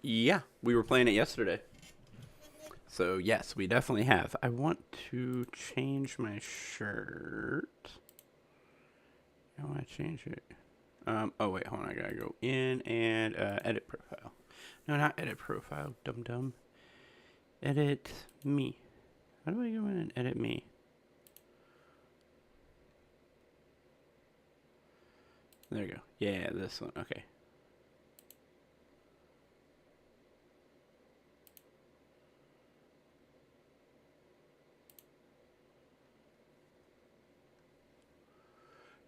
Yeah, we were playing it yesterday. So, yes, we definitely have. I want to change my shirt. I want to change it. Oh, wait, hold on. I gotta go in and edit profile. No, not edit profile. Dum dum. Edit me. How do I go in and edit me? There you go. Yeah, this one. Okay.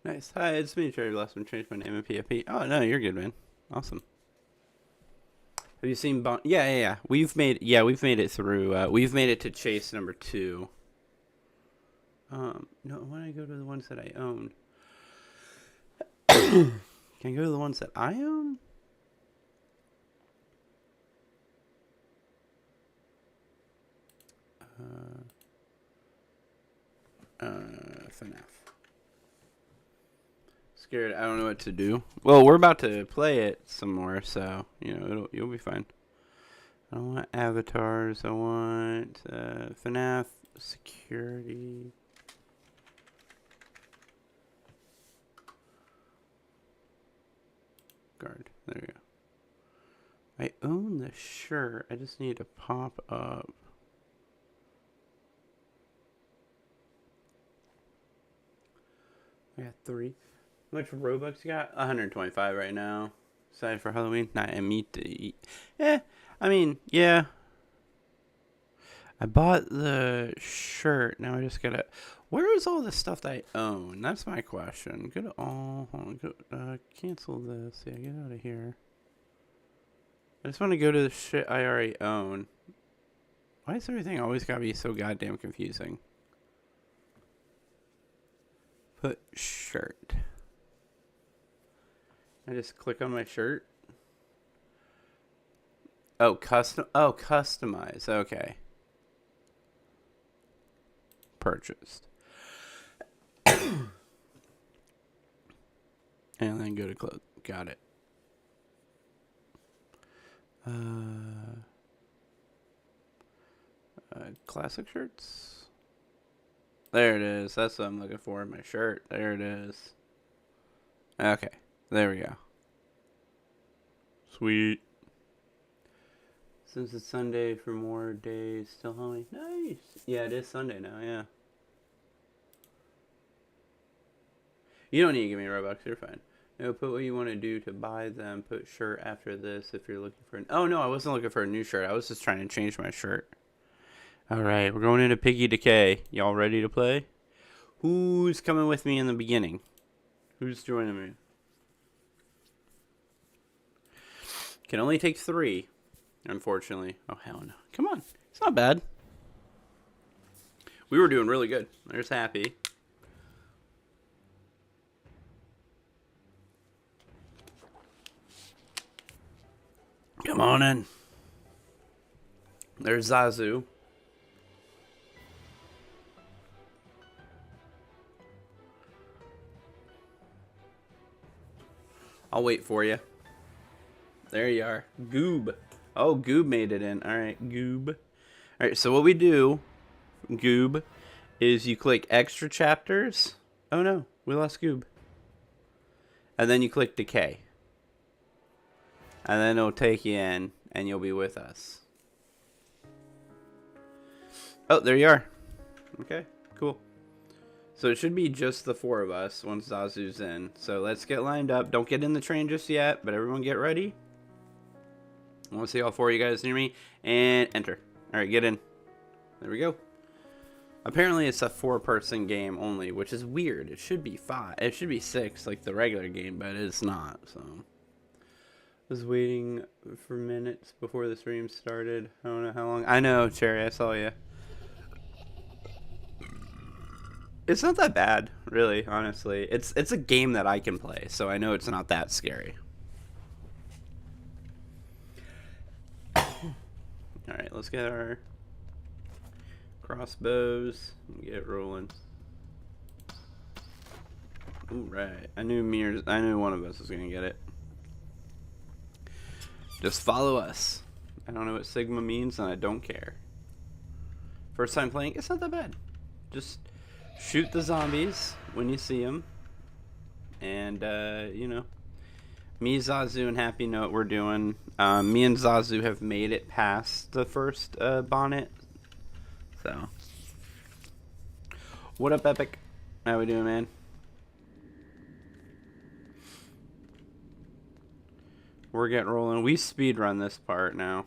Nice. Hi, it's me, Cherry Blossom. Changed my name in PFP. Oh, no, you're good, man. Awesome. Have you seen Bon? Yeah. We've made it through. We've made it to chase number 2. No, I want to go to the ones that I own. Can I go to the ones that I own? Fnaf. Scared. I don't know what to do. Well, we're about to play it some more, so you'll be fine. I don't want avatars. I want Fnaf security. Guard. There you go. I own the shirt. I just need to pop up. I got 3. How much Robux you got? 125 right now. Excited for Halloween? Not meat to eat. I mean, yeah. I bought the shirt. Now I just gotta. Where is all the stuff that I own? That's my question. Go to all. Hold on. Go, cancel this. Yeah, get out of here. I just want to go to the shit I already own. Why is everything always gotta be so goddamn confusing? Put shirt. I just click on my shirt. Oh, custom. Oh, customize. Okay. Purchased. And then go to clothes. Got it. Classic shirts. There it is. That's what I'm looking for in my shirt. There it is. Okay. There we go. Sweet. Since it's Sunday for more days, still Halloween. Nice. Yeah, it is Sunday now, yeah. You don't need to give me Robux, you're fine. No, put what you want to do to buy them. Put shirt after this if you're looking for Oh, no, I wasn't looking for a new shirt. I was just trying to change my shirt. Alright, we're going into Piggy Decay. Y'all ready to play? Who's coming with me in the beginning? Who's joining me? Can only take 3, unfortunately. Oh, hell no. Come on. It's not bad. We were doing really good. There's Happy. Come on in. There's Zazu. I'll wait for you. There you are. Goob. Oh, Goob made it in. Alright, Goob. Alright, so what we do, Goob, is you click extra chapters. Oh no, we lost Goob. And then you click Decay. And then it'll take you in, and you'll be with us. Oh, there you are. Okay, cool. So it should be just the 4 of us once Zazu's in. So let's get lined up. Don't get in the train just yet, but everyone get ready. I want to see all 4 of you guys near me. And enter. Alright, get in. There we go. Apparently it's a 4-person game only, which is weird. It should be 5. It should be 6 like the regular game, but it's not. So I was waiting for minutes before the stream started. I don't know how long. I know, Cherry, I saw you. It's not that bad, really, honestly. It's a game that I can play, so I know it's not that scary. Alright, let's get our crossbows and get rolling. Ooh, right. I knew one of us was gonna get it. Just follow us. I don't know what Sigma means, and I don't care. First time playing, it's not that bad. Just shoot the zombies when you see them. And, you know, me, Zazu, and Happy know what we're doing. Me and Zazu have made it past the first bonnet. So, what up, Epic? How we doing, man? We're getting rolling. We speed run this part now.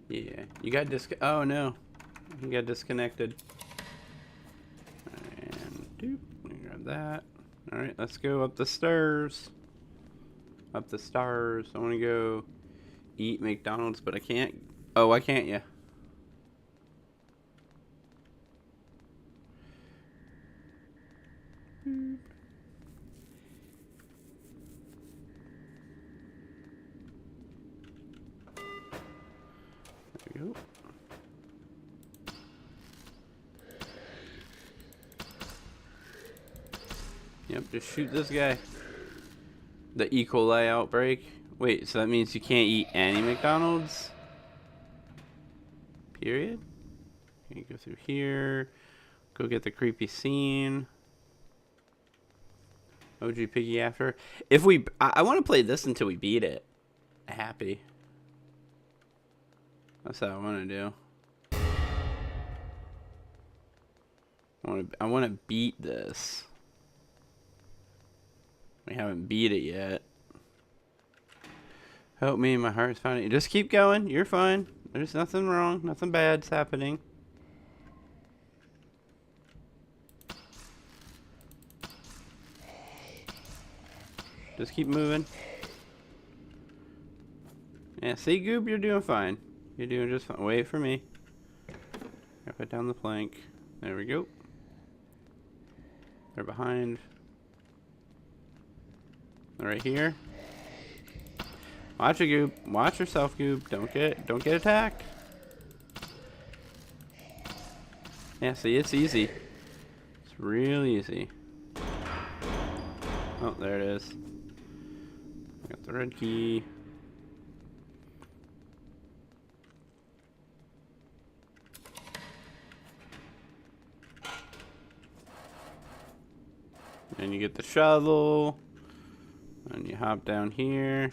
Yeah, you got oh no, you got disconnected. And doop, we grab that. All right, let's go up the stairs. Up the stairs. I want to go eat McDonald's, but I can't. Oh, why can't you? There we go. Yep, just shoot this guy. The E. coli outbreak. Wait, so that means you can't eat any McDonald's? Period? You go through here. Go get the creepy scene. OG Piggy after. If we... I want to play this until we beat it. Happy. That's what I want to do. I want to beat this. We haven't beat it yet. Help me, my heart's pounding. Just keep going. You're fine. There's nothing wrong. Nothing bad's happening. Just keep moving. Yeah, see, Goob, you're doing fine. You're doing just fine. Wait for me. I put down the plank. There we go. They're behind. They're right here. Watch it, Goob. Watch yourself, Goob. Don't get attacked. Yeah, see, it's easy. It's real easy. Oh, there it is. Got the red key. And you get the shovel. And you hop down here.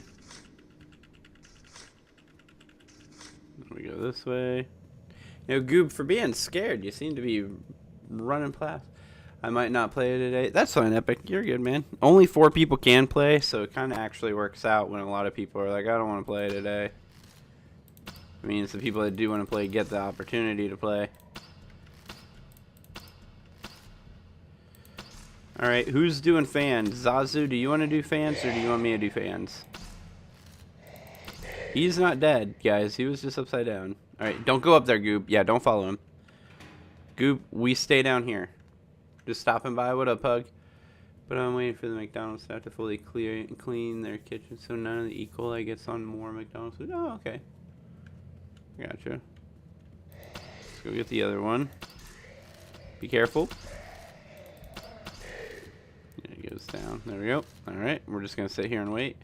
We go this way. You know, Goob, for being scared, you seem to be running past. I might not play today. That's fine, Epic. You're good, man. Only 4 people can play, so it kind of actually works out when a lot of people are like, I don't want to play today. It means the people that do want to play get the opportunity to play. Alright, who's doing fans? Zazu, do you want to do fans, or do you want me to do fans? He's not dead, guys. He was just upside down. Alright, don't go up there, Goob. Yeah, don't follow him. Goob, we stay down here. Just stopping by. What up, Pug? But I'm waiting for the McDonald's staff to fully clean their kitchen so none of the E. coli gets on more McDonald's food. Oh, okay. Gotcha. Let's go get the other one. Be careful. It goes down. There we go. Alright, we're just going to sit here and wait.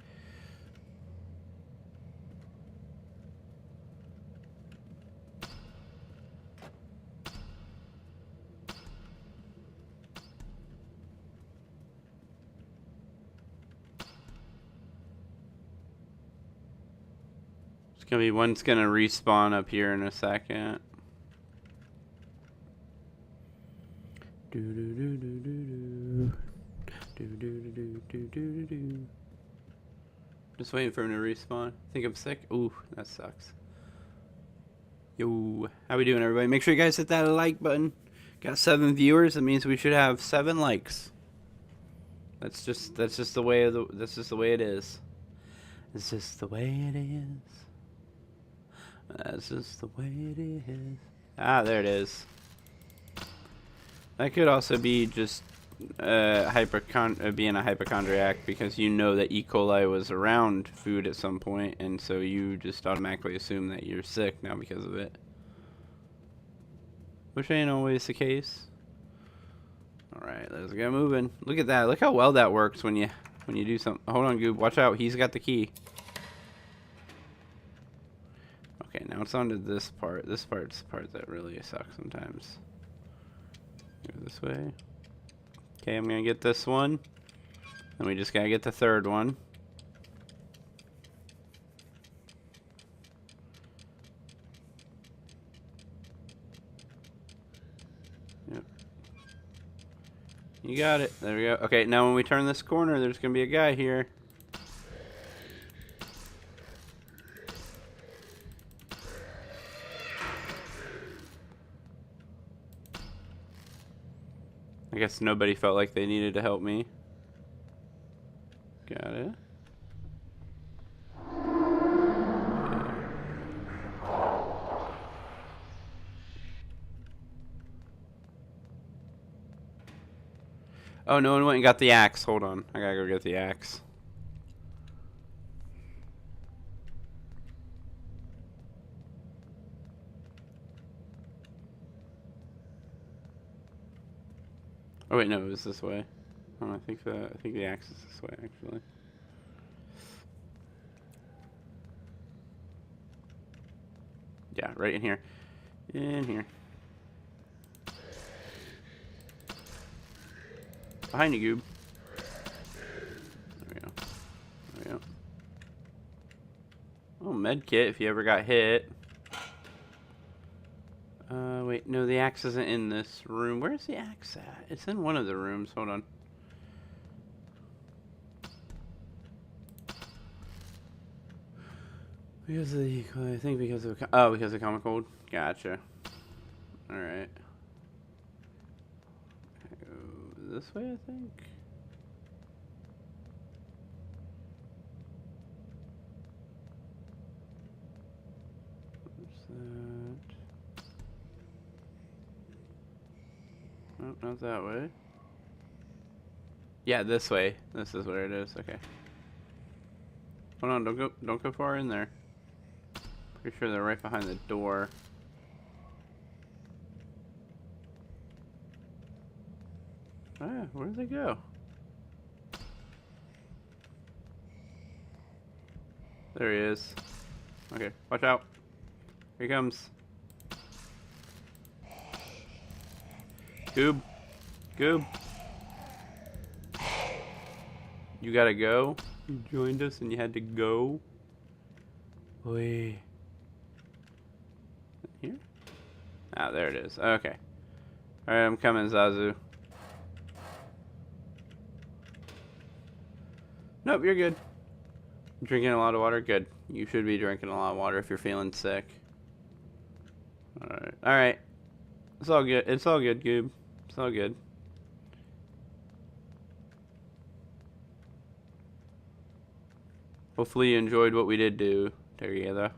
It's going to be one's going to respawn up here in a second. Just waiting for him to respawn. Think I'm sick? Ooh, that sucks. Yo, how we doing, everybody? Make sure you guys hit that like button. Got 7 viewers. That means we should have 7 likes. That's just the way it is. It's just the way it is. That's just the way it is. Ah, there it is. That could also be just being a hypochondriac because you know that E. coli was around food at some point, and so you just automatically assume that you're sick now because of it. Which ain't always the case. Alright, let's get moving. Look at that. Look how well that works when you do something. Hold on, Goob. Watch out. He's got the key. Okay, now it's on to this part. This part's the part that really sucks sometimes. Go this way. Okay, I'm gonna get this one. And we just gotta get the third one. Yep. You got it. There we go. Okay, now when we turn this corner, there's gonna be a guy here. I guess nobody felt like they needed to help me. Got it. Oh, no one went and got the axe. Hold on. I gotta go get the axe. Oh wait, no, it was this way. Oh, I think the axe is this way actually. Yeah, right in here. In here. Behind you, Goob. There we go. There we go. Oh, med kit if you ever got hit. Wait, no, the axe isn't in this room. Where's the axe at? It's in one of the rooms. Hold on. Because of the, I think because of, because of comic cold. Gotcha. Alright. Go this way, I think. What's that? Nope, not that way. Yeah, this way. This is where it is. Okay. Hold on, don't go far in there. Pretty sure they're right behind the door. Ah, where did they go? There he is. Okay, watch out. Here he comes. Goob. Goob. You gotta go? You joined us and you had to go? Boy. Here? Ah, there it is. Okay. Alright, I'm coming, Zazu. Nope, you're good. Drinking a lot of water? Good. You should be drinking a lot of water if you're feeling sick. Alright. Alright. It's all good. It's all good, Goob. It's all good. Hopefully you enjoyed what we did do together.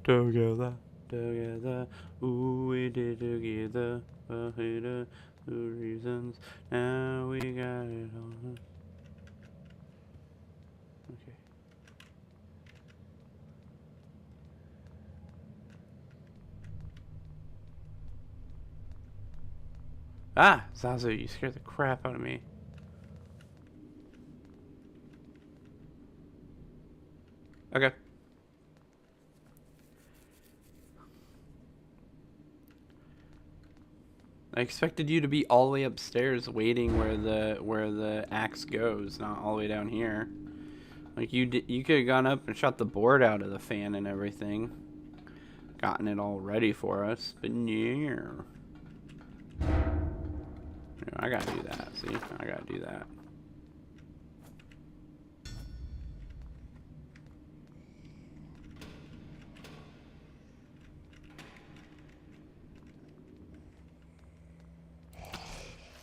Together. Together. Ooh, we did together. The reasons. Now we got it all. Okay. Ah, Zazu, you scared the crap out of me. Okay. I expected you to be all the way upstairs waiting where the axe goes, not all the way down here. Like you could have gone up and shot the board out of the fan and everything. Gotten it all ready for us, but yeah. I gotta do that, see? I gotta do that.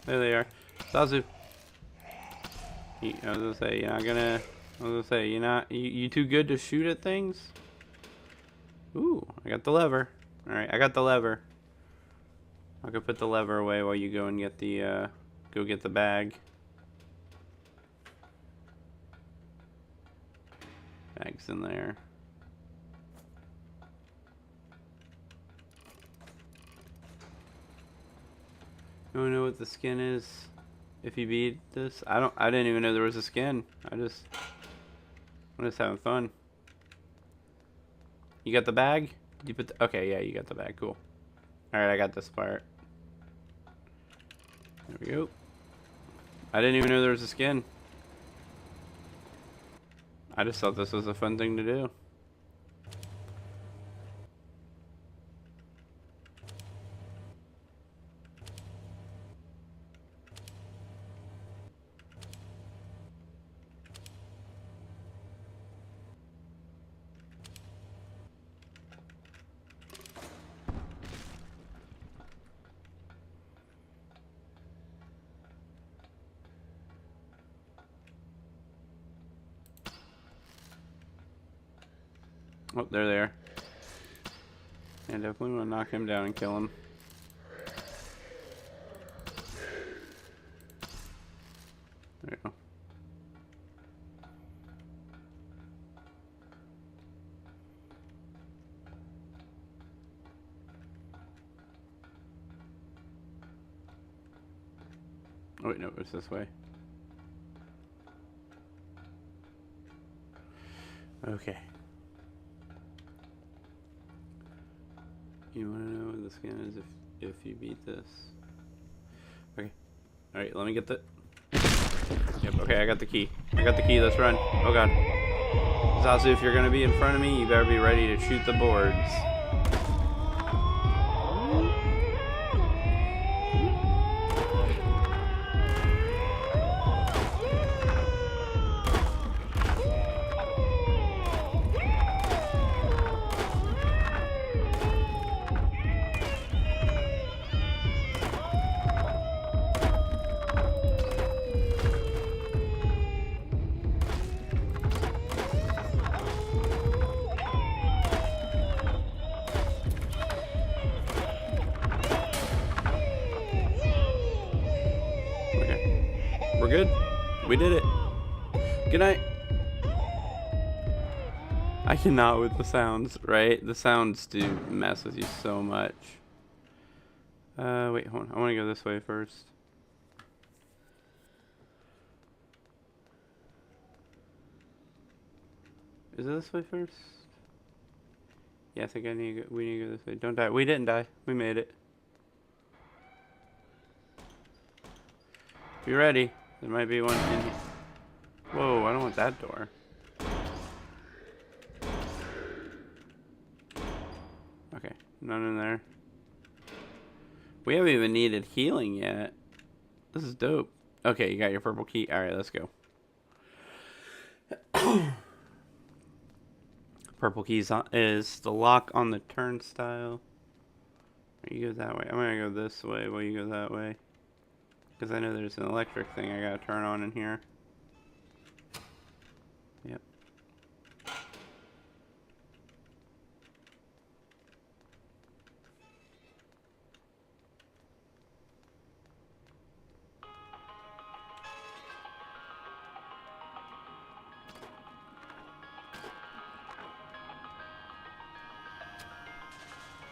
There they are. Zazu. I was gonna say, you're not gonna... I was gonna say, you too good to shoot at things? Ooh, I got the lever. Alright, I got the lever. I could put the lever away while you go and get the go get the bag. Bag's in there. You wanna know what the skin is if you beat this? I didn't even know there was a skin. I'm just having fun. You got the bag? Did you put the, okay, yeah, you got the bag. Cool. Alright, I got this part. There we go. I didn't even know there was a skin. I just thought this was a fun thing to do. Oh, they're there. Yeah, definitely want to knock him down and kill him. There we go. Oh wait, no, it's this way. Okay. You want to know what the skin is if you beat this? Okay. All right, let me get the. Yep. Okay, I got the key. I got the key. Let's run. Oh god. Zazu, if you're gonna be in front of me, you better be ready to shoot the boards. We're good? We did it. Good night. I cannot with the sounds, right? The sounds do mess with you so much. Wait, hold on. I want to go this way first. Is it this way first? Yeah, I think we need to go this way. Don't die. We didn't die. We made it. Be ready. There might be one in here. Whoa, I don't want that door. Okay, none in there. We haven't even needed healing yet. This is dope. Okay, you got your purple key. Alright, let's go. Purple key is the lock on the turnstile. You go that way. I'm gonna go this way while you go that way. Because I know there's an electric thing I gotta turn on in here. Yep.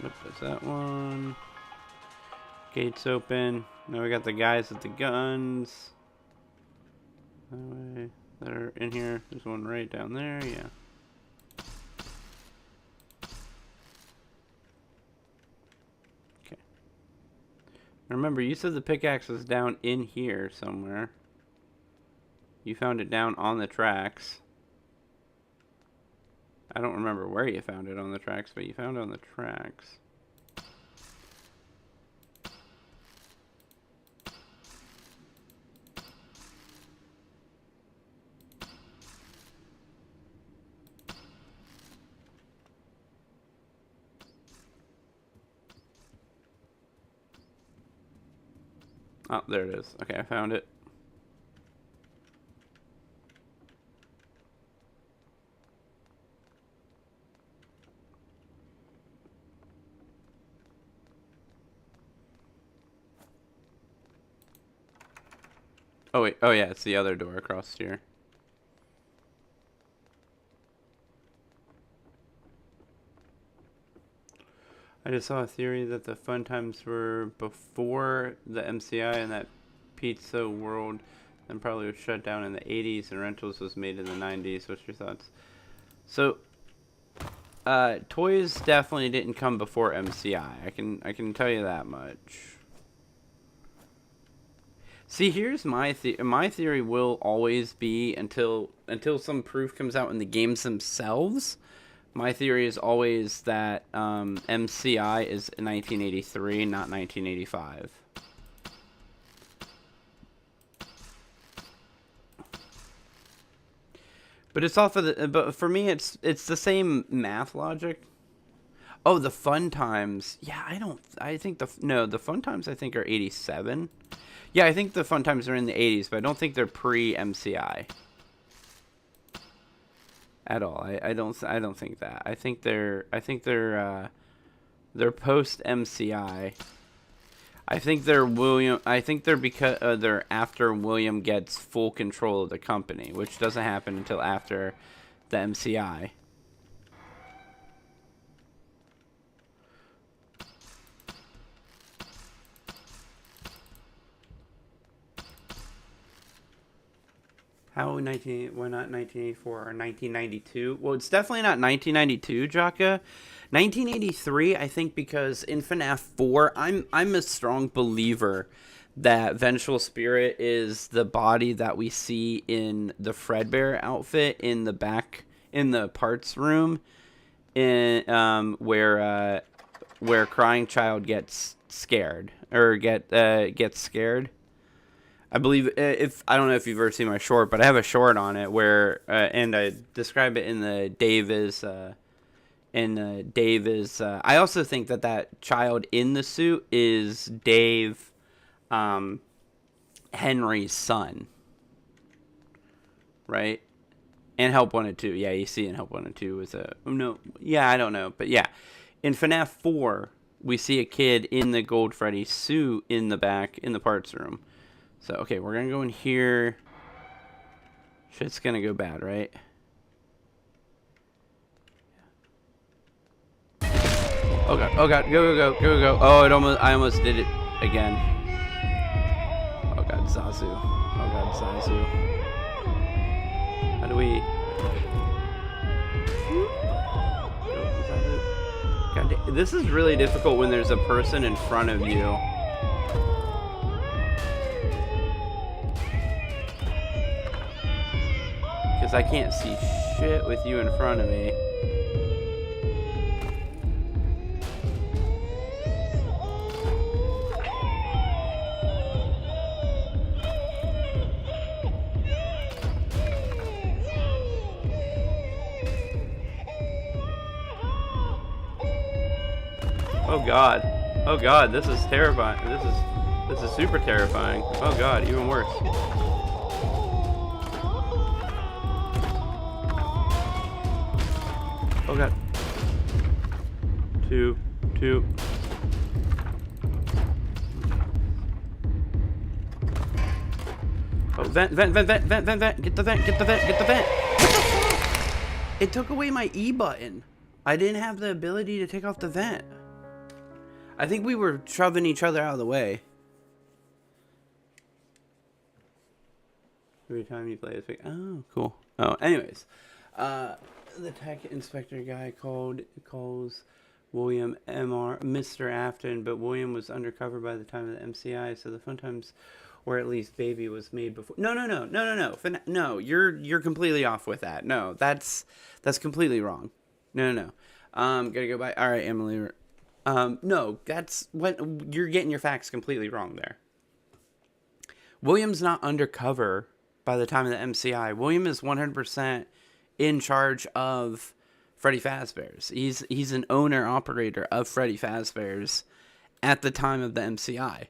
Yep, there's that one. Gates open. Now we got the guys with the guns. That way. That are in here. There's one right down there. Yeah. Okay. Remember, you said the pickaxe was down in here somewhere. You found it down on the tracks. I don't remember where you found it on the tracks, but you found it on the tracks. Oh, there it is. Okay, I found it. Oh wait, oh yeah, it's the other door across here. I just saw a theory that the fun times were before the MCI and that Pizza World then probably was shut down in the 80s and Rentals was made in the 90s. What's your thoughts? So, toys definitely didn't come before MCI. I can tell you that much. See, here's my theory will always be until some proof comes out in the games themselves. My theory is always that MCI is 1983, not 1985. But it's off of the. But for me, it's the same math logic. Oh, the fun times. Yeah, I think the fun times I think are 87. Yeah, I think the fun times are in the 80s, but I don't think they're pre MCI. At all. I don't think that. I think they're post MCI. I think they're because they're after William gets full control of the company, which doesn't happen until after the MCI. Why not 1984 or 1992? Well, it's definitely not 1992, Jaka. 1983, I think, because in Fnaf 4, I'm a strong believer that Vengeful Spirit is the body that we see in the Fredbear outfit in the back in the parts room, in where Crying Child gets scared or gets scared. I believe I don't know if you've ever seen my short, but I have a short on it where and I describe it in the Dave is. I also think that child in the suit is Dave, Henry's son, right? And Help Wanted 2, yeah, you see in Help Wanted 2 was I don't know, but yeah, in FNAF 4 we see a kid in the Gold Freddy suit in the back in the parts room. So, okay, we're going to go in here. Shit's going to go bad, right? Oh, God. Oh, God. Go. Oh, I almost did it again. Oh, God, Zazu. How do we... God, this is really difficult when there's a person in front of you. Because I can't see shit with you in front of me. Oh God, this is terrifying. This is super terrifying. Oh God, even worse. Oh God. Two. Oh, vent. Get the vent. It took away my E button. I didn't have the ability to take off the vent. I think we were shoving each other out of the way. Every time you play a oh, cool. Oh, anyways. The tech inspector guy calls William Mr. Afton, but William was undercover by the time of the MCI, so the fun times, or at least Baby was made before. No, you're completely off with that. No, that's completely wrong. No. Gotta go by. All right, Emily. No, that's what you're getting your facts completely wrong there. William's not undercover by the time of the MCI. William is 100% in charge of Freddy Fazbear's. He's an owner-operator of Freddy Fazbear's at the time of the MCI.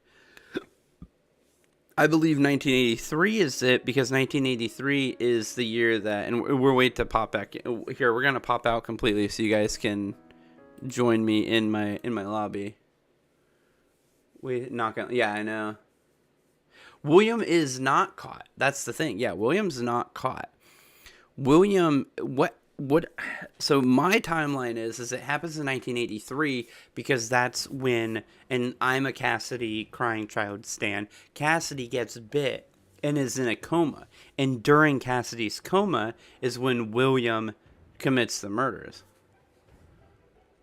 I believe 1983 is it, because 1983 is the year that... And we're waiting to pop back in. Here, we're going to pop out completely so you guys can join me in my lobby. Wait, not gonna... Yeah, I know. William is not caught. That's the thing. Yeah, William's not caught. William, so my timeline is it happens in 1983 because that's when, and I'm a Cassidy crying child stan, Cassidy gets bit and is in a coma. And during Cassidy's coma is when William commits the murders.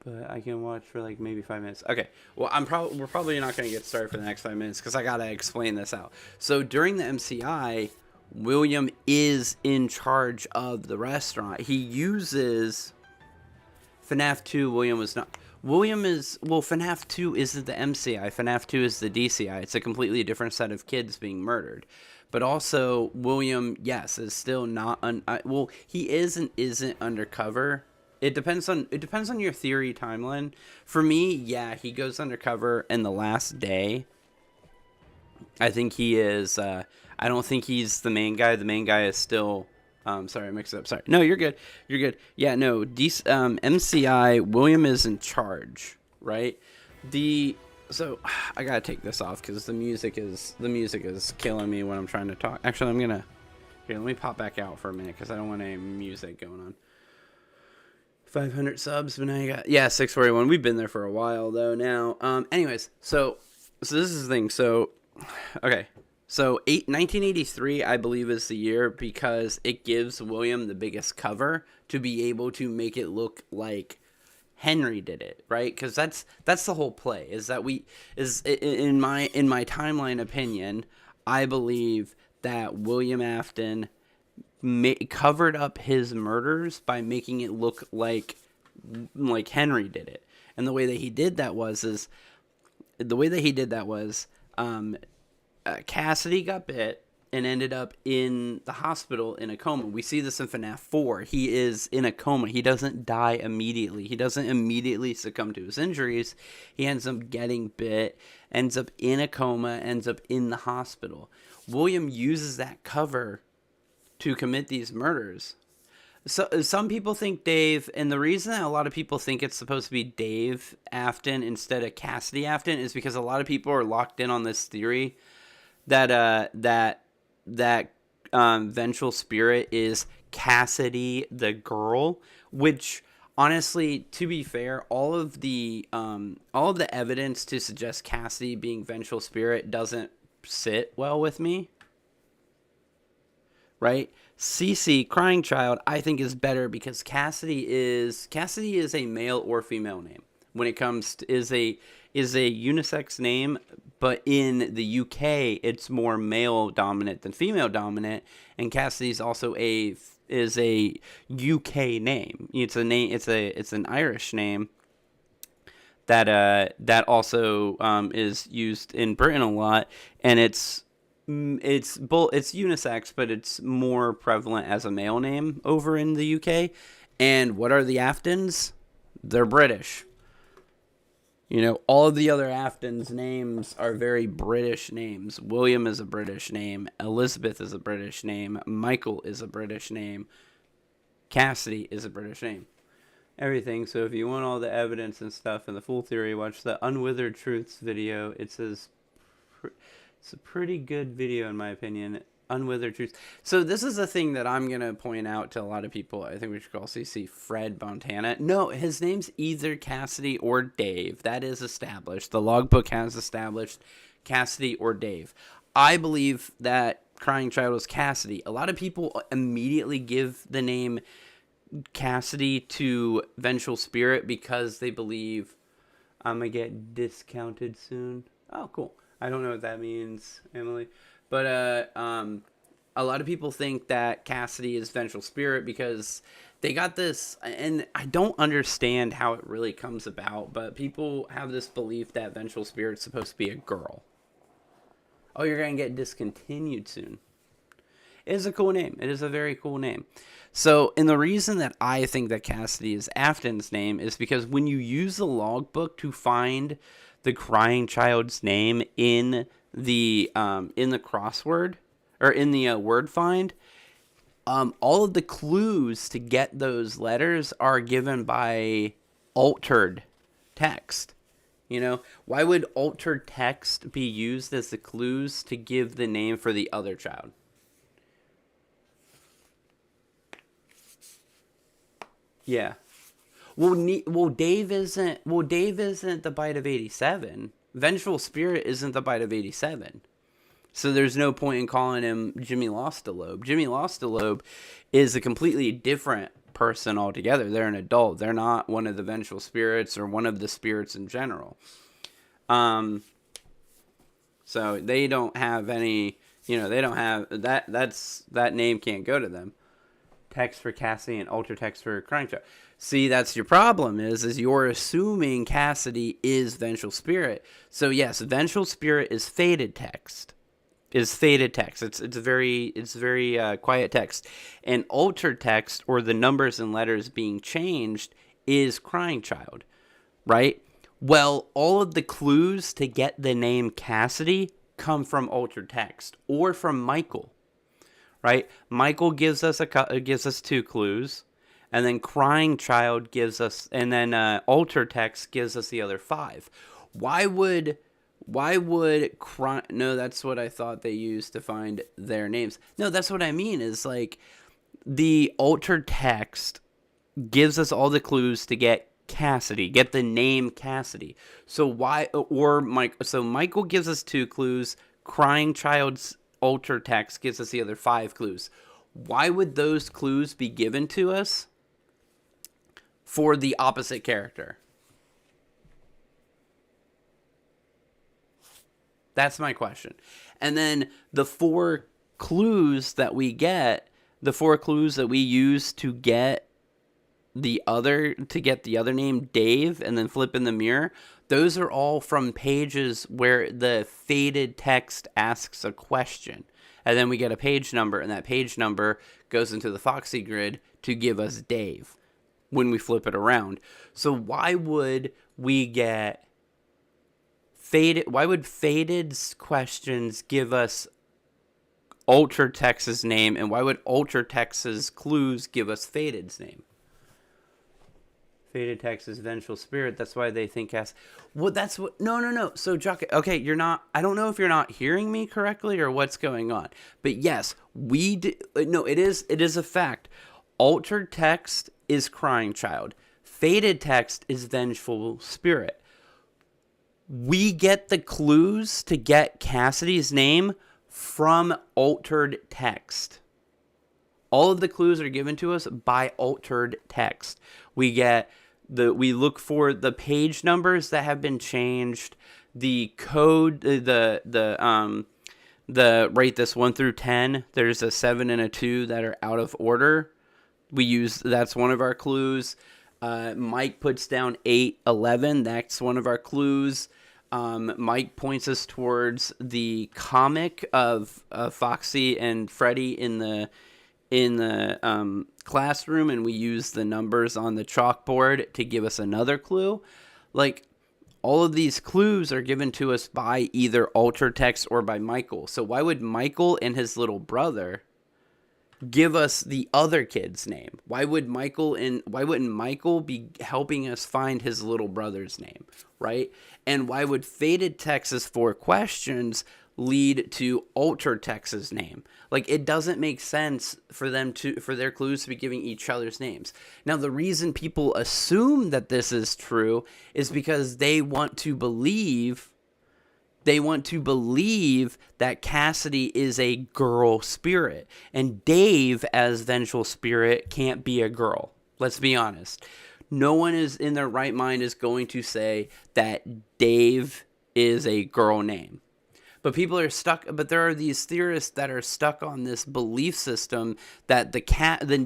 But I can watch for like maybe 5 minutes. Okay. Well, we're probably not going to get started for the next 5 minutes because I got to explain this out. So during the MCI, William is in charge of the restaurant. He uses Fnaf 2. William was not. Fnaf 2 isn't the MCI. Fnaf 2 is the DCI. It's a completely different set of kids being murdered. But also, William, yes, is still not. He is and isn't undercover. It depends on your theory timeline. For me, yeah, he goes undercover in the last day. I think he is. I don't think he's the main guy. The main guy is still. Sorry, I mixed it up. Sorry. No, you're good. You're good. Yeah, no. MCI. William is in charge, right? So I gotta take this off because the music is killing me when I'm trying to talk. Actually, let me pop back out for a minute because I don't want any music going on. 500 subs, but now you got 641. We've been there for a while though now. Anyways, so this is the thing. So okay. So 1983, I believe, is the year because it gives William the biggest cover to be able to make it look like Henry did it, right? Because that's the whole play. Is that in my timeline opinion, I believe that William Afton covered up his murders by making it look like Henry did it, and the way that he did that was Cassidy got bit and ended up in the hospital in a coma. We see this in Fnaf 4. He is in a coma. He doesn't die immediately. He doesn't immediately succumb to his injuries. He ends up getting bit, ends up in a coma, ends up in the hospital. William uses that cover to commit these murders. So some people think Dave, and the reason that a lot of people think it's supposed to be Dave Afton instead of Cassidy Afton is because a lot of people are locked in on this theory that vengeful spirit is Cassidy the girl, which honestly, to be fair, all of the evidence to suggest Cassidy being vengeful spirit doesn't sit well with me. Right? Cece, crying child, I think is better because Cassidy is a male or female name. When it comes to is a unisex name, but in the UK it's more male dominant than female dominant, and Cassidy is also is a UK name. It's an Irish name that also is used in Britain a lot, and it's unisex, but it's more prevalent as a male name over in the UK. And what are the Aftons? They're British. You know, all of the other Aftons names are very British names. William is a British name. Elizabeth is a British name. Michael is a British name. Cassidy is a British name. Everything. So if you want all the evidence and stuff and the full theory, watch the Unwithered Truths video. It's a pretty good video in my opinion. Unwithered Truths. So this is a thing that I'm going to point out to a lot of people. I think we should call CC Fred Montana. No, his name's either Cassidy or Dave. That is established. The logbook has established Cassidy or Dave. I believe that crying child was Cassidy. A lot of people immediately give the name Cassidy to vengeful spirit because they believe I'm going to get discounted soon. Oh, cool. I don't know what that means, Emily. But a lot of people think that Cassidy is vengeful spirit because they got this, and I don't understand how it really comes about, but people have this belief that vengeful spirit's supposed to be a girl. Oh, you're going to get discontinued soon. It is a cool name. It is a very cool name. So, and the reason that I think that Cassidy is Afton's name is because when you use the logbook to find the crying child's name in the crossword or in the word find, all of the clues to get those letters are given by altered text. You know, why would altered text be used as the clues to give the name for the other child? Yeah. Well, Dave isn't. Well, Dave isn't the bite of 87. Vengeful Spirit isn't the bite of 87. So there's no point in calling him Jimmy Lost a Lobe. Jimmy Lost a Lobe is a completely different person altogether. They're an adult. They're not one of the vengeful spirits or one of the spirits in general. So they don't have any. They don't have that. That name can't go to them. Text for Cassidy and alter text for Crankjaw. See, that's your problem is you're assuming Cassidy is Vengeful Spirit. So yes, Vengeful Spirit is faded text. It's very quiet text. And altered text, or the numbers and letters being changed, is Crying Child, right? Well, all of the clues to get the name Cassidy come from altered text or from Michael. Right? Michael gives us two clues, and then Crying Child gives us, and then Alter Text gives us the other 5. Why would No, that's what I thought they used to find their names. No, that's what I mean is like the Altered Text gives us all the clues to get Cassidy, get the name Cassidy. So Michael gives us 2 clues, Crying Child's alter text gives us the other 5 clues. Why would those clues be given to us for the opposite character? That's my question. And then the 4 clues that we use to get the other name Dave and then flip in the mirror, those are all from pages where the faded text asks a question. And then we get a page number, and that page number goes into the Foxy grid to give us Dave when we flip it around. So why would we get faded? Why would faded questions give us Ultra Tex's name, and why would Ultra Tex's clues give us Faded's name? Faded text is Vengeful Spirit. That's why they think No. So, Jock, okay, I don't know if you're not hearing me correctly or what's going on. But yes, it is a fact. Altered text is Crying Child. Faded text is Vengeful Spirit. We get the clues to get Cassidy's name from altered text. All of the clues are given to us by altered text. We look for the page numbers that have been changed, the code, rate this 1 through 10. There's a 7 and a 2 that are out of order. That's one of our clues. Mike puts down 8, 11. That's one of our clues. Mike points us towards the comic of Foxy and Freddy in the classroom, and we use the numbers on the chalkboard to give us another clue. Like, all of these clues are given to us by either Altered Text or by Michael. So why would Michael and his little brother give us the other kid's name? Why wouldn't Michael be helping us find his little brother's name, right? And why would Faded Text's 4 questions lead to Altered Text's name? Like, it doesn't make sense for their clues to be giving each other's names. Now, the reason people assume that this is true is because they want to believe that Cassidy is a girl spirit, and Dave as Vengeful Spirit can't be a girl. Let's be honest. No one is in their right mind is going to say that Dave is a girl name. But there are these theorists that are stuck on this belief system that the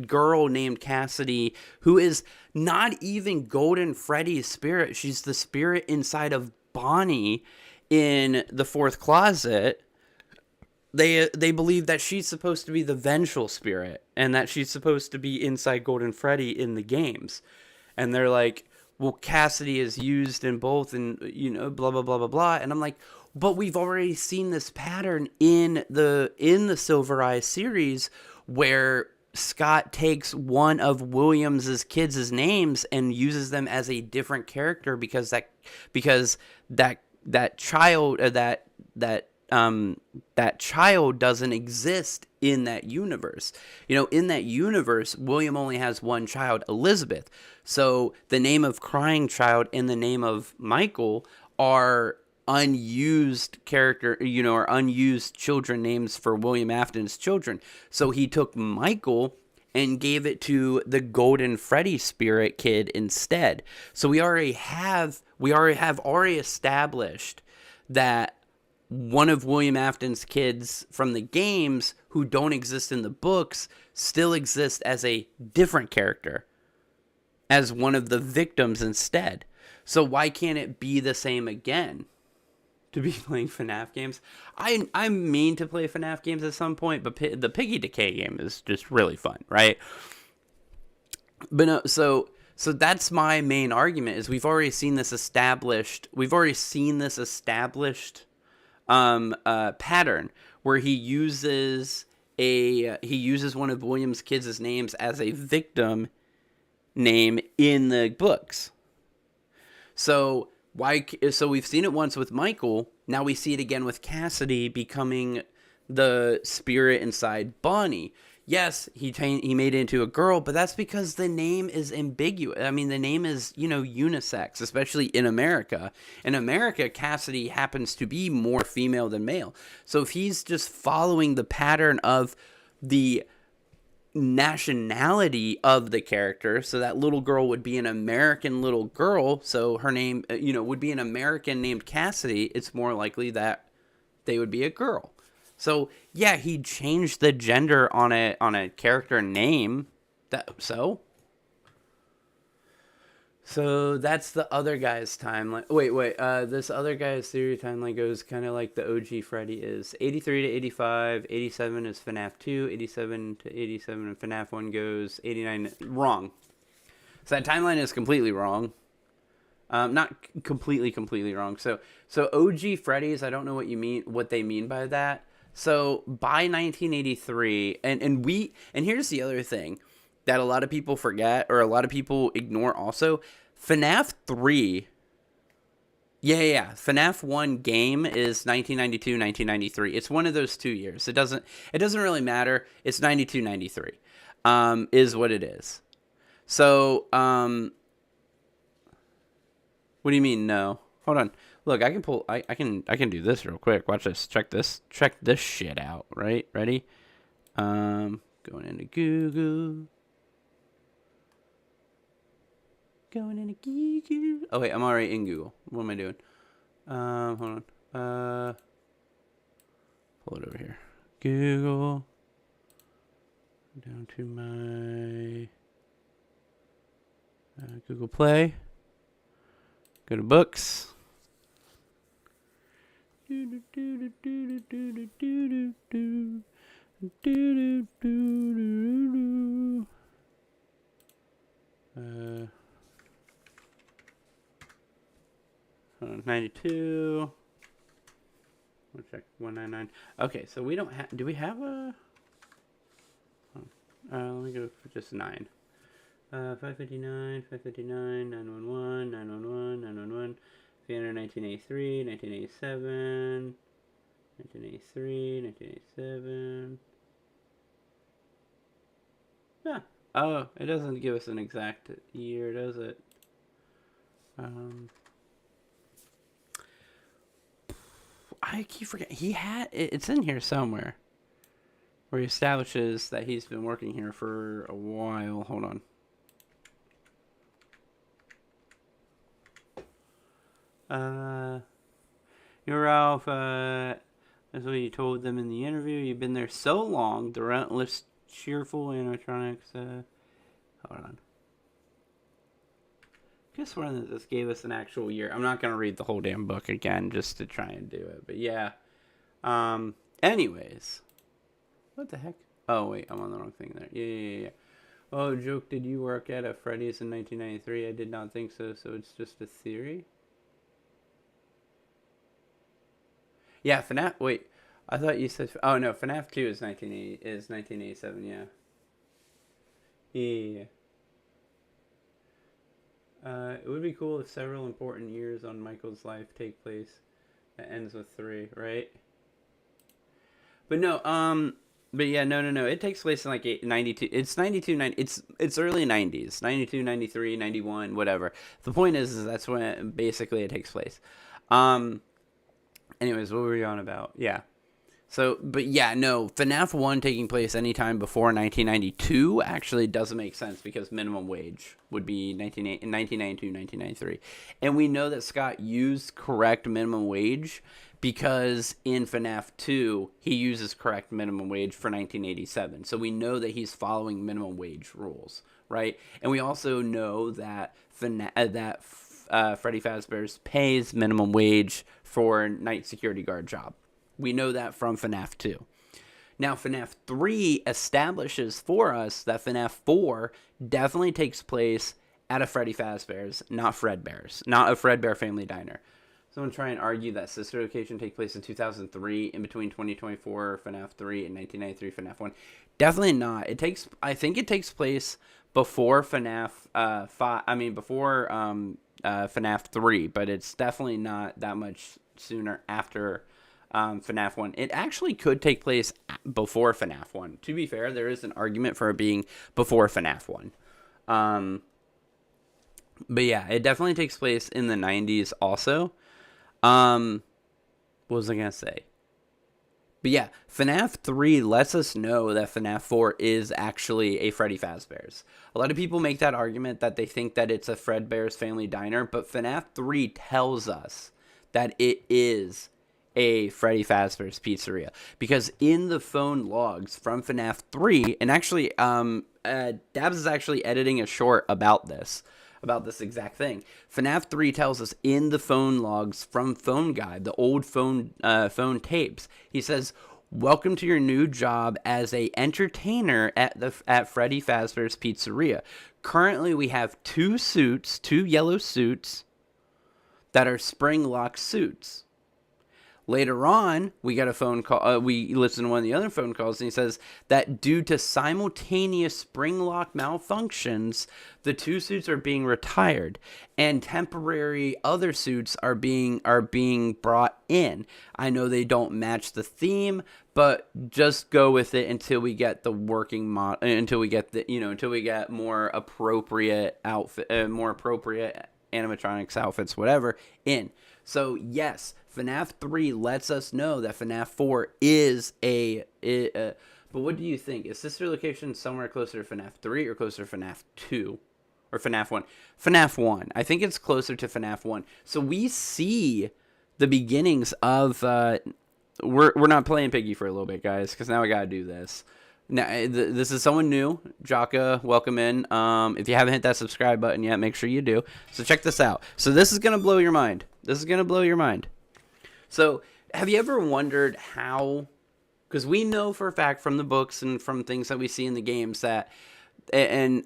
girl named Cassidy, who is not even Golden Freddy's spirit, she's the spirit inside of Bonnie in the 4th closet. They believe that she's supposed to be the Vengeful Spirit, and that she's supposed to be inside Golden Freddy in the games. And they're like, well, Cassidy is used in both, and blah blah blah blah blah. And I'm like, but we've already seen this pattern in the Silver Eye series, where Scott takes one of Williams's kids' names and uses them as a different character because that child that child doesn't exist in that universe. In that universe, William only has one child, Elizabeth. So the name of Crying Child and the name of Michael are unused or unused children names for William Afton's children. So he took Michael and gave it to the Golden Freddy Spirit kid instead. So we already have established that one of William Afton's kids from the games who don't exist in the books still exist as a different character, as one of the victims instead. So why can't it be the same again? To be playing FNAF games. I mean to play FNAF games at some point, but the Piggy Decay game is just really fun, right? But no, so that's my main argument is we've already seen this established pattern where he uses one of William's kids' names as a victim name in the books. So we've seen it once with Michael. Now we see it again with Cassidy becoming the spirit inside Bonnie. Yes, he made it into a girl, but that's because the name is ambiguous. I mean, the name is, unisex, especially in America. In America, Cassidy happens to be more female than male. So if he's just following the pattern of the nationality of the character, so that little girl would be an American little girl, so her name would be an American named Cassidy, it's more likely that they would be a girl. So yeah, he changed the gender on a character name. So that's the other guy's timeline. Wait. This other guy's theory timeline goes kind of like the OG Freddy is 83 to 85. 87 is FNAF 2. 87 to 87 and FNAF 1 goes 89. Wrong. So that timeline is completely wrong. Not completely wrong. So OG Freddy's, I don't know what they mean by that. So by 1983, and here's the other thing that a lot of people forget or a lot of people ignore also. FNAF 3, FNAF 1 game is 1992, 1993. It's one of those 2 years. It doesn't really matter. It's 92, 93, is what it is. So, what do you mean no? Hold on. Look, I can do this real quick. Watch this. Check this shit out, right? Ready? Going into Google. Oh wait, I'm already in Google. What am I doing? Hold on. Pull it over here. Google. Down to my Google Play. Go to books. Uh, 92. We'll check 199. Okay, so we don't have. Do we have a? Let me go for just 9. 559, 911, 911, 911. 1983, 1987, 1983, 1987. Huh. Oh, it doesn't give us an exact year, does it? I keep forgetting. It's in here somewhere. Where he establishes that he's been working here for a while. Hold on. You're Ralph, that's what you told them in the interview. You've been there so long, the relentless, cheerful animatronics, hold on. I guess one of this gave us an actual year. I'm not going to read the whole damn book again just to try and do it, but yeah. Anyways. What the heck? Oh, wait, I'm on the wrong thing there. Yeah. Oh, joke, did you work at a Freddy's in 1993? I did not think so, so it's just a theory? Yeah, FNAF. Wait, I thought you said. Oh no, FNAF 2 is 1987. Yeah. Yeah. It would be cool if several important years on Michael's life take place that ends with 3, right? But no, but yeah, no. It takes place in like 92. It's 92, 90. It's early 90s. 92, 93, 91, whatever. The point is that's when basically it takes place. Um, anyways, what were we on about? Yeah. So, but yeah, no, FNAF 1 taking place anytime before 1992 actually doesn't make sense because minimum wage would be 1992, 1993. And we know that Scott used correct minimum wage because in FNAF 2, he uses correct minimum wage for 1987. So we know that he's following minimum wage rules, right? And we also know that Freddy Fazbear's pays minimum wage for night security guard job. We know that from FNAF 2. Now, FNAF 3 establishes for us that FNAF 4 definitely takes place at a Freddy Fazbear's, not Fredbear's, not a Fredbear Family Diner. Someone try and argue that sister location take place in 2003, in between 2024 FNAF 3 and 1993 FNAF 1. Definitely not. I think it takes place before FNAF 5. I mean, before FNAF 3, but it's definitely not that much sooner after FNAF 1. It actually could take place before FNAF 1. To be fair, there is an argument for it being before FNAF 1. But yeah, it definitely takes place in the 90s also. What was I going to say? But yeah, FNAF 3 lets us know that FNAF 4 is actually a Freddy Fazbear's. A lot of people make that argument that they think that it's a Fredbear's Family Diner, but FNAF 3 tells us that it is a Freddy Fazbear's Pizzeria. Because in the phone logs from FNAF 3, and actually, Dabs is actually editing a short about this exact thing. FNAF 3 tells us in the phone logs from Phone Guide, the old phone tapes, he says, "Welcome to your new job as a entertainer at Freddy Fazbear's Pizzeria. Currently, we have two yellow suits that are spring lock suits." Later on, we got a phone call. We listen to one of the other phone calls, and he says that due to simultaneous spring lock malfunctions, the two suits are being retired, and temporary other suits are being brought in. I know they don't match the theme, but just go with it until we get the working model, until we get more appropriate outfit, more appropriate animatronics outfits, whatever in. So yes, FNAF 3 lets us know that FNAF 4 is but what do you think? Is sister location somewhere closer to FNAF 3 or closer to FNAF 2? Or FNAF 1? FNAF 1. I think it's closer to FNAF 1. So we see the beginnings of... we're not playing Piggy for a little bit, guys, because now I gotta do this. Now, this is someone new. Jaka, welcome in. If you haven't hit that subscribe button yet, make sure you do. So check this out. So this is going to blow your mind. So have you ever wondered how... Because we know for a fact from the books and from things that we see in the games that... And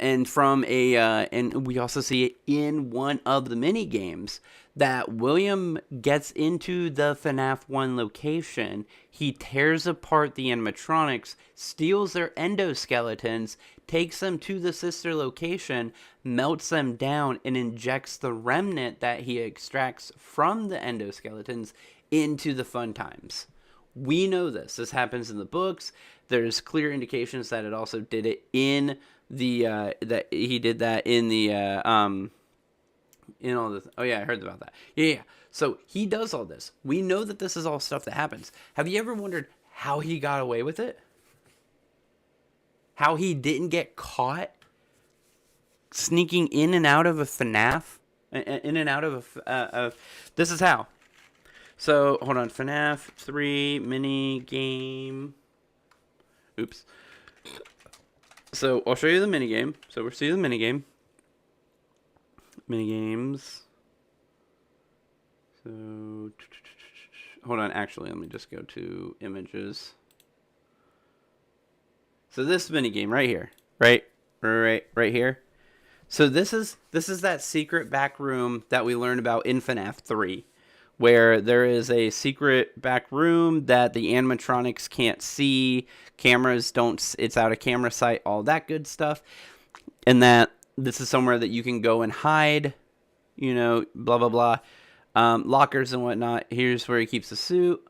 we also see it in one of the mini games that William gets into the FNAF 1 location, he tears apart the animatronics, steals their endoskeletons, takes them to the sister location, melts them down, and injects the remnant that he extracts from the endoskeletons into the fun times. We know this. This happens in the books. There's clear indications that it also did it in the that he did that in the in all this. Oh yeah, I heard about that. Yeah. So he does all this. We know that this is all stuff that happens. Have you ever wondered how he got away with it? How he didn't get caught sneaking in and out of a FNAF? In and out of this is how. So, hold on. FNAF 3 mini game. Oops. So, I'll show you the mini game. So, we'll see the mini game. Mini games. So, hold on. Actually, let me just go to images. So, this mini game right here. Right here. So, this is that secret back room that we learned about in FNAF 3. Where there is a secret back room that the animatronics can't see, cameras don't, it's out of camera sight, all that good stuff. and that this is somewhere that you can go and hide, you know, blah, blah, blah. Lockers and whatnot. Here's where he keeps the suit.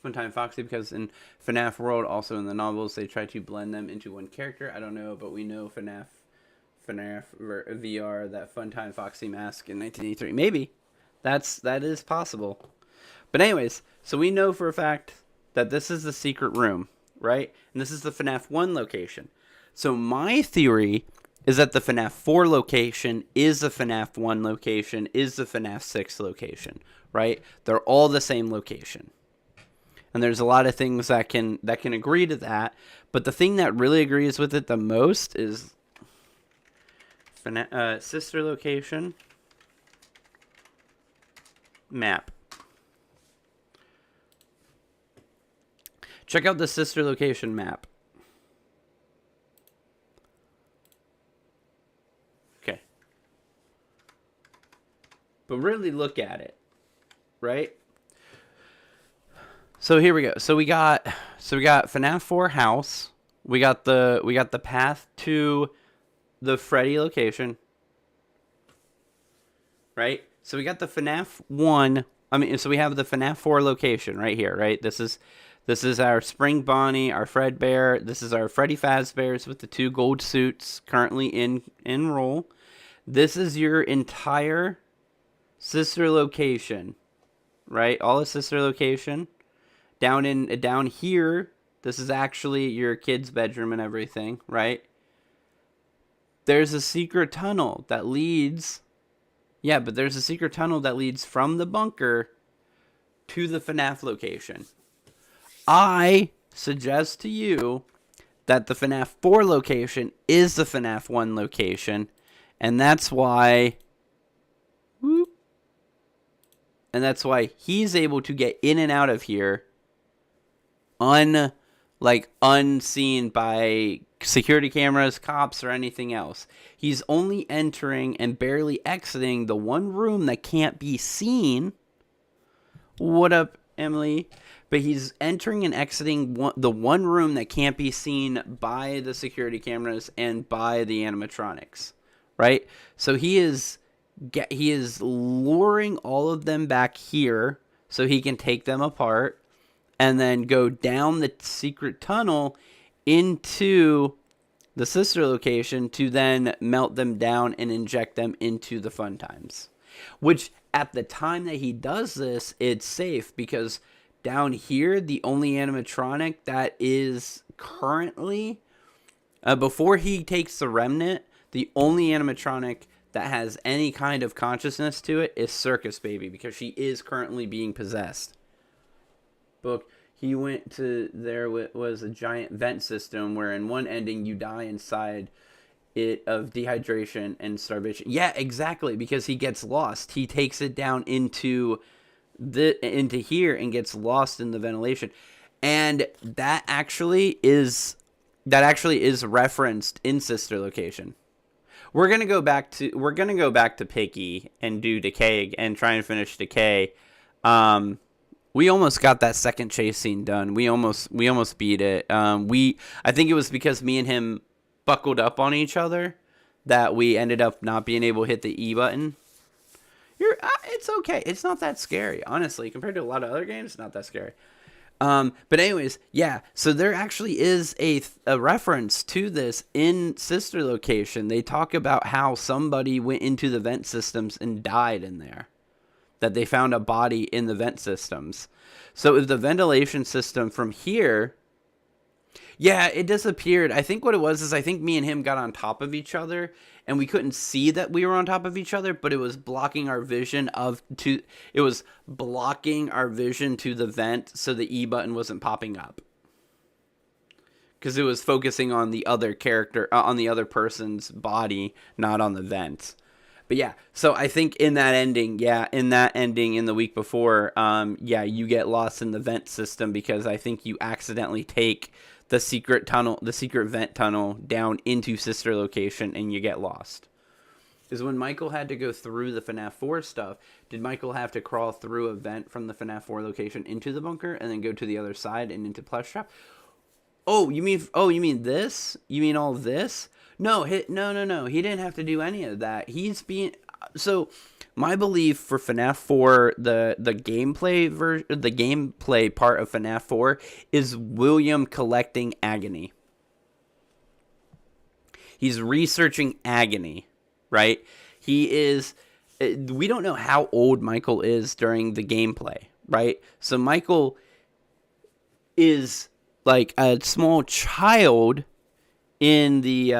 Funtime Foxy, because in FNAF World, also in the novels, they try to blend them into one character. I don't know, but we know FNAF VR, that Funtime Foxy mask in 1983. Maybe. That is possible. But anyways, so we know for a fact that this is the secret room, right? And this is the FNAF 1 location. So my theory is that the FNAF 4 location is the FNAF 1 location, is the FNAF 6 location, right? They're all the same location. And there's a lot of things that can agree to that. But the thing that really agrees with it the most is sister location map. Check out the sister location map. Okay. But really look at it, right? So here we go. So we got FNAF 4 house. We got the path to the Freddy location. Right? So we got the FNAF 1. So we have the FNAF 4 location right here, right? This is our Spring Bonnie, our Fredbear. This is our Freddy Fazbears with the 2 gold suits currently in roll. This is your entire sister location, right? All the sister location. Down here, this is actually your kid's bedroom and everything, right? There's a secret tunnel that leads... Yeah, but there's a secret tunnel that leads from the bunker to the FNAF location. I suggest to you that the FNAF 4 location is the FNAF 1 location, and that's why... Whoop, and that's why he's able to get in and out of here unseen by security cameras, cops, or anything else. He's only entering and barely exiting the one room that can't be seen. What up, Emily? But he's entering and exiting the one room that can't be seen by the security cameras and by the animatronics, right? So he is luring all of them back here so he can take them apart and then go down the secret tunnel into the sister location to then melt them down and inject them into the fun times. Which, at the time that he does this, it's safe because down here, the only animatronic that is currently, before he takes the remnant, the only animatronic that has any kind of consciousness to it is Circus Baby, because she is currently being possessed. Book, he went to, there was a giant vent system where in one ending you die inside it of dehydration and starvation. Yeah, exactly, because he gets lost. He takes it down into here and gets lost in the ventilation. And that actually is referenced in Sister Location. We're gonna go back to Piggy and do Decay and try and finish Decay. We almost got that second chase scene done. We almost beat it. I think it was because me and him buckled up on each other that we ended up not being able to hit the E button. It's okay. It's not that scary, honestly. Compared to a lot of other games, it's not that scary. But anyways, yeah. So there actually is a reference to this in Sister Location. They talk about how somebody went into the vent systems and died in there. That they found a body in the vent systems. So if the ventilation system from here... Yeah, it disappeared. I think what it was is I think me and him got on top of each other and we couldn't see that we were on top of each other, but it was blocking our vision to the vent so the E button wasn't popping up. Because it was focusing on the other character, on the other person's body, not on the vent. But yeah, so I think in that ending in the week before, you get lost in the vent system because I think you accidentally take the secret vent tunnel down into Sister Location and you get lost. Because when Michael had to go through the FNAF 4 stuff, did Michael have to crawl through a vent from the FNAF 4 location into the bunker and then go to the other side and into Plush Trap? Oh, you mean this? You mean all this? No, no. He didn't have to do any of that. He's being so. My belief for FNAF 4, the gameplay part of FNAF 4 is William collecting agony. He's researching agony, right? He is. We don't know how old Michael is during the gameplay, right? So Michael is like a small child in the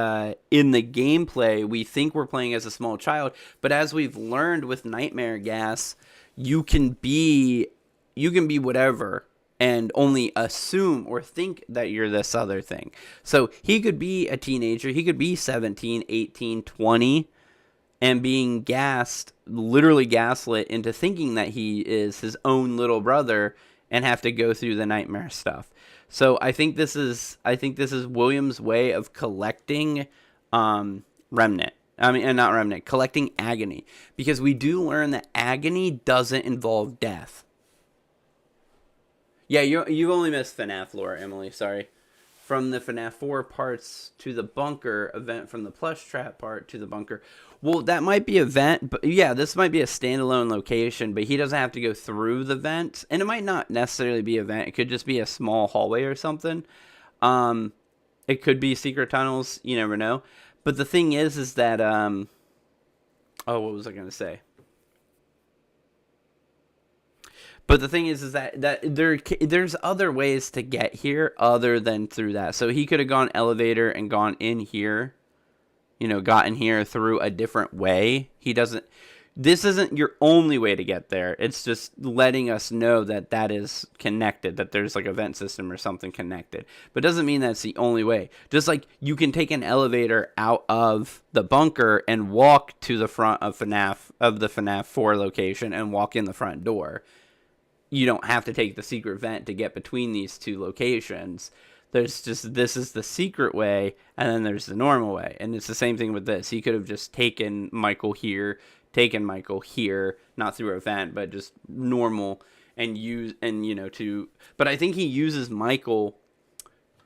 gameplay. We think we're playing as a small child, but as we've learned with Nightmare Gas, you can be whatever and only assume or think that you're this other thing. So he could be a teenager, he could be 17, 18, 20, and being literally gaslit into thinking that he is his own little brother and have to go through the nightmare stuff. So I think this is William's way of collecting remnant. I mean, not remnant, collecting agony, because we do learn that agony doesn't involve death. Yeah, you've only missed FNAF lore, Emily. Sorry. From the FNAF 4 parts to the bunker event, from the plush trap part to the bunker. Well, that might be a vent, but yeah, this might be a standalone location, but he doesn't have to go through the vent, and it might not necessarily be a vent. It could just be a small hallway or something. It could be secret tunnels. You never know. But the thing is that what was I gonna say? But the thing is that there's other ways to get here other than through that. So he could have gone elevator and gone in here, gotten here through a different way. This isn't your only way to get there. It's just letting us know that is connected, that there's like a vent system or something connected. But it doesn't mean that's the only way. Just like you can take an elevator out of the bunker and walk to the front of the FNAF 4 location and walk in the front door. You don't have to take the secret vent to get between these two locations. This is the secret way, and then there's the normal way. And it's the same thing with this. He could have just taken Michael here, not through a vent, but just normal, but I think he uses Michael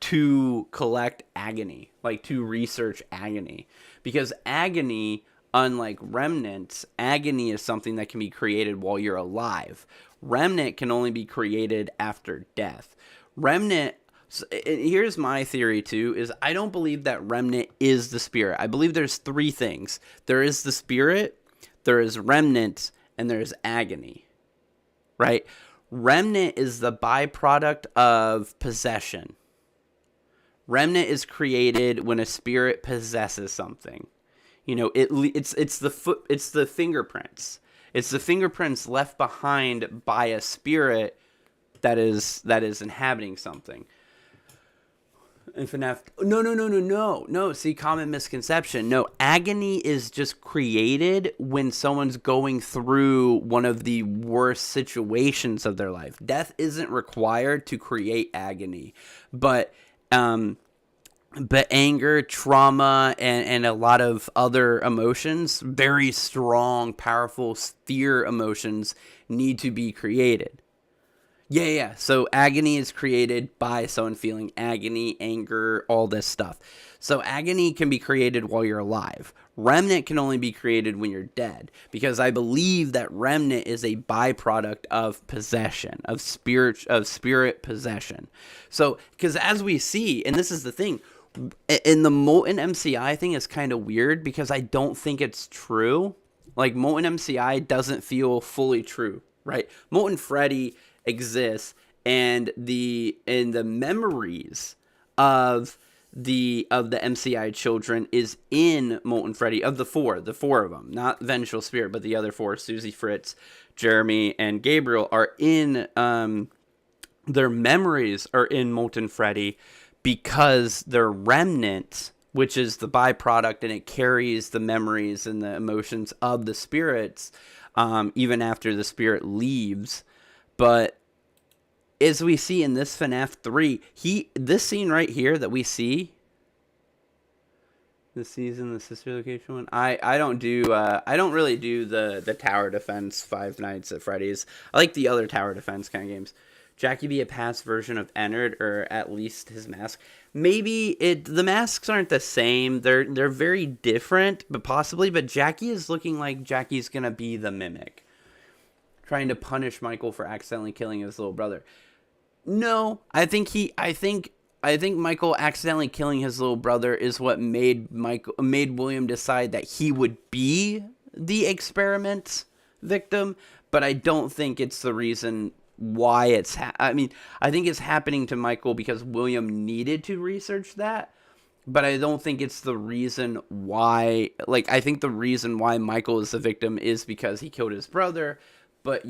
to collect agony, like to research agony. Because agony, unlike remnants, agony is something that can be created while you're alive. Remnant can only be created after death. Here's my theory too, is I don't believe that remnant is the spirit. I believe there's three things. There is the spirit, there is remnant, and there's agony, right? Remnant is the byproduct of possession. Remnant is created when a spirit possesses something. It's the fingerprints. It's the fingerprints left behind by a spirit that is inhabiting something. In FNAF, no. See, common misconception. No, agony is just created when someone's going through one of the worst situations of their life. Death isn't required to create agony, but anger, trauma, and a lot of other emotions, very strong, powerful fear emotions, need to be created. Yeah. So agony is created by someone feeling agony, anger, all this stuff. So agony can be created while you're alive. Remnant can only be created when you're dead, because I believe that remnant is a byproduct of possession, of spirit possession. So, because as we see, and this is the thing, in the Molten MCI thing is kind of weird because I don't think it's true. Like, Molten MCI doesn't feel fully true, right? Molten Freddy exists, and the memories of the MCI children is in Molten Freddy. Of the four of them, not Vengeful Spirit, but the other four, Susie, Fritz, Jeremy, and Gabriel, are in their memories are in Molten Freddy, because they're remnant, which is the byproduct, and it carries the memories and the emotions of the spirits, even after the spirit leaves. But as we see in this FNAF 3, this scene right here that we see, this season, the sister location one, I don't really do the tower defense Five Nights at Freddy's. I like the other tower defense kind of games. Jackie be a past version of Ennard, or at least his mask. Maybe the masks aren't the same. They're very different, but possibly. But Jackie is looking like Jackie's gonna be the mimic, trying to punish Michael for accidentally killing his little brother. No, I think Michael accidentally killing his little brother is what made William decide that he would be the experiment victim, but I don't think it's the reason why it's I think it's happening to Michael because William needed to research that, but I don't think it's the reason why. Like, I think the reason why Michael is the victim is because he killed his brother. But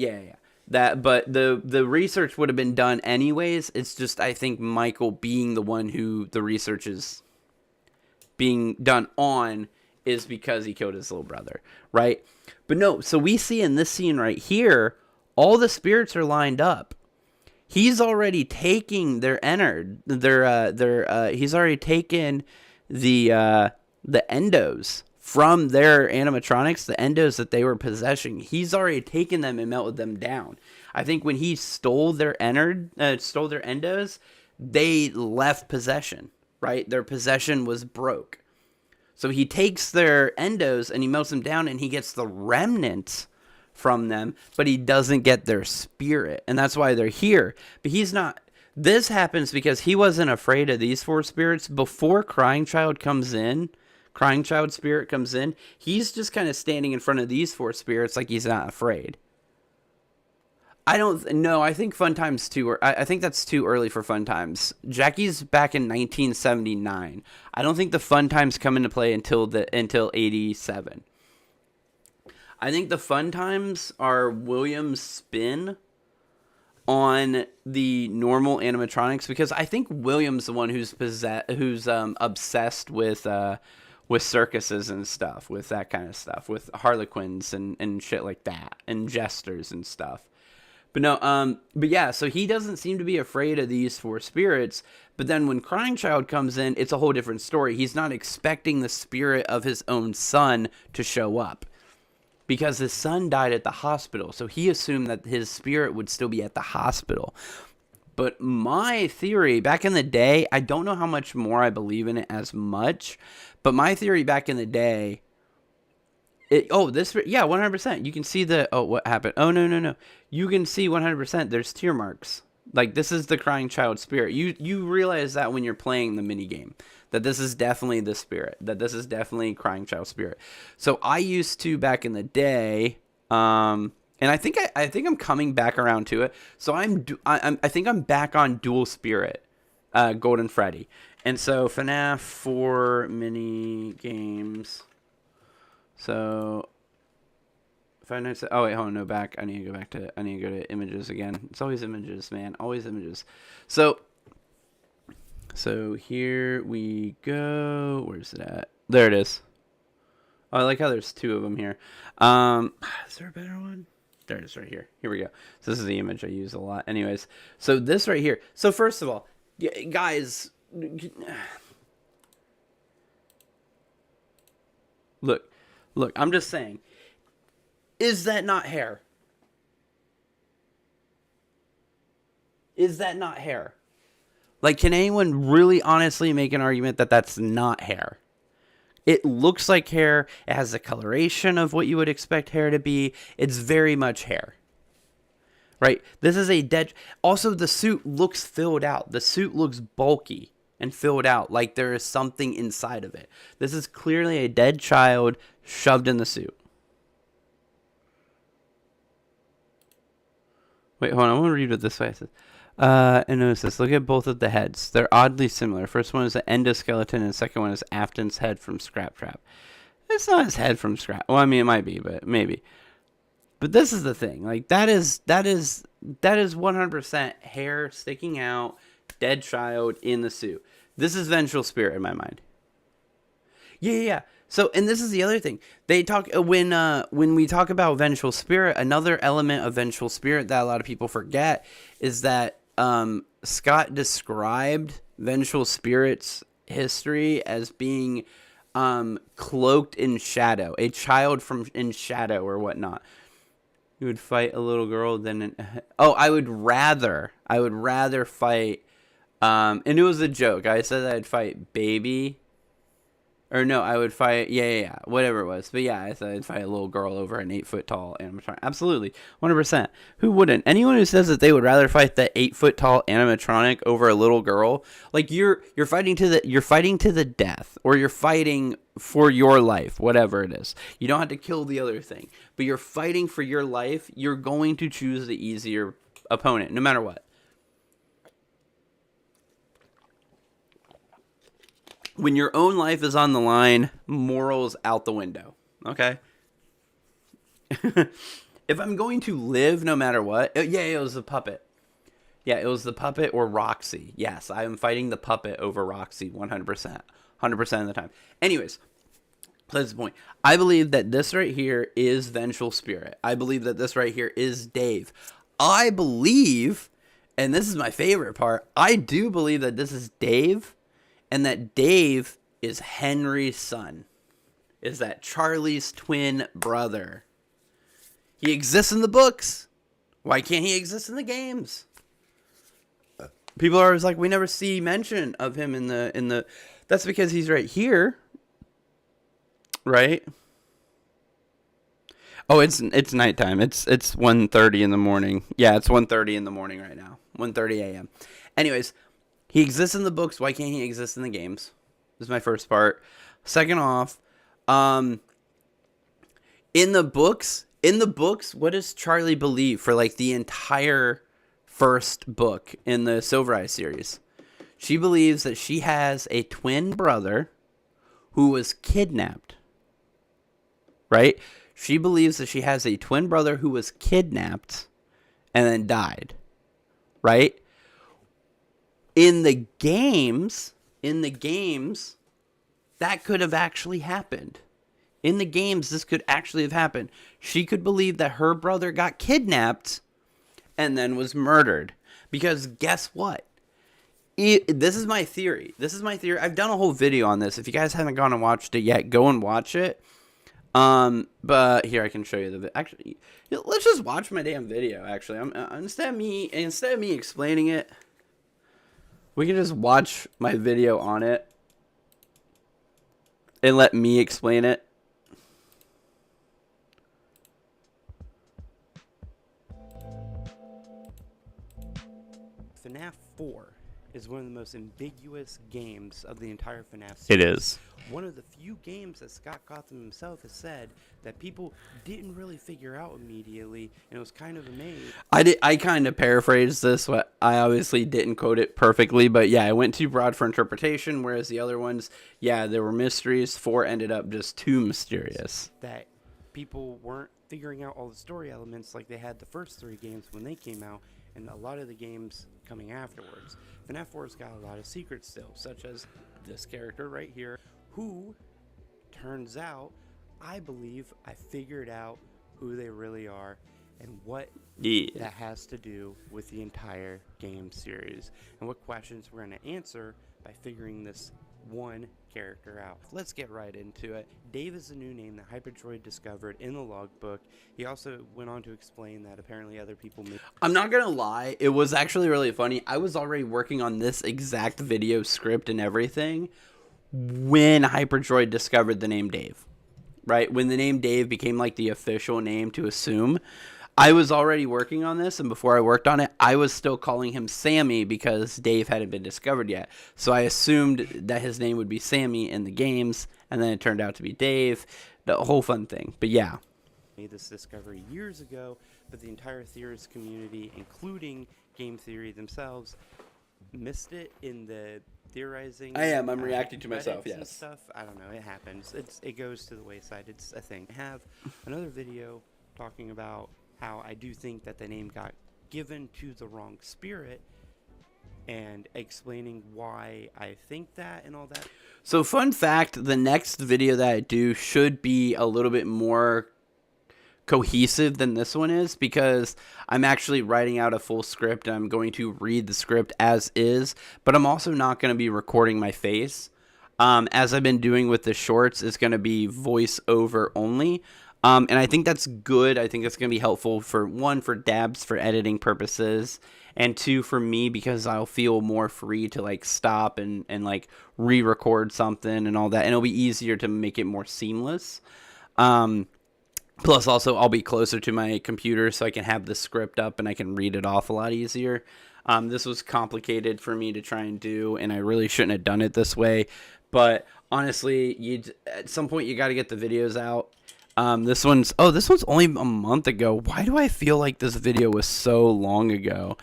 but the research would have been done anyways. It's just, I think Michael being the one who the research is being done on is because he killed his little brother, right? But no, so we see in this scene right here, all the spirits are lined up. He's already taking their Ennard. He's already taken the endos from their animatronics, the endos that they were possessing. He's already taken them and melted them down. I think when he stole their endos, they left possession, right? Their possession was broke. So he takes their endos and he melts them down, and he gets the remnants from them, but he doesn't get their spirit, and that's why they're here. But he's not. This happens because he wasn't afraid of these 4 spirits before Crying Child spirit comes in. He's just kind of standing in front of these 4 spirits like he's not afraid. I don't know. I think Fun Time's I think that's too early for Fun Times. Jackie's back in 1979. I don't think the Fun Times come into play until 87. I think the Fun Times are William's spin on the normal animatronics, because I think William's the one who's obsessed with circuses and stuff, with that kind of stuff, with harlequins and shit like that, and jesters and stuff. But no, but yeah, so he doesn't seem to be afraid of these 4 spirits. But then when Crying Child comes in, it's a whole different story. He's not expecting the spirit of his own son to show up, because his son died at the hospital. So he assumed that his spirit would still be at the hospital. But my theory back in the day, I don't know how much more I believe in it as much, but my theory back in the day, 100%. You can see what happened? Oh, no. You can see 100%. There's tear marks. Like, this is the Crying Child spirit. You realize that when you're playing the mini game, that this is definitely the spirit, that this is definitely Crying Child spirit. So I used to, back in the day, and I think I'm coming back around to it. So I think I'm back on Dual Spirit, Golden Freddy. And so FNAF 4 mini games. So if I notice, hold on, no, back. I need to go to images again. It's always images, man. Always images. So here we go. Where's it at? There it is. Oh, I like how there's 2 of them here. Is there a better one? There it is right here. Here we go. So this is the image I use a lot. Anyways, so this right here. So first of all, guys, look, I'm just saying, is that not hair? Is that not hair? Like, can anyone really honestly make an argument that that's not hair? It looks like hair. It has the coloration of what you would expect hair to be. It's very much hair. Right? This is a dead... Also, the suit looks filled out. The suit looks bulky and filled out, like there is something inside of it. This is clearly a dead child shoved in the suit. Wait, hold on. I want to read it this way. It says, and notice this. Look at both of the heads. They're oddly similar. First one is an endoskeleton, and the second one is Afton's head from Scrap Trap. It's not his head from Scrap. Well, I mean, it might be, but maybe. But this is the thing. Like, that is 100% hair sticking out, dead child in the suit. This is Vengeful Spirit in my mind. Yeah. So, and this is the other thing. They talk when we talk about Vengeful Spirit, another element of Vengeful Spirit that a lot of people forget is that Scott described Vengeful Spirit's history as being cloaked in shadow, a child in shadow or whatnot. You would fight a little girl than an... Oh, I would rather fight... and it was a joke. I said I'd fight Baby. Or no, I would fight... Yeah. Whatever it was. But yeah, I said I'd fight a little girl over an 8-foot-tall animatronic. Absolutely. 100%. Who wouldn't? Anyone who says that they would rather fight the 8-foot-tall animatronic over a little girl, like you're fighting to the death, or you're fighting for your life, whatever it is. You don't have to kill the other thing, but you're fighting for your life. You're going to choose the easier opponent, no matter what. When your own life is on the line, morals out the window, okay? If I'm going to live no matter what... Yeah, it was the puppet. Yeah, it was the puppet or Roxy. Yes, I am fighting the puppet over Roxy 100%. 100% of the time. Anyways, that's the point. I believe that this right here is Vengeful Spirit. I believe that this right here is Dave. I believe, and this is my favorite part, I do believe that this is Dave... And that Dave is Henry's son. Is that Charlie's twin brother. He exists in the books. Why can't he exist in the games? People are always like, we never see mention of him in the... That's because he's right here. Right? Oh, it's nighttime. It's 1:30 in the morning. Yeah, it's 1:30 in the morning right now. 1:30 a.m. Anyways... He exists in the books. Why can't he exist in the games? This is my first part. Second off, in the books, what does Charlie believe for like the entire first book in the Silver Eye series? She believes that she has a twin brother who was kidnapped. Right? She believes that she has a twin brother who was kidnapped and then died. Right? In the games, that could have actually happened. In the games, this could actually have happened. She could believe that her brother got kidnapped and then was murdered. Because guess what? This is my theory. I've done a whole video on this. If you guys haven't gone and watched it yet, go and watch it. But here I can show you the video. Actually, let's just watch my damn video. Actually, instead of me explaining it. We can just watch my video on it and let me explain it. Fnaf 4 is one of the most ambiguous games of the entire Fnaf series. It is. One of the few games that Scott Cawthon himself has said that people didn't really figure out immediately, and it was kind of a maze. I kind of paraphrased this. I obviously didn't quote it perfectly, but yeah, it went too broad for interpretation, whereas the other ones, yeah, there were mysteries. 4 ended up just too mysterious. That people weren't figuring out all the story elements like they had the first 3 games when they came out, and a lot of the games coming afterwards. FNAF 4's got a lot of secrets still, such as this character right here, who turns out, I believe I figured out who they really are and what that has to do with the entire game series and what questions we're going to answer by figuring this one character out. Let's get right into it. Dave is a new name that Hyperdroid discovered in the logbook. He also went on to explain that apparently other people made... I'm not gonna lie, it was actually really funny. I was already working on this exact video script and everything when Hyperdroid discovered the name Dave. Right? When the name Dave became like the official name to assume. I was already working on this, and before I worked on it, I was still calling him Sammy because Dave hadn't been discovered yet. So I assumed that his name would be Sammy in the games, and then it turned out to be Dave. The whole fun thing. But yeah. Made this discovery years ago, but the entire theorist community, including game theory themselves, missed it in the theorizing. I'm reacting to myself, yes. And stuff. I don't know. It happens. It goes to the wayside. It's a thing. I have another video talking about how I do think that the name got given to the wrong spirit and explaining why I think that and all that. So fun fact, the next video that I do should be a little bit more cohesive than this one is because I'm actually writing out a full script and I'm going to read the script as is, but I'm also not going to be recording my face. As I've been doing with the shorts, it's going to be voice over only. And I think that's good. I think that's going to be helpful for one, for dabs for editing purposes, and two, for me, because I'll feel more free to like stop and like re-record something and all that, and it'll be easier to make it more seamless. Plus, also, I'll be closer to my computer so I can have the script up and I can read it off a lot easier. This was complicated for me to try and do, and I really shouldn't have done it this way. But honestly, at some point you got to get the videos out. This one's only a month ago. Why do I feel like this video was so long ago?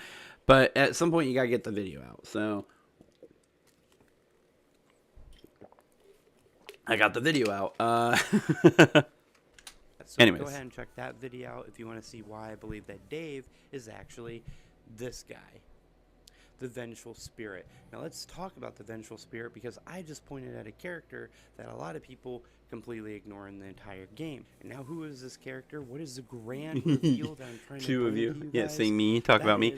But at some point you got to get the video out. So I got the video out. So Anyways. go ahead and check that video out if you want to see why I believe that Dave is actually this guy, the Vengeful Spirit. Now let's talk about the Vengeful Spirit, because I just pointed at a character that a lot of people completely ignore in the entire game. And now, who is this character? What is the grand reveal that I'm trying to Two of bring you. to you Yeah, guys? seeing me. Talk about me.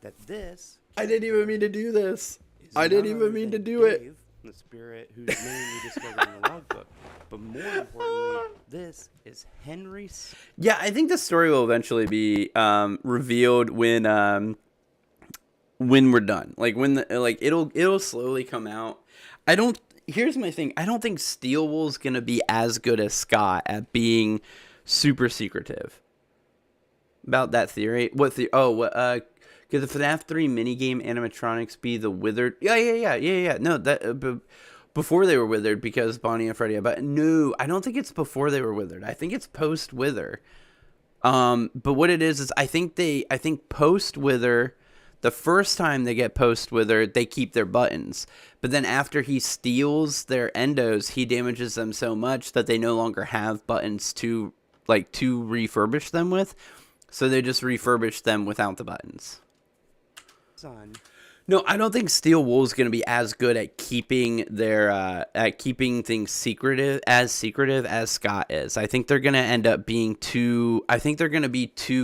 That this I didn't even mean to do this. is I didn't none even other mean to than do it. Dave, the spirit whose name we discovered in the logbook. But more importantly, this is Henry. Yeah, I think the story will eventually be revealed when we're done. Like it'll slowly come out. Here's my thing. I don't think Steel Wool's gonna be as good as Scott at being super secretive. About that theory. What the could the FNAF 3 minigame animatronics be the withered? Yeah. No, that before they were withered, because Bonnie and Freddy. But no, I don't think it's before they were withered. I think it's post wither. But what it is I think post wither, the first time they get post wither, they keep their buttons. But then after he steals their endos, he damages them so much that they no longer have buttons to refurbish them with. So they just refurbish them without the buttons. Son. No, I don't think Steel Wool is going to be as good at keeping things secretive as Scott is. I think they're going to end up being too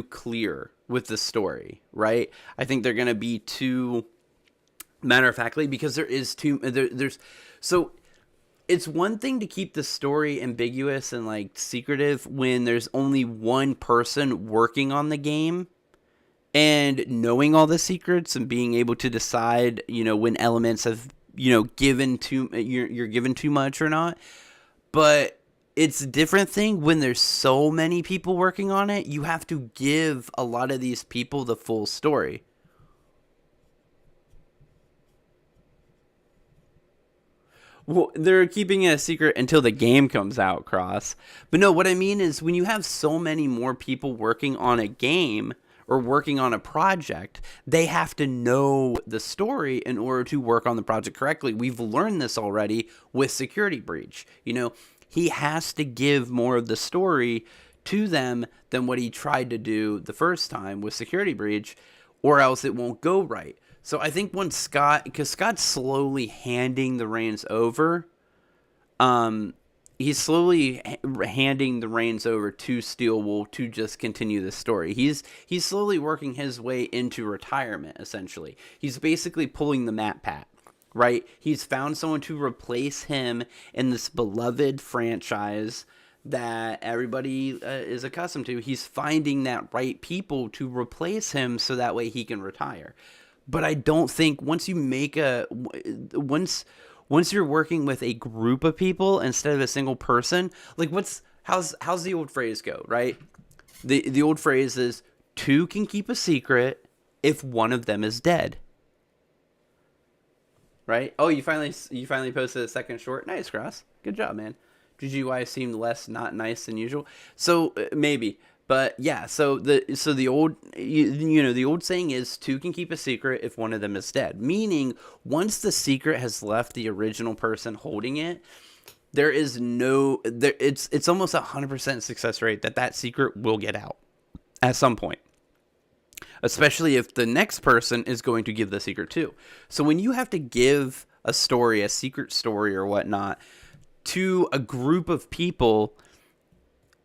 clear with the story, right? I think they're going to be too matter of factly, because there's so it's one thing to keep the story ambiguous and like secretive when there's only one person working on the game and knowing all the secrets and being able to decide, when elements have, you're given too much or not. But it's a different thing when there's so many people working on it. You have to give a lot of these people the full story. Well, they're keeping it a secret until the game comes out, Cross. But no, what I mean is when you have so many more people working on a game or working on a project, they have to know the story in order to work on the project correctly. We've learned this already with Security Breach. He has to give more of the story to them than what he tried to do the first time with Security Breach, or else it won't go right. So I think once because Scott's slowly handing the reins over, he's slowly handing the reins over to Steel Wool to just continue the story. He's slowly working his way into retirement, essentially. He's basically pulling the Matt Pat, right? He's found someone to replace him in this beloved franchise that everybody is accustomed to. He's finding that right people to replace him so that way he can retire. But I don't think once you're working with a group of people instead of a single person, like how's the old phrase go, right? The old phrase is two can keep a secret if one of them is dead. Right? Oh, you finally posted a second short. Nice, Cross. Good job, man. GGY seemed less not nice than usual. So maybe. But yeah, so the old the old saying is two can keep a secret if one of them is dead. Meaning once the secret has left the original person holding it, it's almost 100% success rate that secret will get out at some point. Especially if the next person is going to give the secret too. So when you have to give a story, a secret story or whatnot, to a group of people,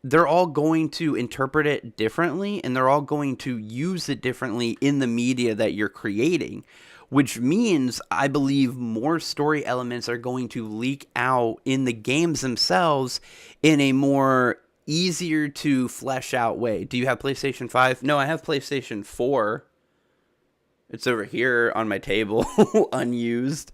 they're all going to interpret it differently, and they're all going to use it differently in the media that you're creating, which means I believe more story elements are going to leak out in the games themselves in a more easier to flesh out way. Do you have PlayStation 5? No, I have PlayStation 4. It's over here on my table, unused.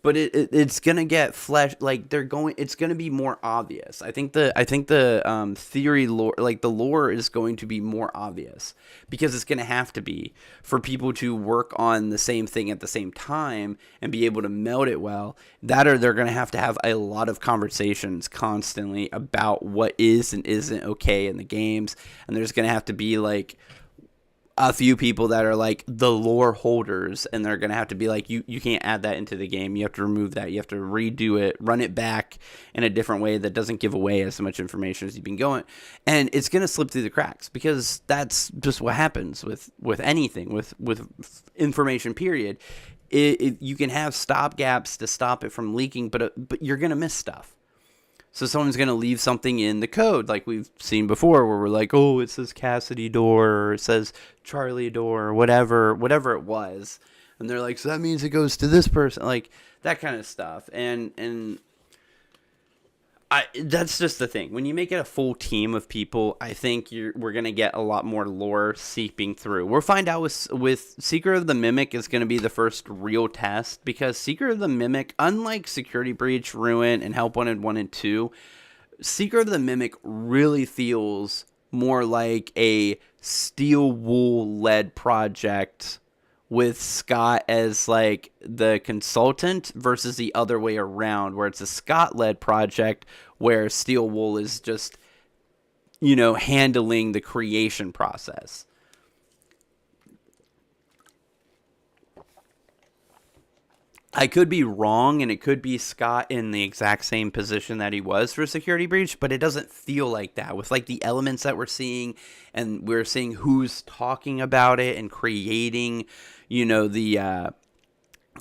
But it's gonna get flesh, like it's gonna be more obvious. I think the theory lore, like the lore, is going to be more obvious because it's gonna have to be for people to work on the same thing at the same time and be able to meld it well. That, or they're gonna have to have a lot of conversations constantly about what is and isn't okay in the games, and there's gonna have to be like a few people that are like the lore holders, and they're gonna have to be like, you can't add that into the game, you have to remove that, you have to redo it, run it back in a different way that doesn't give away as much information as you've been going, and it's gonna slip through the cracks because that's just what happens with anything, with information, period. You can have stop gaps to stop it from leaking, but you're gonna miss stuff. So someone's going to leave something in the code like we've seen before where we're like, oh, it says Cassidy door, or it says Charlie door, or whatever it was. And they're like, so that means it goes to this person, like that kind of stuff. And that's just the thing. When you make it a full team of people, I think we're going to get a lot more lore seeping through. We'll find out with Secret of the Mimic is going to be the first real test, because Secret of the Mimic, unlike Security Breach, Ruin, and Help Wanted 1 and 2, Secret of the Mimic really feels more like a Steel Wool-led project with Scott as like the consultant versus the other way around, where it's a Scott-led project where Steel Wool is just, handling the creation process. I could be wrong, and it could be Scott in the exact same position that he was for Security Breach, but it doesn't feel like that with like the elements that we're seeing, and we're seeing who's talking about it and creating, the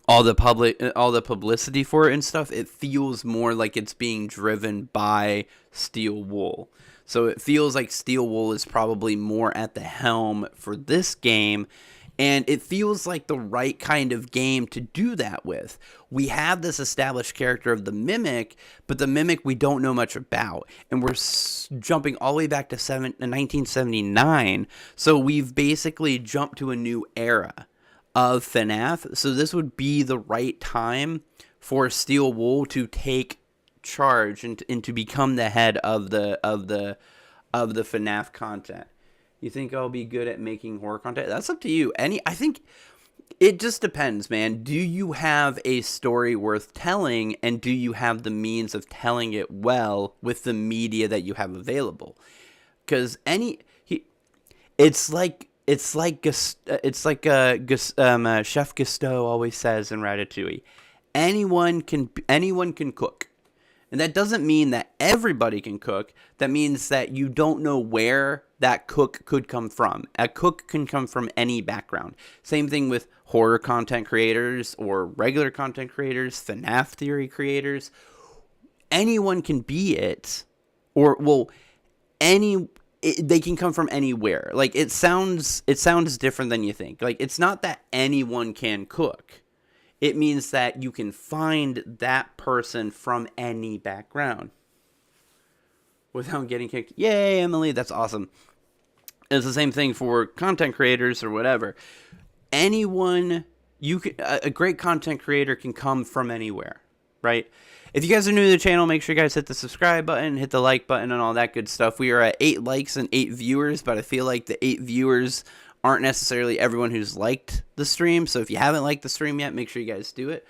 all the publicity for it and stuff. It feels more like it's being driven by Steel Wool. So it feels like Steel Wool is probably more at the helm for this game. And it feels like the right kind of game to do that with. We have this established character of the Mimic, but the Mimic we don't know much about. And we're jumping all the way back to 1979. So we've basically jumped to a new era of Fnaf. So this would be the right time for Steel Wool to take charge and to become the head of the Fnaf content. You think I'll be good at making horror content? That's up to you. I think it just depends, man. Do you have a story worth telling, and do you have the means of telling it well with the media that you have available? Because it's like Chef Gusteau always says in Ratatouille, anyone can cook. And that doesn't mean that everybody can cook. That means that you don't know where that cook could come from. A cook can come from any background. Same thing with horror content creators or regular content creators, FNAF theory creators. Anyone can be it. They can come from anywhere. Like, it sounds different than you think. Like, it's not that anyone can cook. It means that you can find that person from any background without getting kicked. Yay, Emily, that's awesome. It's the same thing for content creators or whatever. A great content creator can come from anywhere, right? If you guys are new to the channel, make sure you guys hit the subscribe button, hit the like button, and all that good stuff. We are at 8 likes and 8 viewers, but I feel like the 8 viewers aren't necessarily everyone who's liked the stream. So if you haven't liked the stream yet, make sure you guys do it.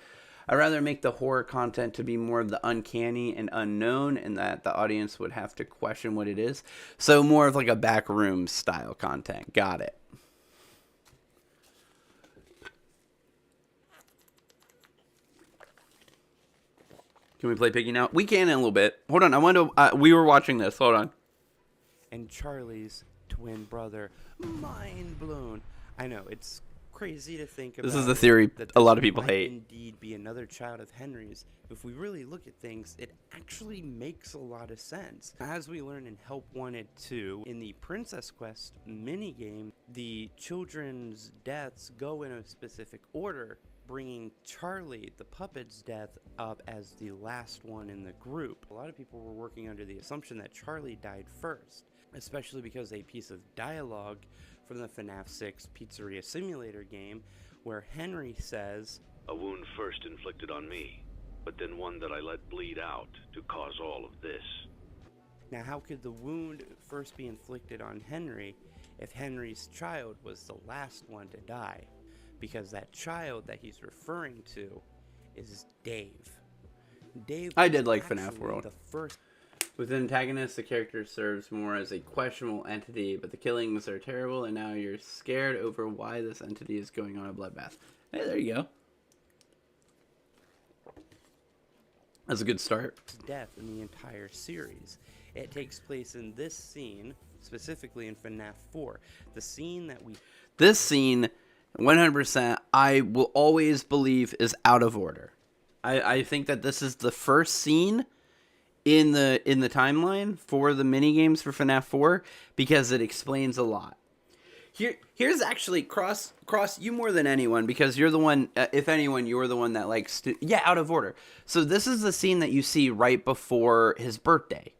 I'd rather make the horror content to be more of the uncanny and unknown, and that the audience would have to question what it is. So more of like a backroom style content. Got it. Can we play Piggy now? We can in a little bit. Hold on. We were watching this. Hold on. And Charlie's twin brother. Mind blown. I know, it's crazy to think about. This is the theory a lot of people hate. Indeed be another child of Henry's. If we really look at things, it actually makes a lot of sense. As we learn in Help Wanted 2, in the Princess Quest minigame, the children's deaths go in a specific order bringing Charlie, the puppet's death, up as the last one in the group. A lot of people were working under the assumption that Charlie died first, especially because a piece of dialogue from the FNAF 6 Pizzeria Simulator game where Henry says, "A wound first inflicted on me, but then one that I let bleed out to cause all of this." Now, how could the wound first be inflicted on Henry if Henry's child was the last one to die? Because that child that he's referring to is Dave. Dave. I did like FNAF World. The first. With antagonists, the character serves more as a questionable entity, but the killings are terrible, and now you're scared over why this entity is going on a bloodbath. Hey, there you go. That's a good start. Death in the entire series. It takes place in this scene, specifically in FNAF 4. The scene that we... This scene, 100%, I will always believe is out of order. I think that this is the first scene in the timeline for the mini games for FNAF 4 because it explains a lot. Here's actually cross you more than anyone because you're the one. If anyone, you're the one that likes to. Yeah, out of order. So this is the scene that you see right before his birthday,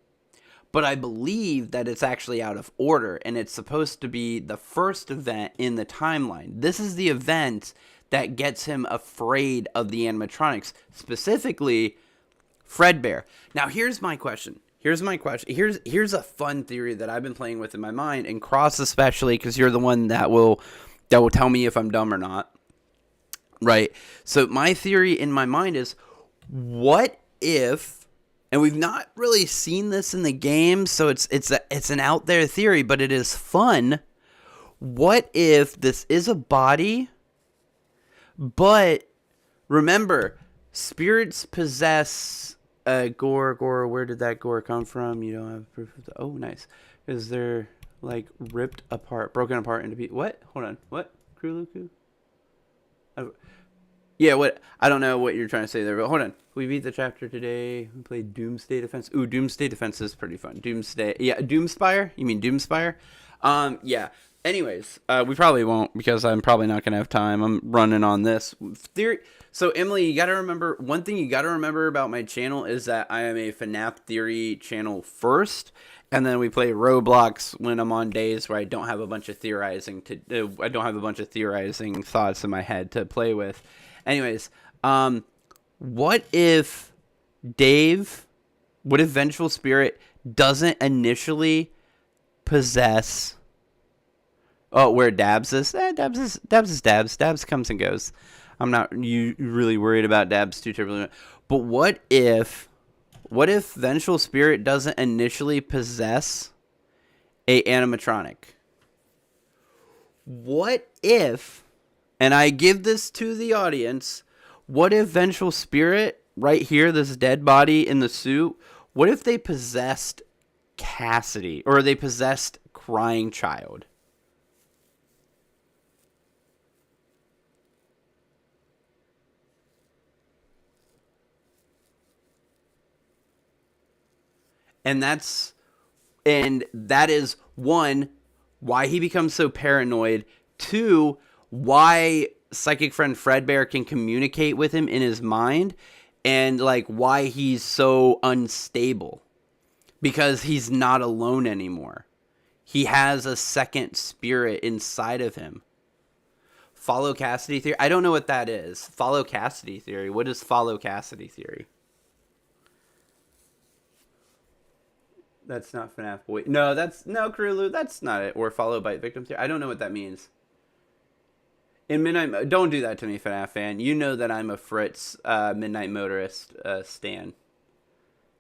but I believe that it's actually out of order and it's supposed to be the first event in the timeline. This is the event that gets him afraid of the animatronics, specifically Fredbear. Now, here's my question. Here's a fun theory that I've been playing with in my mind, and Cross especially, because you're the one that will tell me if I'm dumb or not. Right? So my theory in my mind is, what if, and we've not really seen this in the game, so it's an out there theory, but it is fun. What if this is a body, but remember, spirits possess gore, where did that gore come from? You don't have proof of the... Oh, nice. Is there, like, broken apart into pieces? What? Hold on. What? Kruluku? Yeah, what? I don't know what you're trying to say there, but hold on. We beat the chapter today. We played Doomsday Defense. Ooh, Doomsday Defense is pretty fun. Doomspire? You mean Doomspire? Yeah. Anyways, we probably won't because I'm probably not going to have time. I'm running on this theory. So, Emily, you got to remember, one thing you got to remember about my channel is that I am a FNAF theory channel first, and then we play Roblox when I'm on days where I don't have a bunch of theorizing thoughts in my head to play with. Anyways, what if Vengeful Spirit doesn't initially possess... Oh, where Dabs is? Dabs is Dabs. Dabs comes and goes. I'm not really worried about Dabs too terribly. But what if Vengeful Spirit doesn't initially possess a animatronic? What if, and I give this to the audience, what if Vengeful Spirit, right here, this dead body in the suit, what if they possessed Cassidy, or they possessed Crying Child? And that is, one, why he becomes so paranoid. Two, why Psychic Friend Fredbear can communicate with him in his mind. And, like, why he's so unstable. Because he's not alone anymore. He has a second spirit inside of him. Follow Cassidy theory? I don't know what that is. Follow Cassidy theory. What is follow Cassidy theory? That's not FNAF Boy. No, Kurulu, that's not it. Or follow bite victim theory. I don't know what that means. In Midnight, don't do that to me, FNAF fan. You know that I'm a Fritz Midnight Motorist stan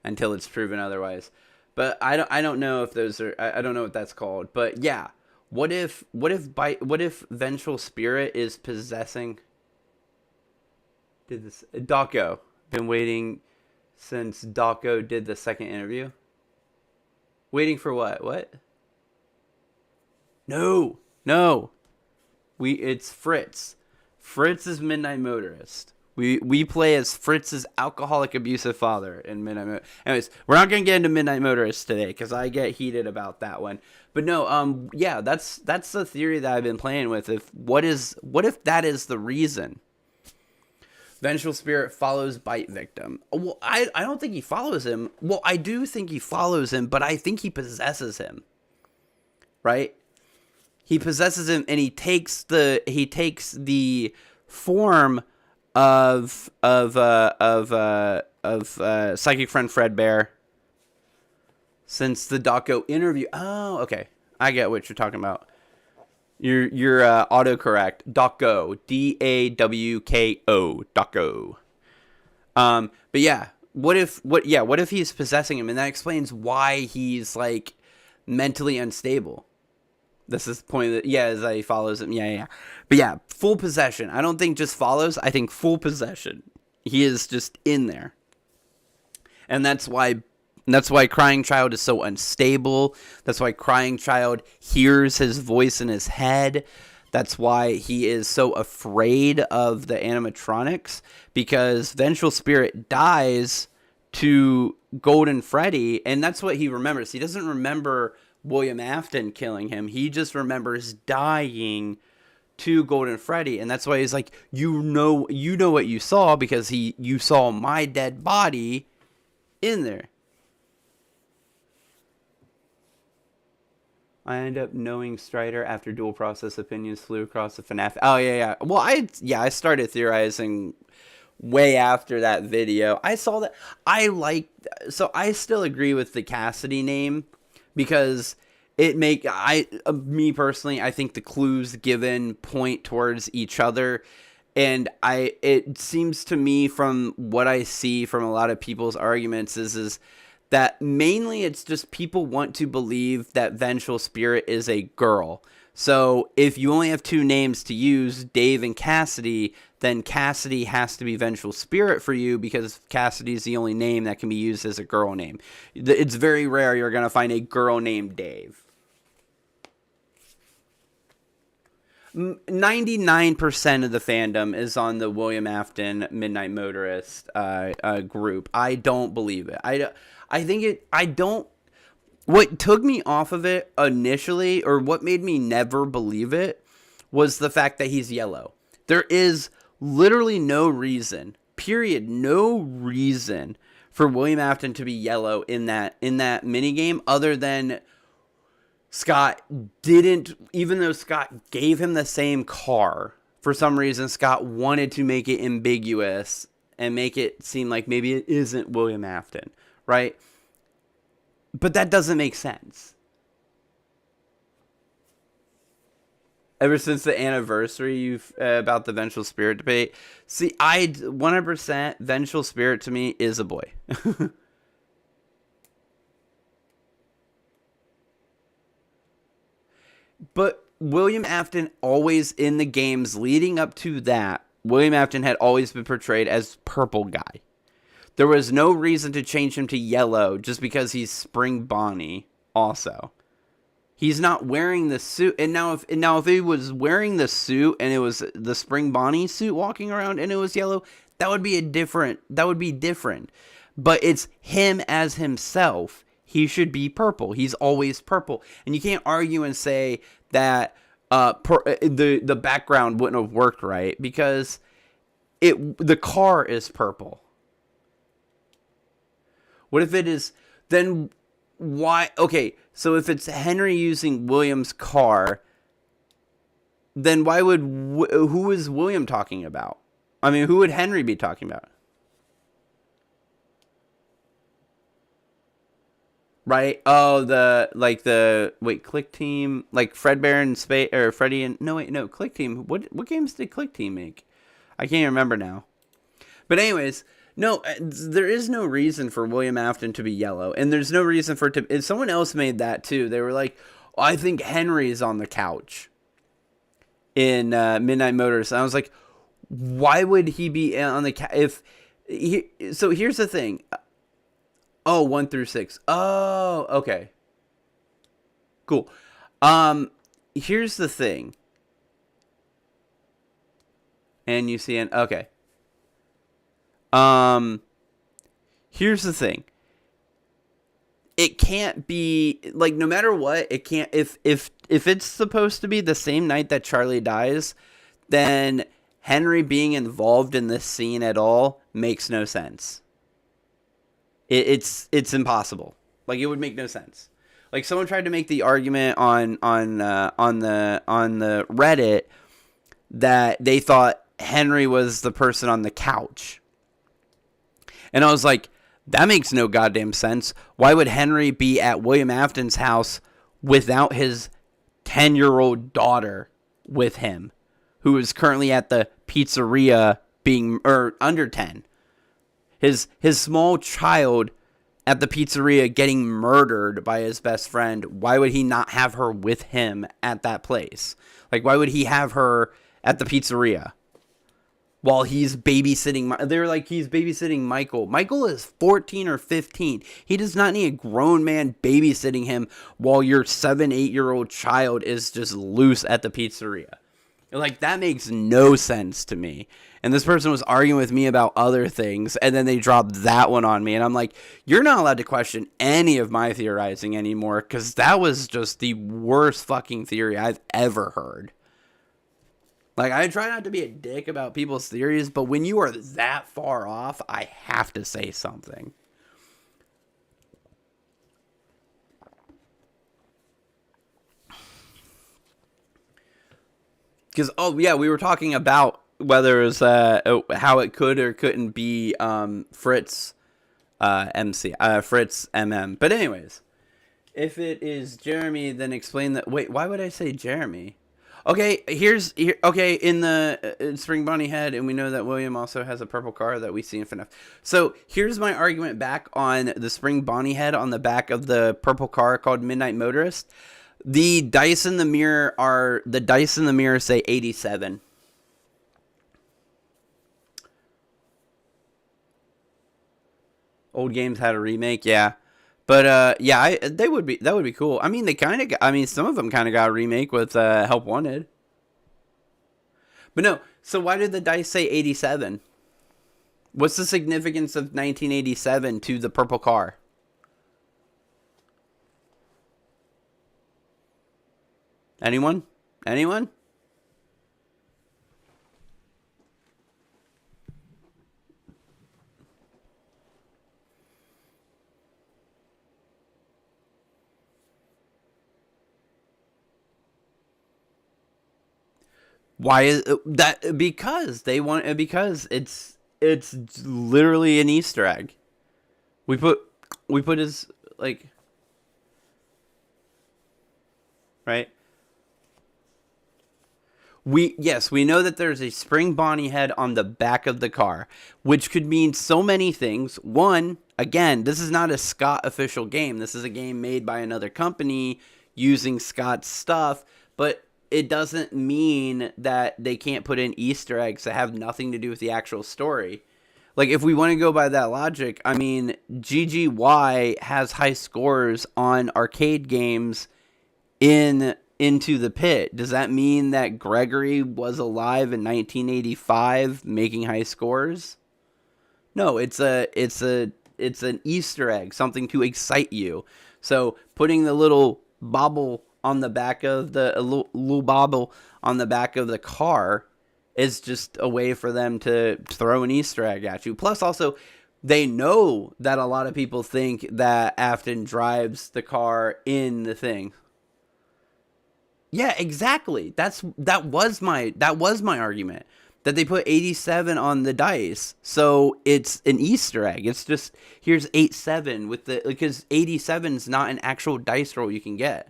until it's proven otherwise. But I don't know if those are. I don't know what that's called. But yeah, what if Vengeful Spirit is possessing? Did this Dawko? Been waiting since Dawko did the second interview. Waiting for what? What? No. It's Fritz. Fritz is Midnight Motorist. We play as Fritz's alcoholic abusive father in Midnight Motorist. Anyways, we're not gonna get into Midnight Motorist today because I get heated about that one. But no, yeah, that's the theory that I've been playing with. What if that is the reason? Vengeful spirit follows bite victim. Well, I don't think he follows him. Well, I do think he follows him, but I think he possesses him. Right? He possesses him, and he takes the form of psychic friend Fredbear. Since the Dawko interview. Oh, okay. I get what you're talking about. You're autocorrect. Dawko. Dawko. Dawko. But yeah, what if he's possessing him, and that explains why he's like mentally unstable. This is the point that is that he follows him. Yeah. But yeah, full possession. I don't think just follows. I think full possession. He is just in there. And that's why Crying Child is so unstable. That's why Crying Child hears his voice in his head. That's why he is so afraid of the animatronics, because Vengeful Spirit dies to Golden Freddy, and that's what he remembers. He doesn't remember William Afton killing him. He just remembers dying to Golden Freddy, and that's why he's like, you know what you saw, because you saw my dead body in there. I end up knowing Strider after dual process opinions flew across the Fnaf. Oh, yeah. Well, I started theorizing way after that video. I saw that. So I still agree with the Cassidy name, because me personally, I think the clues given point towards each other. And it seems to me from what I see from a lot of people's arguments is that mainly it's just people want to believe that Vengeful Spirit is a girl. So if you only have two names to use, Dave and Cassidy, then Cassidy has to be Vengeful Spirit for you, because Cassidy is the only name that can be used as a girl name. It's very rare you're going to find a girl named Dave. 99% of the fandom is on the William Afton Midnight Motorist group. I don't believe it. What took me off of it initially, or what made me never believe it, was the fact that he's yellow. There is literally no reason for William Afton to be yellow in that minigame, other than Scott even though Scott gave him the same car, for some reason Scott wanted to make it ambiguous and make it seem like maybe it isn't William Afton, right? But that doesn't make sense. Ever since the anniversary about the Vengeful Spirit debate, see, 100% Vengeful Spirit to me is a boy. But William Afton always, in the games leading up to that, William Afton had always been portrayed as purple guy. There was no reason to change him to yellow just because he's Spring Bonnie also. He's not wearing the suit. And now if he was wearing the suit and it was the Spring Bonnie suit walking around and it was yellow, that would be different. But it's him as himself. He should be purple. He's always purple. And you can't argue and say that the background wouldn't have worked right, because the car is purple. What if it is, then why? Okay, so if it's Henry using William's car, then who is William talking about? I mean, who would Henry be talking about? Right? Oh, Click Team, like Fredbear and Freddy and Click Team. What games did Click Team make? I can't remember now. But anyways, no, there is no reason for William Afton to be yellow, and there's no reason for it to. And someone else made that too. They were like, I think Henry's on the couch in Midnight Motors. And I was like, why would he be on the couch? So here's the thing. Oh, 1 through 6. Oh, okay. Cool. Here's the thing. And you see okay. Here's the thing. It can't be, like, no matter what, it can't, if it's supposed to be the same night that Charlie dies, then Henry being involved in this scene at all makes no sense. It's impossible. Like, it would make no sense. Like, someone tried to make the argument on the Reddit that they thought Henry was the person on the couch. And I was like, that makes no goddamn sense. Why would Henry be at William Afton's house without his 10-year-old daughter with him, who is currently at the pizzeria or under 10? His small child at the pizzeria getting murdered by his best friend. Why would he not have her with him at that place? Like, why would he have her at the pizzeria while he's babysitting? They're like, he's babysitting Michael. Michael is 14 or 15. He does not need a grown man babysitting him while your 7-8-year-old child is just loose at the pizzeria. Like, that makes no sense to me. And this person was arguing with me about other things, and then they dropped that one on me. And I'm like, you're not allowed to question any of my theorizing anymore, because that was just the worst fucking theory I've ever heard. Like, I try not to be a dick about people's theories, but when you are that far off, I have to say something. Because, oh, yeah, we were talking about whether it was how it could or couldn't be Fritz Fritz MM. But anyways, if it is Jeremy, then explain that. Wait, why would I say Jeremy? Okay, okay, in the Spring Bonnie Head, and we know that William also has a purple car that we see in Fnaf. So here's my argument back on the Spring Bonnie Head on the back of the purple car called Midnight Motorist. The dice in the mirror say 87. Old games had a remake, yeah. But yeah, that would be cool. I mean, some of them kind of got a remake with Help Wanted. But no, so why did the dice say 87? What's the significance of 1987 to the purple car? Anyone? Why is that? Because it's literally an Easter egg. We put his, like, right. We know that there's a Spring Bonnie head on the back of the car, which could mean so many things. One, again, this is not a Scott official game. This is a game made by another company using Scott's stuff, but it doesn't mean that they can't put in Easter eggs that have nothing to do with the actual story. Like, if we want to go by that logic, I mean, GGY has high scores on arcade games Into the Pit. Does that mean that Gregory was alive in 1985 making high scores? No, it's an Easter egg, something to excite you. So putting the little bobble on the back of the little bobble on the back of the car is just a way for them to throw an Easter egg at you. Plus, also, they know that a lot of people think that Afton drives the car in the thing. Yeah, exactly. That was my argument. That they put 87 on the dice, so it's an Easter egg. It's just, here's 87 because 87 is not an actual dice roll you can get.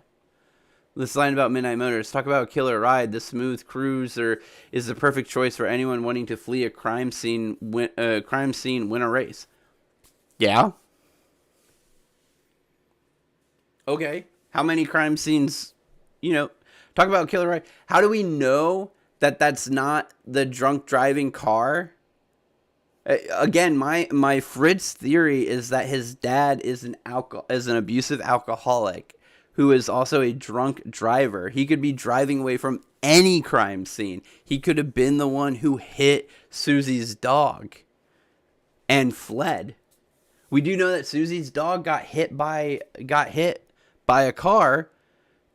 This line about Midnight Motors, talk about a killer ride. The smooth cruiser is the perfect choice for anyone wanting to flee a crime scene, win a race. Yeah. Okay. How many crime scenes, talk about a killer ride. How do we know that that's not the drunk driving car? Again, my Fritz theory is that his dad is an abusive alcoholic who is also a drunk driver. He could be driving away from any crime scene. He could have been the one who hit Susie's dog and fled. We do know that Susie's dog got hit by a car.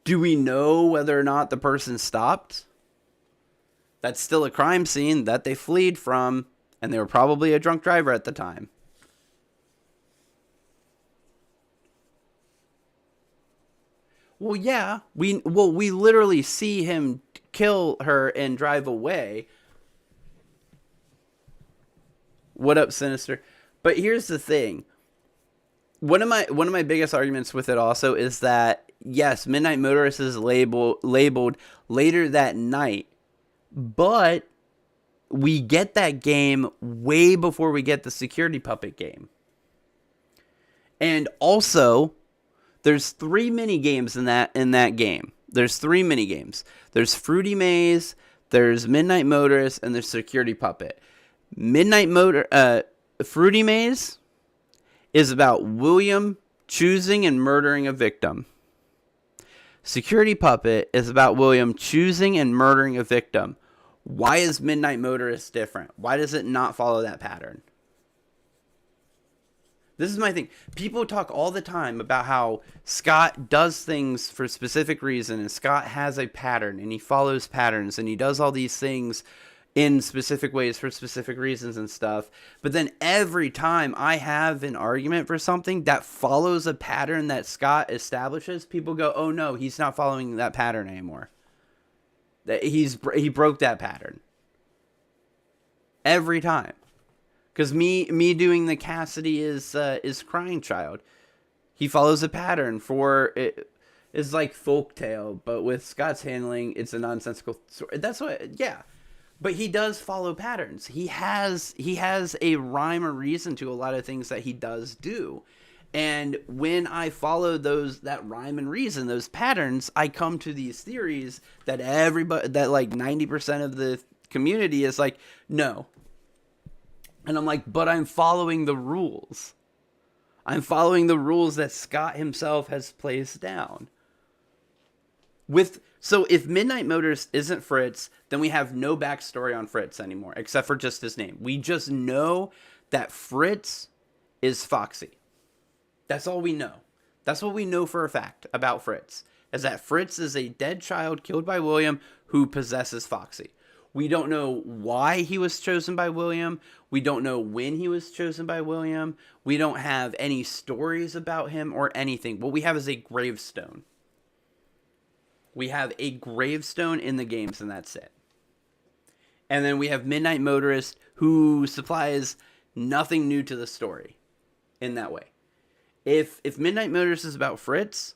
Do we know whether or not the person stopped? That's still a crime scene that they fled from, and they were probably a drunk driver at the time. Well, yeah, we literally see him kill her and drive away. What up, Sinister? But here's the thing. One of my biggest arguments with it also is that yes, Midnight Motorist is labeled later that night, but we get that game way before we get the security puppet game. And also, there's 3 mini games in that game. There's 3 mini games. There's Fruity Maze, there's Midnight Motorist, and there's Security Puppet. Fruity Maze is about William choosing and murdering a victim. Security Puppet is about William choosing and murdering a victim. Why is Midnight Motorist different? Why does it not follow that pattern? This is my thing. People talk all the time about how Scott does things for a specific reason, and Scott has a pattern, and he follows patterns, and he does all these things in specific ways for specific reasons and stuff. But then every time I have an argument for something that follows a pattern that Scott establishes, people go, oh no, he's not following that pattern anymore. He broke that pattern. Every time. Because me doing the Cassidy is Crying Child. He follows a pattern for it. It's like folktale, but with Scott's handling, it's a nonsensical story. That's what, yeah. But he does follow patterns. He has a rhyme or reason to a lot of things that he does do. And when I follow that rhyme and reason, those patterns, I come to these theories that like 90% of the community is like, no. And I'm like, but I'm following the rules. I'm following the rules that Scott himself has placed down. So if Midnight Motorist isn't Fritz, then we have no backstory on Fritz anymore, except for just his name. We just know that Fritz is Foxy. That's all we know. That's what we know for a fact about Fritz, is that Fritz is a dead child killed by William who possesses Foxy. We don't know why he was chosen by William. We don't know when he was chosen by William. We don't have any stories about him or anything. What we have is a gravestone. We have a gravestone in the games, and that's it. And then we have Midnight Motorist, who supplies nothing new to the story in that way. If Midnight Motorist is about Fritz,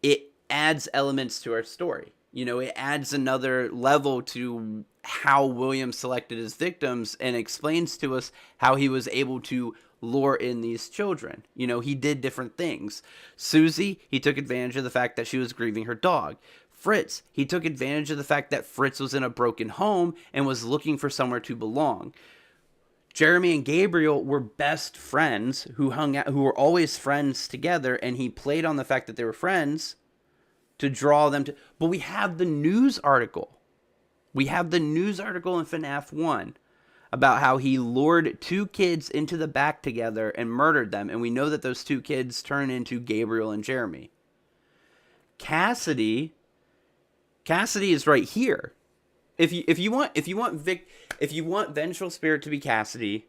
it adds elements to our story. You know, it adds another level to how William selected his victims and explains to us how he was able to lure in these children. You know, he did different things. Susie, he took advantage of the fact that she was grieving her dog. Fritz, he took advantage of the fact that Fritz was in a broken home and was looking for somewhere to belong. Jeremy and Gabriel were best friends who hung out, who were always friends together, and he played on the fact that they were friends to draw them to. But we have the news article. We have the news article in FNAF 1 about how he lured 2 kids into the back together and murdered them, and we know that those 2 kids turn into Gabriel and Jeremy. Cassidy is right here. If you want Vengeful Spirit to be Cassidy,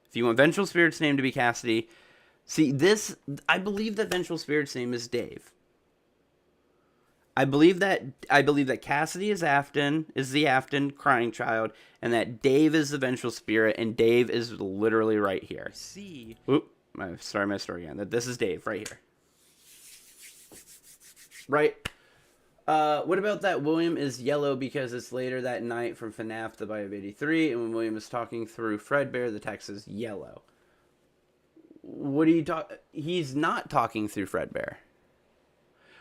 if you want Vengeful Spirit's name to be Cassidy, see this, I believe that Vengeful Spirit's name is Dave. I believe that Cassidy is the Afton Crying Child, and that Dave is the Vengeful Spirit, and Dave is literally right here. See. Oop, my story again. That this is Dave right here. Right. What about that William is yellow because it's later that night from FNAF the Bite of 83, and when William is talking through Fredbear, the text is yellow. What are you He's not talking through Fredbear.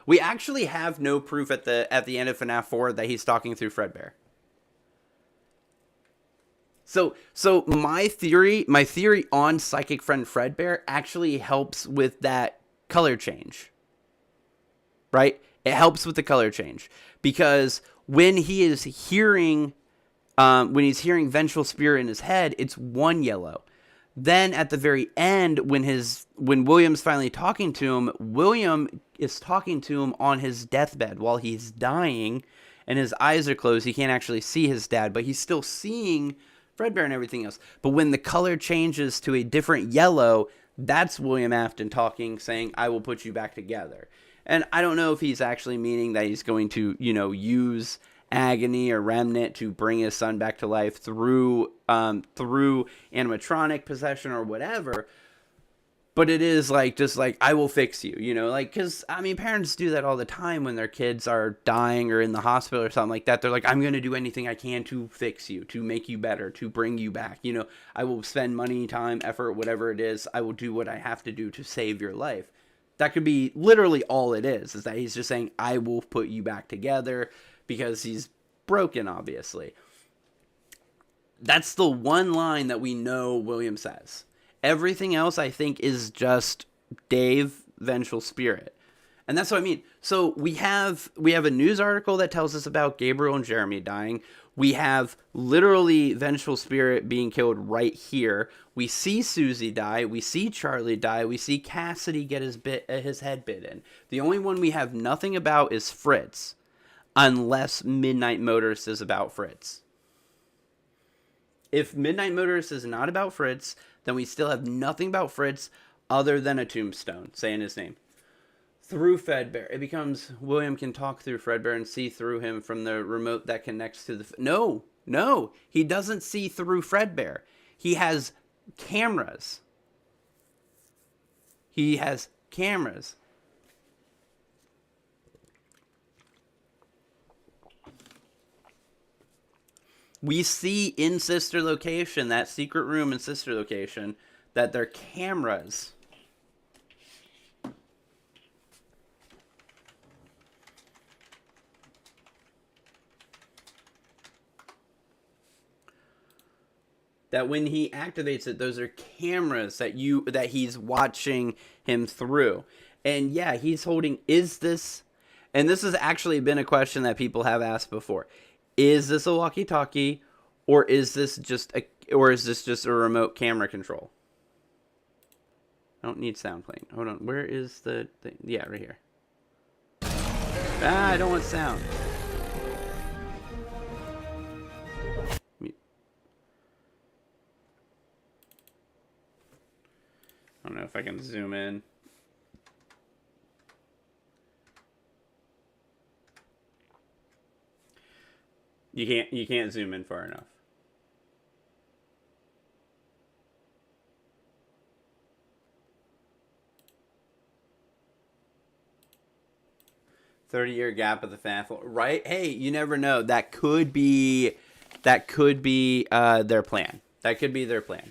We actually have no proof at the end of FNAF 4 that he's talking through Fredbear. So my theory on Psychic Friend Fredbear actually helps with that color change. Right? It helps with the color change because when he is hearing Vengeful Spirit in his head, it's 1 yellow. Then at the very end, when William's finally talking to him, William is talking to him on his deathbed while he's dying, and his eyes are closed. He can't actually see his dad, but he's still seeing Fredbear and everything else. But when the color changes to a different yellow, that's William Afton talking, saying, I will put you back together. And I don't know if he's actually meaning that he's going to, use agony or remnant to bring his son back to life through animatronic possession or whatever. But it is just I will fix you, because parents do that all the time when their kids are dying or in the hospital or something like that. They're like, I'm going to do anything I can to fix you, to make you better, to bring you back. I will spend money, time, effort, whatever it is. I will do what I have to do to save your life. That could be literally all it is that he's just saying, I will put you back together, because he's broken, obviously. That's the one line that we know William says. Everything else, I think, is just Dave, vengeful spirit. And that's what I mean. So we have a news article that tells us about Gabriel and Jeremy dying. We have literally vengeful spirit being killed right here. We see Susie die. We see Charlie die. We see Cassidy get his head bitten. The only one we have nothing about is Fritz, unless Midnight Motorist is about Fritz. If Midnight Motorist is not about Fritz, then we still have nothing about Fritz other than a tombstone saying his name. Through Fredbear, it becomes William can talk through Fredbear and see through him from the remote that connects to the... No, he doesn't see through Fredbear. He has cameras. We see in Sister Location, that secret room in Sister Location, that they're cameras. That when he activates it, those are cameras that he's watching him through. And yeah, he's holding, is this, and this has actually been a question that people have asked before. Is this a walkie-talkie, or is this just a remote camera control? I don't need sound playing. Hold on. Where is the thing? Yeah, right here. I don't want sound. I don't know if I can zoom in. You can't zoom in far enough. $30-year gap of the Fnaf, right? Hey, you never know. That could be their plan. That could be their plan.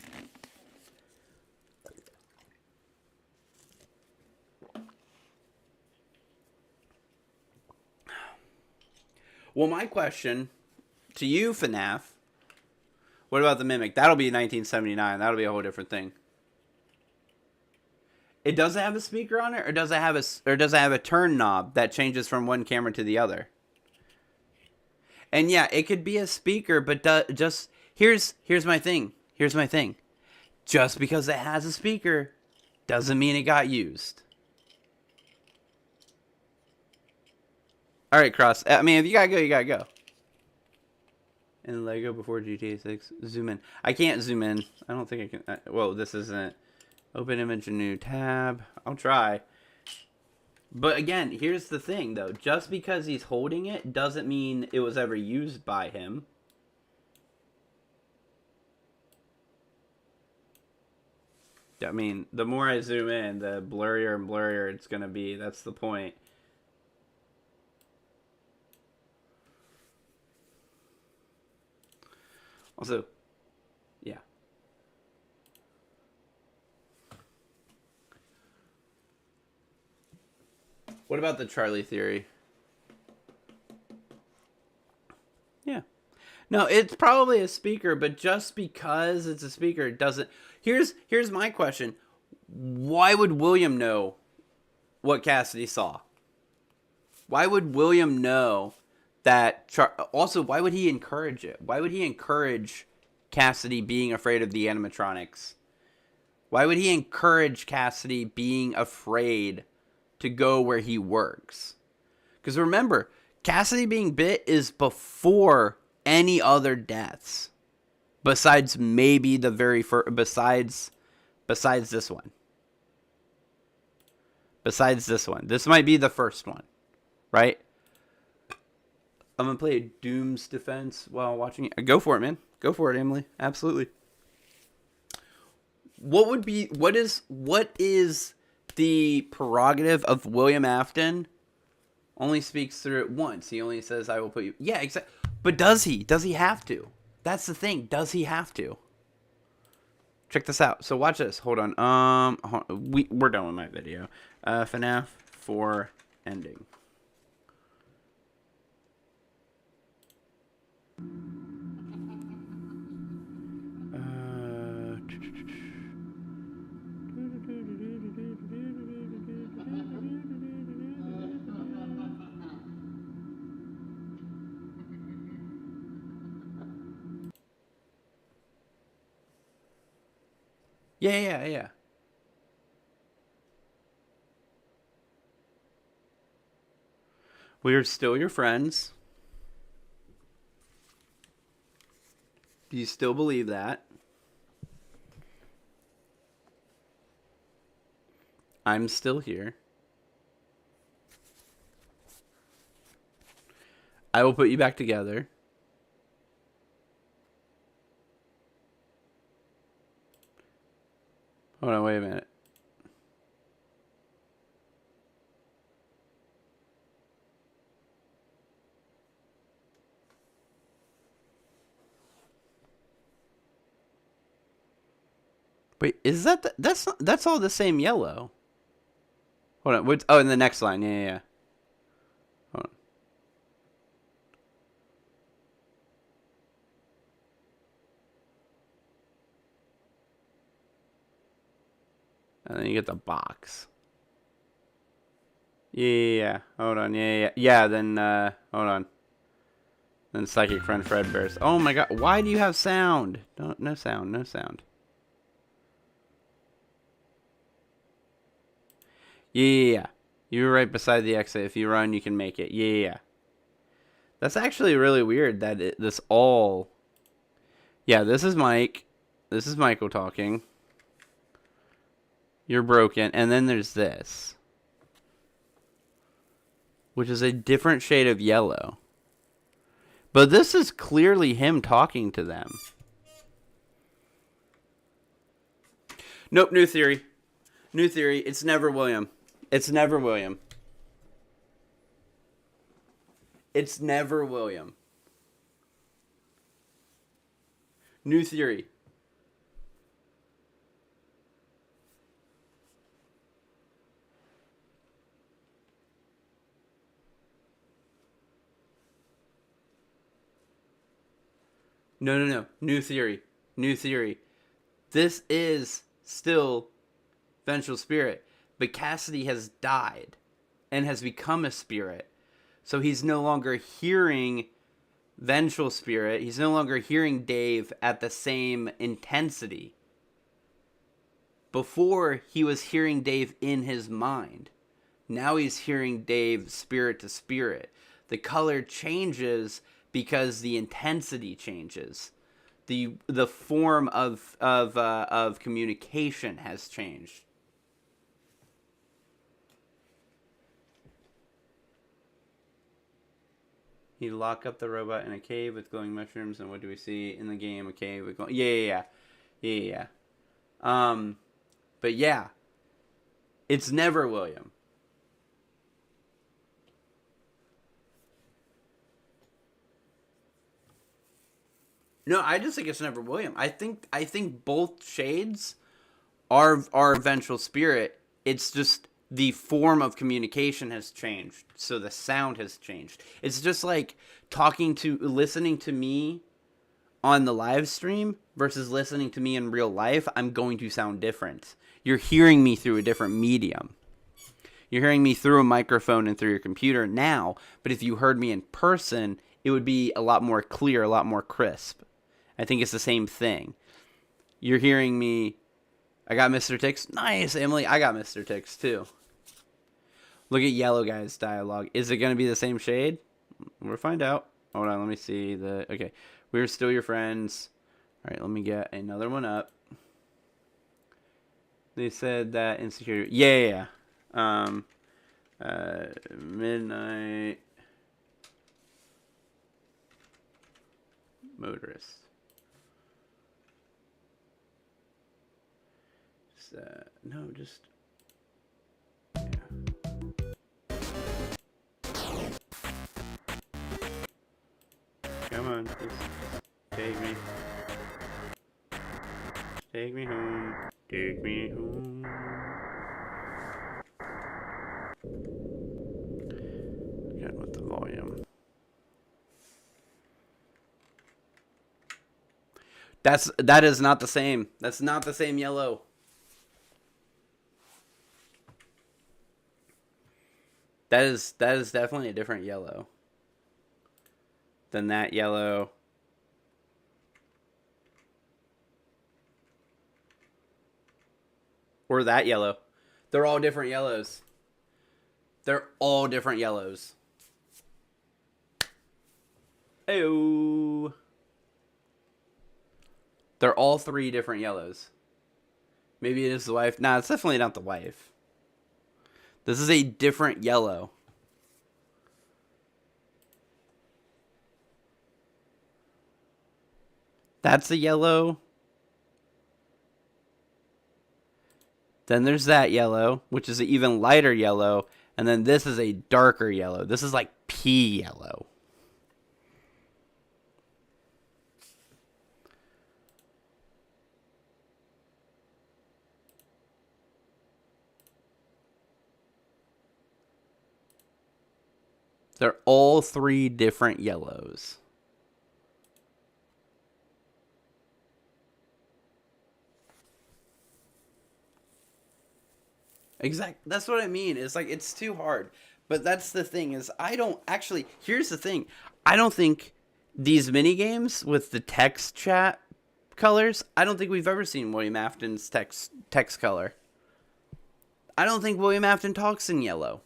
Well, my question to you, Fnaf, what about the Mimic? That'll be 1979. That'll be a whole different thing. It doesn't have a speaker on it, or does it have a turn knob that changes from one camera to the other? And yeah, it could be a speaker, but just here's my thing. Here's my thing. Just because it has a speaker doesn't mean it got used. All right, Cross. I mean, if you gotta go, you gotta go. And Lego before GTA 6. Zoom in. I can't zoom in. I don't think I can. Well, this isn't. Open image, a new tab. I'll try. But again, here's the thing, though. Just because he's holding it doesn't mean it was ever used by him. I mean, the more I zoom in, the blurrier and blurrier it's going to be. That's the point. Also, yeah. What about the Charlie theory? Yeah. No, it's probably a speaker, but just because it's a speaker, it doesn't... Here's my question. Why would William know what Cassidy saw? Why would William know that... Also, why would he encourage it? Why would he encourage Cassidy being afraid of the animatronics? Why would he encourage Cassidy being afraid to go where he works? Because remember, Cassidy being bit is before any other deaths. Besides maybe the very first, besides this one. Besides this one. This might be the first one. Right? I'm going to play Doom's Defense while watching it. Go for it, man. Go for it, Emily. Absolutely. What is the prerogative of William Afton? Only speaks through it once. He only says, I will put you. Yeah, exactly. But does he? Does he have to? That's the thing. Does he have to? Check this out. So watch this. Hold on. We're done with my video. FNAF 4 ending. Yeah. We're still your friends. Do you still believe that? I'm still here. I will put you back together. Hold on, wait a minute. Wait, is that that's all the same yellow? Hold on. Oh, in the next line. Yeah. Hold on. And then you get the box. Yeah. Hold on. Yeah. Then hold on. Then Psychic Friend Fredbear's. Oh my God! Why do you have sound? No sound. Yeah. You were right beside the exit. If you run, you can make it. Yeah. That's actually really weird that this all... Yeah, this is Mike. This is Michael talking. You're broken. And then there's this. Which is a different shade of yellow. But this is clearly him talking to them. Nope, new theory. New theory. It's never William. It's never William. It's never William. New theory. No. New theory. New theory. This is still Vengeful Spirit. But Cassidy has died and has become a spirit. So he's no longer hearing Vengeful Spirit. He's no longer hearing Dave at the same intensity. Before, he was hearing Dave in his mind. Now he's hearing Dave spirit to spirit. The color changes because the intensity changes. The form of communication has changed. You lock up the robot in a cave with glowing mushrooms, and what do we see in the game? A cave with glowing... Yeah. But yeah, it's never William. No, I just think it's never William. I think both shades are Vengeful Spirit. It's just the form of communication has changed, so the sound has changed. It's just like listening to me on the live stream versus listening to me in real life. I'm going to sound different. You're hearing me through a different medium. You're hearing me through a microphone and through your computer now, but if you heard me in person, it would be a lot more clear, a lot more crisp. I think it's the same thing. You're hearing me. I got Mr. Tix. Nice, Emily. I got Mr. Tix, too. Look at Yellow Guy's dialogue. Is it going to be the same shade? We'll find out. Hold on, let me see the. Okay, we're still your friends. All right, let me get another one up. They said that insecurity. Yeah. Midnight motorist. No, just. Come on, just take me. Take me home. Take me home. Again with the volume. That is not the same. That's not the same yellow. That is definitely a different yellow than that yellow. Or that yellow. They're all different yellows. They're all different yellows. Ayo. They're all three different yellows. Maybe it is the wife. Nah, it's definitely not the wife. This is a different yellow. That's a yellow. Then there's that yellow, which is an even lighter yellow. And then this is a darker yellow. This is like pea yellow. They're all three different yellows. Exactly. That's what I mean. It's like, it's too hard. But that's the thing is, I don't actually, here's the thing. I don't think these mini games with the text chat colors, I don't think we've ever seen William Afton's text color. I don't think William Afton talks in yellow.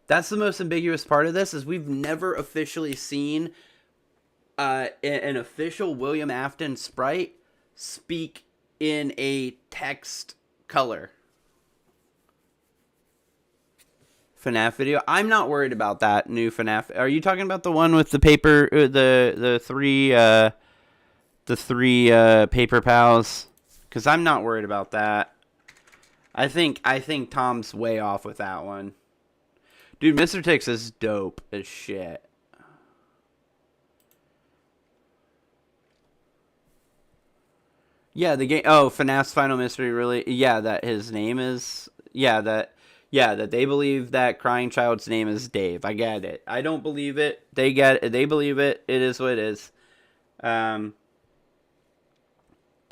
That's the most ambiguous part of this, is we've never officially seen an official William Afton sprite speak in a text color. Fnaf video. I'm not worried about that new Fnaf. Are you talking about the one with the paper, the three paper pals? Because I'm not worried about that. I think Tom's way off with that one. Dude, Mr. Tix is dope as shit. Yeah, the game. Oh, FNAF's Final Mystery, really? Yeah, that his name is. Yeah, that they believe that crying child's name is Dave. I get it. I don't believe it. They get it. They believe it. It is what it is. But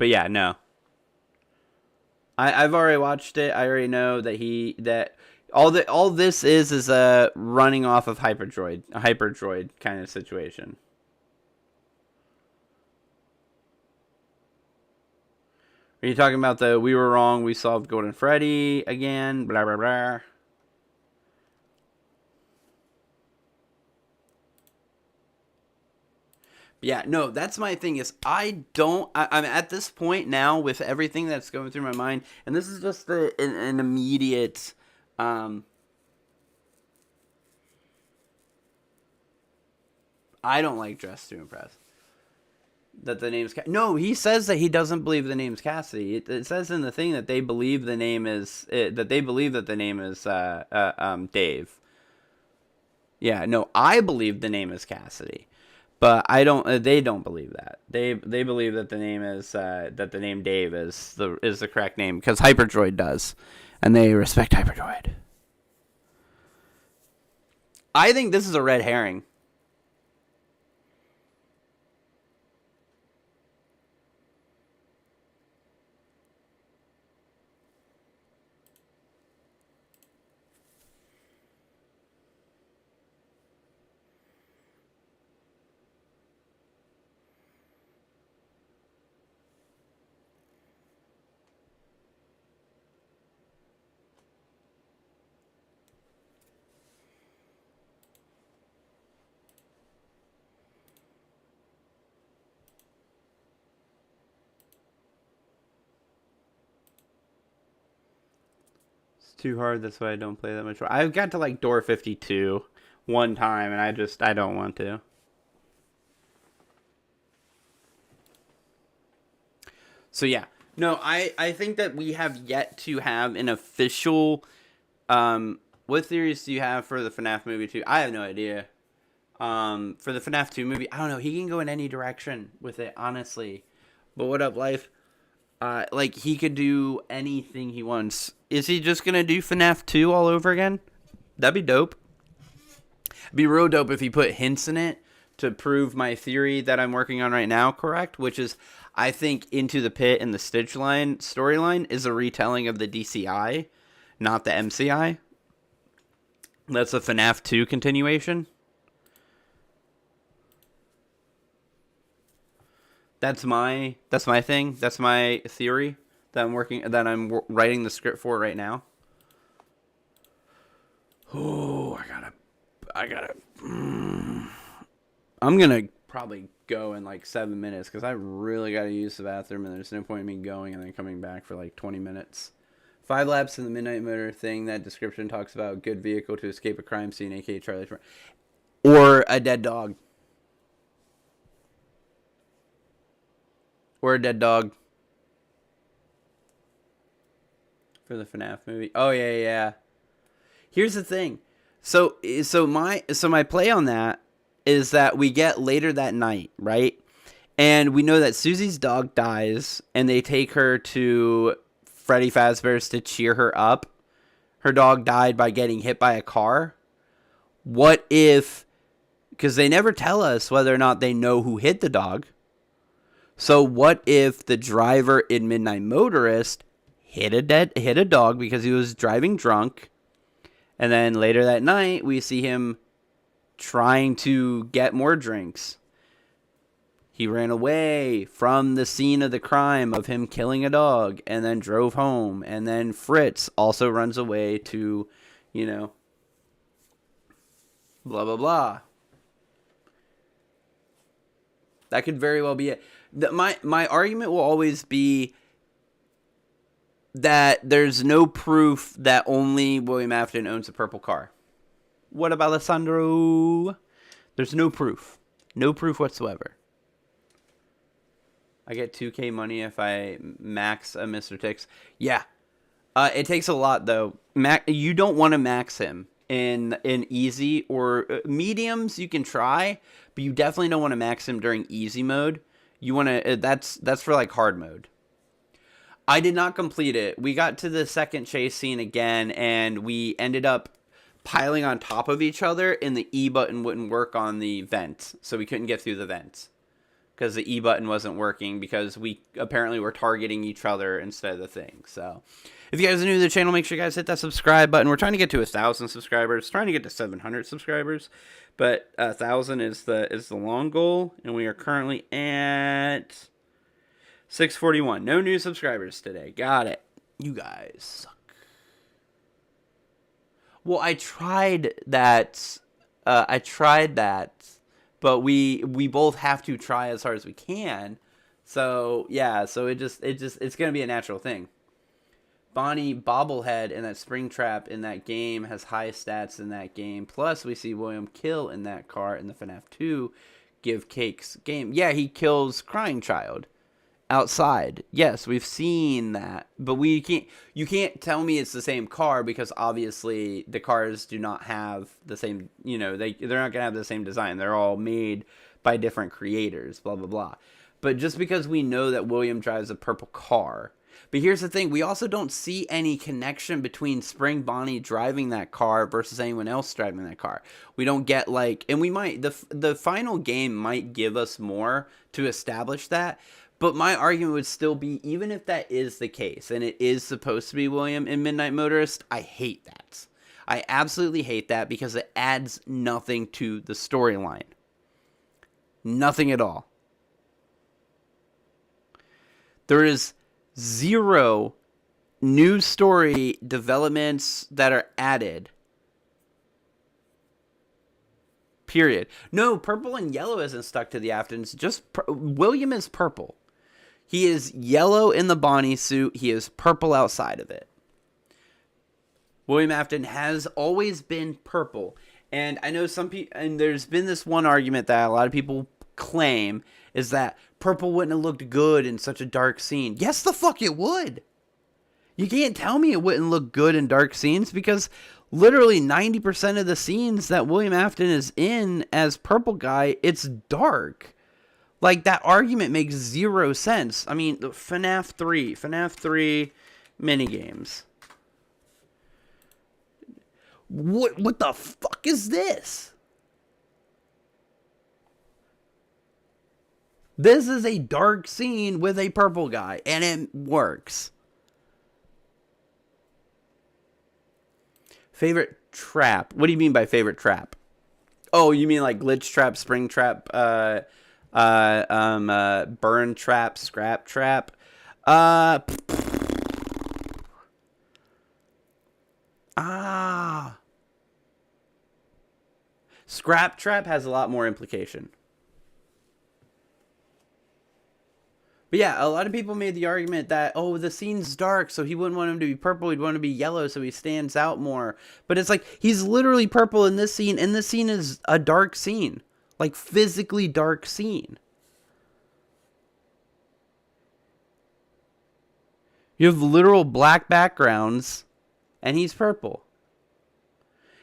yeah, no. I've already watched it. I already know that all this is a running off of a hyperdroid kind of situation. Are you talking about the we were wrong, we solved Golden Freddy again? Blah blah blah. Yeah, no, that's my thing is I'm at this point now with everything that's going through my mind, and this is just an immediate I don't like Dress to Impress. That the name's no, he says that he doesn't believe the name's Cassidy. It says in the thing that they believe the name is that they believe that the name is Dave. Yeah, no, I believe the name is Cassidy, but I don't. They don't believe that. They believe that the name is that the name Dave is the correct name because Hyperdroid does, and they respect Hyperdroid. I think this is a red herring. It's too hard. That's why I don't play that much. I've got to like door 52 one time, and I don't want to. So yeah, no, I think that we have yet to have an official. What theories do you have for the FNAF movie 2? I have no idea. For the FNAF 2 movie, I don't know. He can go in any direction with it, honestly. But what up, life? Like, he could do anything he wants. Is he just gonna do FNAF 2 all over again? That'd be dope. It'd be real dope if he put hints in it to prove my theory that I'm working on right now correct, which is, I think Into the Pit and the Stitch line storyline is a retelling of the DCI, not the MCI. That's a FNAF 2 continuation. That's my thing. That's my theory that I'm writing the script for right now. Oh, I gotta. I'm gonna probably go in like 7 minutes because I really gotta use the bathroom, and there's no point in me going and then coming back for like 20 minutes. 5 laps in the Midnight Motor thing. That description talks about good vehicle to escape a crime scene, aka Charlie's, or a dead dog. Or a dead dog. For the FNAF movie. Oh yeah. Here's the thing. So my play on that is that we get later that night, right? And we know that Susie's dog dies, and they take her to Freddy Fazbear's to cheer her up. Her dog died by getting hit by a car. What if, because they never tell us whether or not they know who hit the dog. So what if the driver in Midnight Motorist hit a dog because he was driving drunk, and then later that night we see him trying to get more drinks. He ran away from the scene of the crime of him killing a dog and then drove home, and then Fritz also runs away to, blah blah blah. That could very well be it. My argument will always be that there's no proof that only William Afton owns a purple car. What about Alessandro? There's no proof. No proof whatsoever. I get 2K money if I max a Mr. Tix. Yeah. It takes a lot, though. You don't want to max him in easy or mediums. You can try, but you definitely don't want to max him during easy mode. You want to. That's for like hard mode. I did not complete it. We got to the second chase scene again, and we ended up piling on top of each other, and the E button wouldn't work on the vent, so we couldn't get through the vents because the E button wasn't working because we apparently were targeting each other instead of the thing. So if you guys are new to the channel, make sure you guys hit that subscribe button. We're trying to get to 1,000 subscribers, trying to get to 700 subscribers, but 1,000 is the long goal, and we are currently at 641. No new subscribers today. Got it. You guys suck. Well, I tried that. But we both have to try as hard as we can. So yeah. So it's gonna be a natural thing. Bonnie bobblehead in that Springtrap in that game has high stats in that game. Plus, we see William kill in that car in the FNAF 2 Give Cakes game. Yeah, he kills Crying Child outside. Yes, we've seen that. But you can't tell me it's the same car because obviously the cars do not have the same, they're not going to have the same design. They're all made by different creators, blah, blah, blah. But just because we know that William drives a purple car. But here's the thing. We also don't see any connection between Spring Bonnie driving that car versus anyone else driving that car. We don't get and we might, the final game might give us more to establish that. But my argument would still be, even if that is the case, and it is supposed to be William in Midnight Motorist, I hate that. I absolutely hate that because it adds nothing to the storyline. Nothing at all. There is 0 new story developments that are added. Period. No, purple and yellow isn't stuck to the Aftons. Just William is purple. He is yellow in the Bonnie suit. He is purple outside of it. William Afton has always been purple. And I know some people, and there's been this one argument that a lot of people claim is that purple wouldn't have looked good in such a dark scene. Yes, the fuck it would. You can't tell me it wouldn't look good in dark scenes, because literally 90% of the scenes that William Afton is in as purple guy, it's dark. Like, that argument makes zero sense. I mean, the FNAF 3 minigames. What the fuck is this? This is a dark scene with a purple guy, and it works. Favorite trap. What do you mean by favorite trap? Oh, you mean like glitch trap, spring trap, burn trap, scrap trap? Scrap trap has a lot more implication. But yeah, a lot of people made the argument that, oh, the scene's dark, so he wouldn't want him to be purple, he'd want him to be yellow, so he stands out more. But it's like, he's literally purple in this scene, and this scene is a dark scene. Like, physically dark scene. You have literal black backgrounds, and he's purple.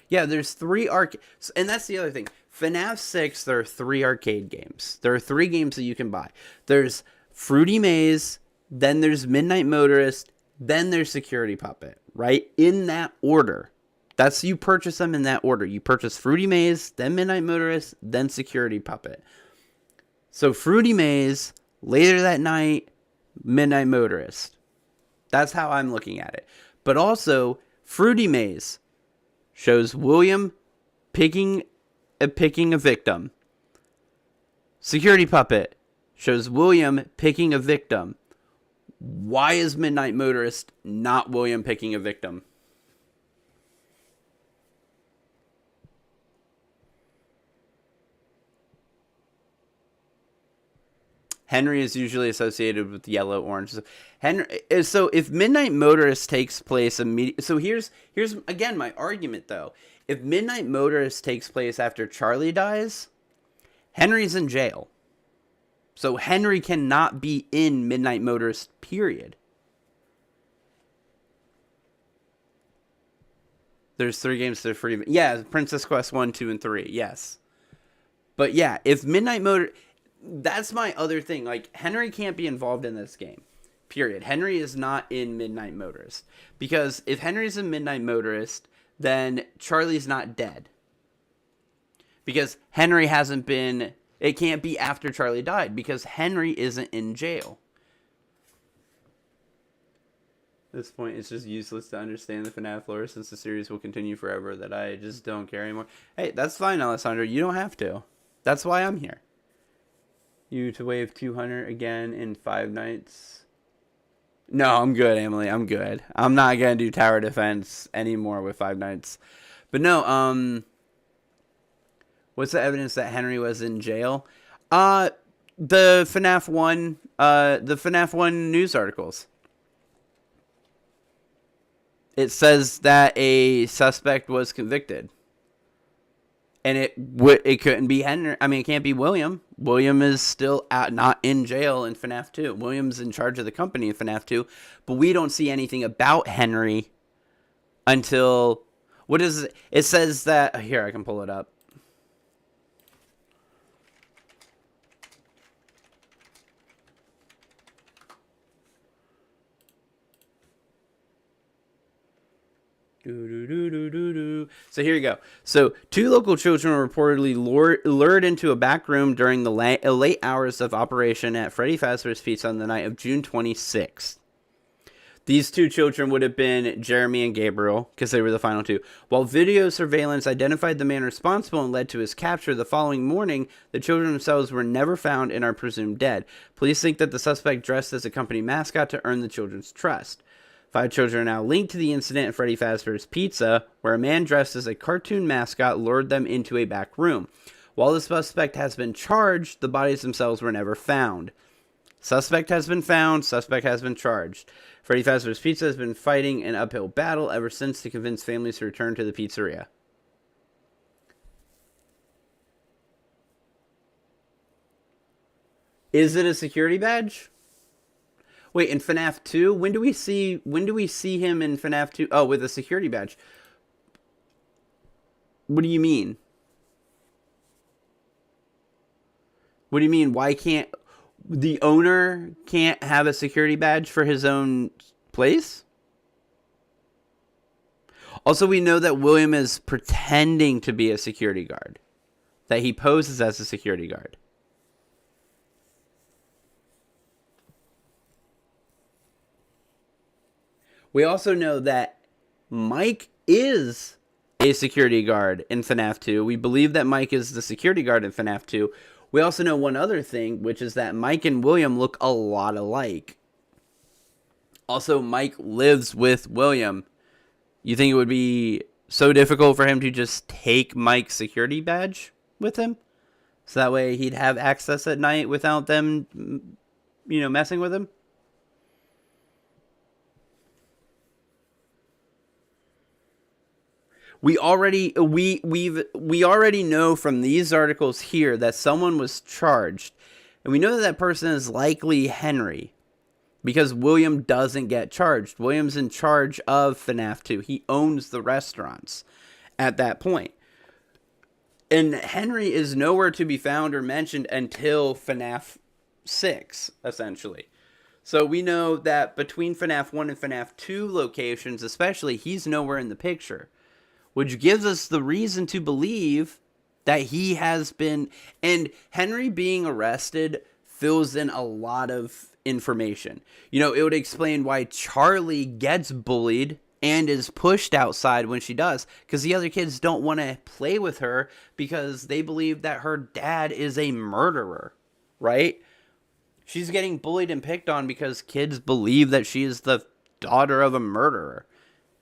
Yeah, there's 3 arcades, and that's the other thing. FNAF 6, there are 3 arcade games. There are 3 games that you can buy. There's Fruity Maze, then there's Midnight Motorist, then there's Security Puppet, right? In that order. You purchase them in that order. You purchase Fruity Maze, then Midnight Motorist, then Security Puppet. So Fruity Maze, later that night, Midnight Motorist. That's how I'm looking at it. But also, Fruity Maze shows William picking a victim. Security Puppet shows William picking a victim. Why is Midnight Motorist not William picking a victim? Henry is usually associated with yellow, orange. So if Midnight Motorist takes place immediately, so here's again my argument though. If Midnight Motorist takes place after Charlie dies, Henry's in jail. So Henry cannot be in Midnight Motorist, period. There's 3 games that are free. Yeah, Princess Quest 1, 2, and 3. Yes. But yeah, if Midnight Motor... That's my other thing. Like, Henry can't be involved in this game. Period. Henry is not in Midnight Motorist. Because if Henry's in Midnight Motorist, then Charlie's not dead. Because Henry hasn't been... It can't be after Charlie died, because Henry isn't in jail. At this point, it's just useless to understand the FNAF lore, since the series will continue forever, that I just don't care anymore. Hey, that's fine, Alessandro. You don't have to. That's why I'm here. You to wave 200 again in 5 nights. No, I'm good, Emily. I'm good. I'm not going to do tower defense anymore with 5 nights. But no, what's the evidence that Henry was in jail? The FNAF 1 news articles. It says that a suspect was convicted. And it couldn't be Henry. I mean, it can't be William. William is still not in jail in FNAF 2. William's in charge of the company in FNAF 2. But we don't see anything about Henry until... What is it? It says that... Here, I can pull it up. So here you go. So 2 local children were reportedly lured into a back room during the late hours of operation at Freddy Fazbear's Pizza on the night of June 26th. These 2 children would have been Jeremy and Gabriel, because they were the final 2. While video surveillance identified the man responsible and led to his capture, the following morning, the children themselves were never found and are presumed dead. Police think that the suspect dressed as a company mascot to earn the children's trust. 5 children are now linked to the incident at Freddy Fazbear's Pizza, where a man dressed as a cartoon mascot lured them into a back room. While the suspect has been charged, the bodies themselves were never found. Suspect has been found. Suspect has been charged. Freddy Fazbear's Pizza has been fighting an uphill battle ever since to convince families to return to the pizzeria. Is it a security badge? Wait, in FNAF 2? When do we see him in FNAF 2? Oh, with a security badge. What do you mean? What do you mean? Why can't the owner can't have a security badge for his own place? Also, we know that William is pretending to be a security guard. That he poses as a security guard. We also know that Mike is a security guard in FNAF 2. We believe that Mike is the security guard in FNAF 2. We also know one other thing, which is that Mike and William look a lot alike. Also, Mike lives with William. You think it would be so difficult for him to just take Mike's security badge with him? So that way he'd have access at night without them, messing with him? We already know from these articles here that someone was charged, and we know that person is likely Henry, because William doesn't get charged. William's in charge of FNAF 2. He owns the restaurants at that point, and Henry is nowhere to be found or mentioned until FNAF 6, essentially. So we know that between FNAF 1 and FNAF 2 locations, especially, he's nowhere in the picture. Which gives us the reason to believe that he has been... And Henry being arrested fills in a lot of information. It would explain why Charlie gets bullied and is pushed outside when she does. Because the other kids don't want to play with her because they believe that her dad is a murderer. Right? She's getting bullied and picked on because kids believe that she is the daughter of a murderer.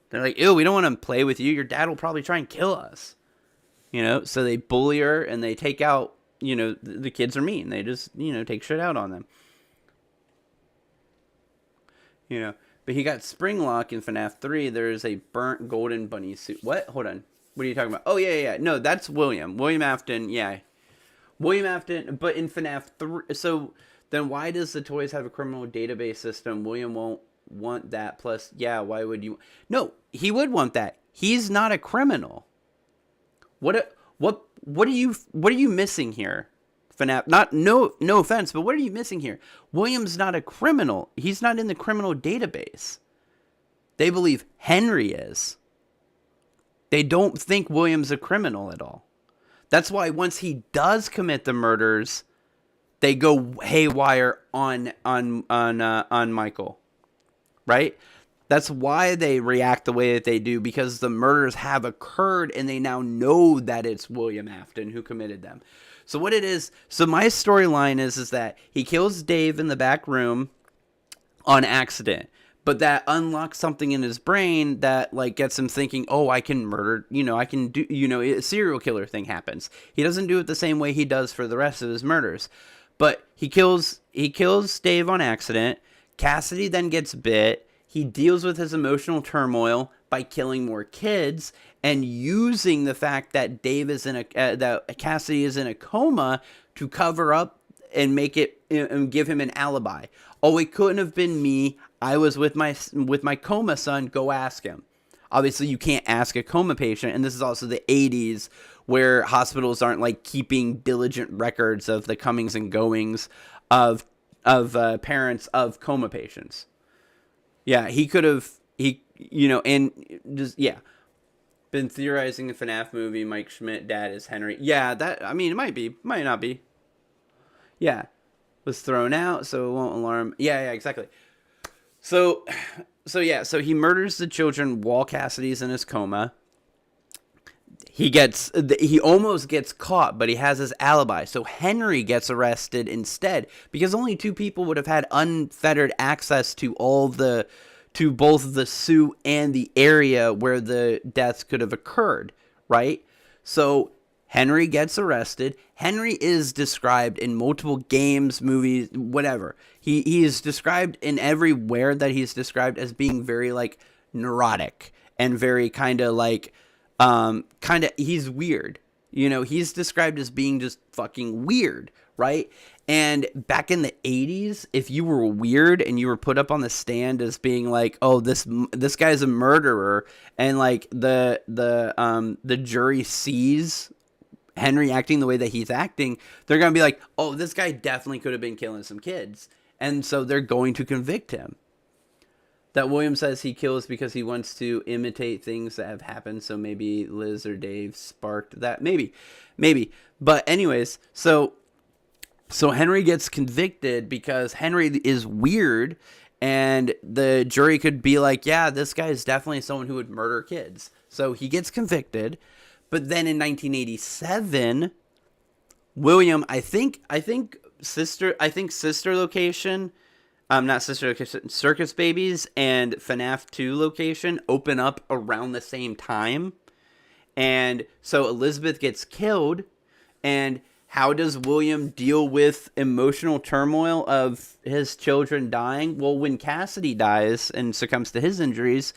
They're like, ew, we don't want to play with you. Your dad will probably try and kill us. So they bully her and they take out, the kids are mean. They just, take shit out on them. But he got Springlock in FNAF 3. There's a burnt golden bunny suit. What? Hold on. What are you talking about? Oh, yeah. No, that's William. William Afton, yeah. William Afton, but in FNAF 3. So then why does the toys have a criminal database system? William won't want that. Plus, yeah, why would you? No, he would want that. He's not a criminal. What are you missing here, FNAF? No offense, but what are you missing here? William's not a criminal. He's not in the criminal database. They believe Henry is. They don't think William's a criminal at all. That's why once he does commit the murders, they go haywire on Michael. Right? That's why they react the way that they do, because the murders have occurred and they now know that it's William Afton who committed them. So what it is, so my storyline is that he kills Dave in the back room on accident, but that unlocks something in his brain that gets him thinking, oh, I can murder, I can do, a serial killer thing happens. He doesn't do it the same way he does for the rest of his murders, but he kills Dave on accident. Cassidy then gets bit. He deals with his emotional turmoil by killing more kids and using the fact that Dave is that Cassidy is in a coma to cover up and make it and give him an alibi. Oh, it couldn't have been me. I was with my coma son. Go ask him. Obviously, you can't ask a coma patient, and this is also the 80s where hospitals aren't keeping diligent records of the comings and goings of parents of coma patients. Yeah, he could have, and just, yeah, been theorizing the FNAF movie, Mike Schmidt, dad is Henry. Yeah, it might not be. Yeah, was thrown out, so it won't alarm. Yeah, exactly. So he murders the children while Cassidy's in his coma. He almost gets caught, but he has his alibi. So Henry gets arrested instead because only two people would have had unfettered access to to both the suit and the area where the deaths could have occurred, right? So Henry gets arrested. Henry is described in multiple games, movies, whatever. He is described in everywhere that he's described as being very like neurotic and very kind of like he's weird. You know, he's described as being just fucking weird, right? And back in the 80s, if you were weird and you were put up on the stand as being like, oh, this guy's a murderer, and like the jury sees Henry acting the way that he's acting, they're going to be like, oh, this guy definitely could have been killing some kids. And so they're going to convict him. That William says he kills because he wants to imitate things that have happened. So maybe Liz or Dave sparked that. Maybe. But anyways, so Henry gets convicted because Henry is weird, and the jury could be like, yeah, this guy is definitely someone who would murder kids. So he gets convicted. But then in 1987, William, I think Sister Location, not Sister Location, Circus Babies and Fnaf 2 Location open up around the same time. And so Elizabeth gets killed, and how does William deal with emotional turmoil of his children dying? Well, when Cassidy dies and succumbs to his injuries,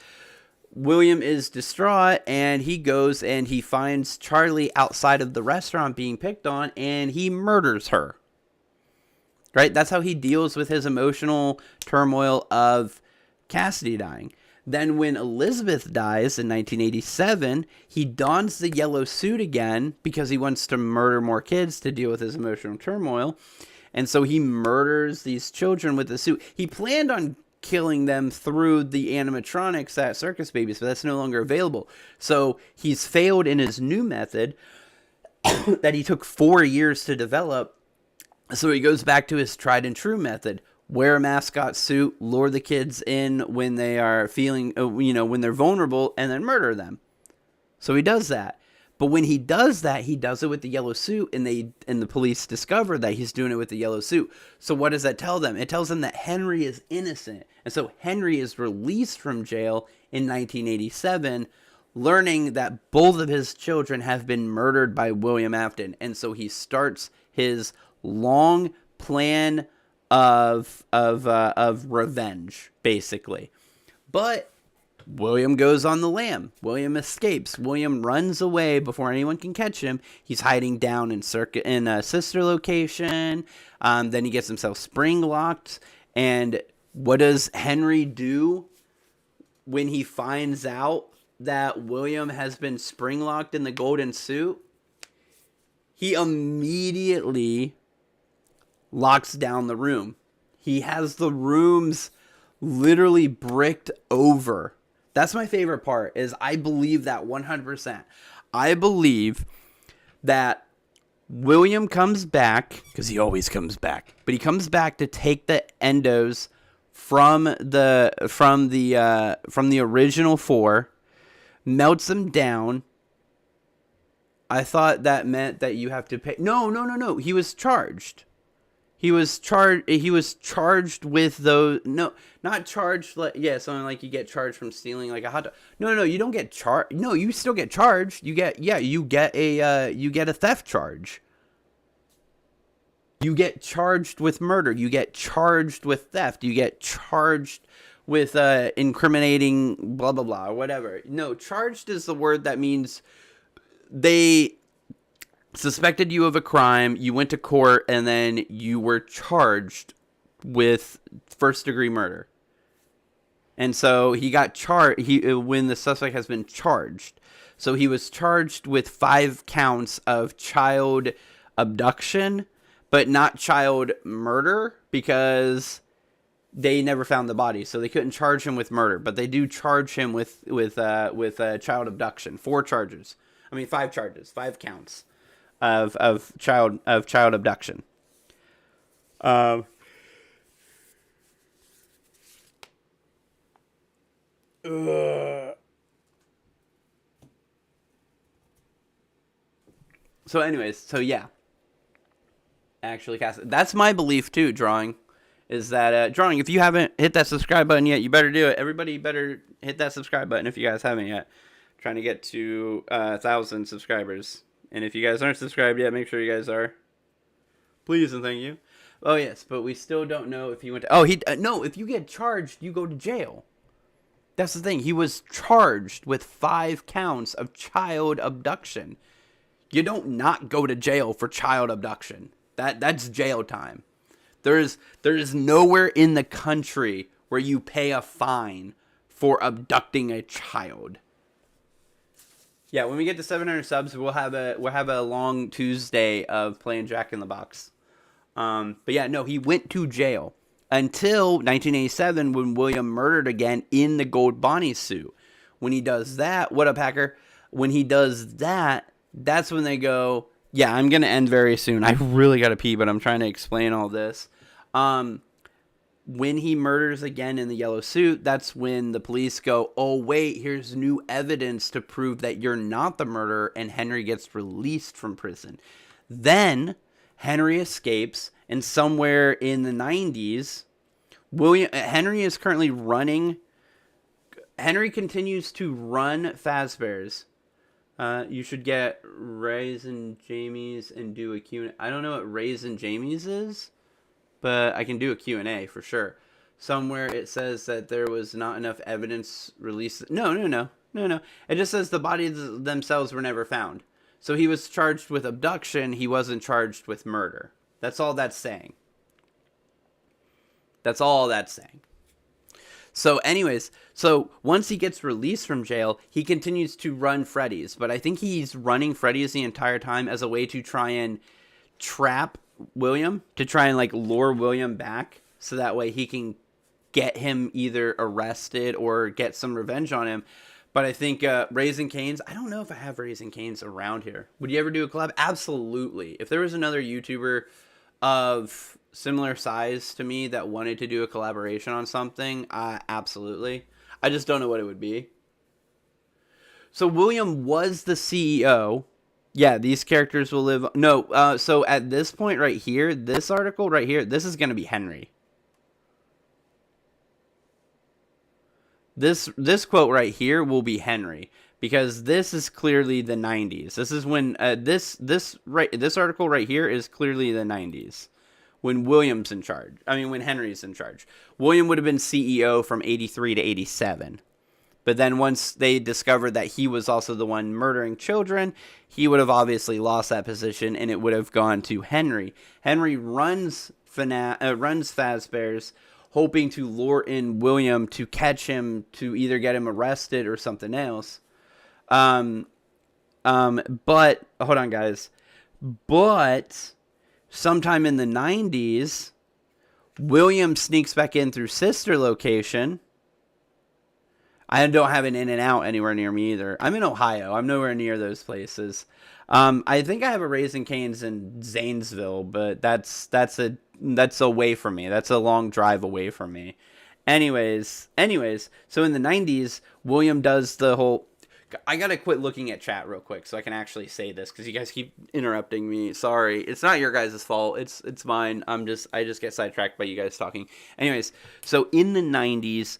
William is distraught, and he goes and he finds Charlie outside of the restaurant being picked on, and he murders her. Right? That's how he deals with his emotional turmoil of Cassidy dying. Then when Elizabeth dies in 1987, he dons the yellow suit again because he wants to murder more kids to deal with his emotional turmoil. And so he murders these children with the suit. He planned on killing them through the animatronics at Circus Babies, but that's no longer available. So he's failed in his new method that he took 4 years to develop. So he goes back to his tried and true method. Wear a mascot suit, lure the kids in when they are feeling, when they're vulnerable, and then murder them. So he does that. But when he does that, he does it with the yellow suit, and the police discover that he's doing it with the yellow suit. So what does that tell them? It tells them that Henry is innocent. And so Henry is released from jail in 1987, learning that both of his children have been murdered by William Afton. And so he starts his long plan of revenge, basically. But William goes on the lam. William escapes. William runs away before anyone can catch him. He's hiding down in a sister location. Then he gets himself spring locked. And what does Henry do when he finds out that William has been spring locked in the golden suit? He immediately locks down the room. He has the rooms literally bricked over. That's my favorite part, is I believe that 100%. I believe that William comes back, because he always comes back, but he comes back to take the endos from the original 4, melts them down. I thought that meant that you have to pay. No. He was charged. He was charged with those. No, not charged. Yeah, something like you get charged from stealing like a hot dog. No. You don't get charged. No, you still get charged. You get a theft charge. You get charged with murder. You get charged with theft. You get charged with incriminating blah blah blah or whatever. No, charged is the word that means they suspected you of a crime, you went to court, and then you were charged with first-degree murder. And so he got charged when the suspect has been charged. So he was charged with 5 counts of child abduction, but not child murder, because they never found the body, so they couldn't charge him with murder. But they do charge him with child abduction. 5 charges, 5 counts of child abduction. So anyways, so yeah. Actually, that's my belief too, Drawing. Is that, Drawing, if you haven't hit that subscribe button yet, you better do it. Everybody better hit that subscribe button if you guys haven't yet. Trying to get to 1,000 subscribers. And if you guys aren't subscribed yet, make sure you guys are. Please and thank you. Oh, yes, but we still don't know if he went to... Oh, no, if you get charged, you go to jail. That's the thing. He was charged with 5 counts of child abduction. You don't not go to jail for child abduction. That's jail time. There is nowhere in the country where you pay a fine for abducting a child. Yeah, when we get to 700 subs, we'll have a long Tuesday of playing Jack in the Box. But yeah, no, he went to jail until 1987 when William murdered again in the gold Bonnie suit. When he does that, what up, hacker? When he does that, that's when they go, yeah, I'm going to end very soon. I really got to pee, but I'm trying to explain all this. When he murders again in the yellow suit, that's when the police go, oh, wait, here's new evidence to prove that you're not the murderer, and Henry gets released from prison. Then Henry escapes, and somewhere in the 90s, Henry is currently running. Henry continues to run Fazbear's. You should get Raisin Jamie's and do a Q&A. I don't know what Raisin Jamie's is, but I can do a Q&A for sure. Somewhere it says that there was not enough evidence released. No. It just says the bodies themselves were never found. So he was charged with abduction. He wasn't charged with murder. That's all that's saying. That's all that's saying. So anyways, once he gets released from jail, he continues to run Freddy's. But I think he's running Freddy's the entire time as a way to try and trap William, to try and like lure William back so that way he can get him either arrested or get some revenge on him. But I think Raising Cane's, I don't know if I have Raising Cane's around here. Would you ever do a collab? Absolutely. If there was another YouTuber of similar size to me that wanted to do a collaboration on something, absolutely. I just don't know what it would be. So William was the CEO. Yeah, these characters will live... No, so at this point right here, this article right here, this is going to be Henry. This quote right here will be Henry, because this is clearly the 90s. This is when this article right here is clearly the 90s, when William's in charge. I mean, when Henry's in charge. William would have been CEO from 83 to 87. But then once they discovered that he was also the one murdering children, he would have obviously lost that position, and it would have gone to Henry. Henry runs Fazbear's, hoping to lure in William to catch him, to either get him arrested or something else. But hold on, guys. But sometime in the 90s, William sneaks back in through sister location. I don't have an In-N-Out anywhere near me either. I'm in Ohio. I'm nowhere near those places. I think I have a Raising Cane's in Zanesville, but that's away from me. That's a long drive away from me. Anyways, so in the 90s, William does the whole... I gotta quit looking at chat real quick so I can actually say this, because you guys keep interrupting me. Sorry. It's not your guys' fault. It's mine. I just get sidetracked by you guys talking. Anyways, so in the 90s...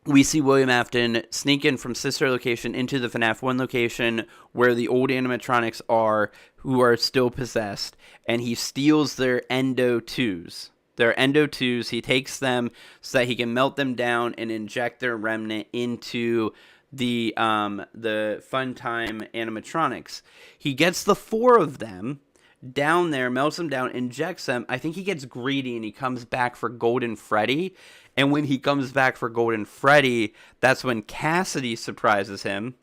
we see William Afton sneak in from sister location into the FNAF 1 location where the old animatronics are, who are still possessed, and he steals their Endo 2s. Their Endo 2s, he takes them so that he can melt them down and inject their remnant into the Funtime animatronics. He gets the 4 of them down there, melts them down, injects them. I think he gets greedy and he comes back for Golden Freddy. And when he comes back for Golden Freddy, that's when Cassidy surprises him.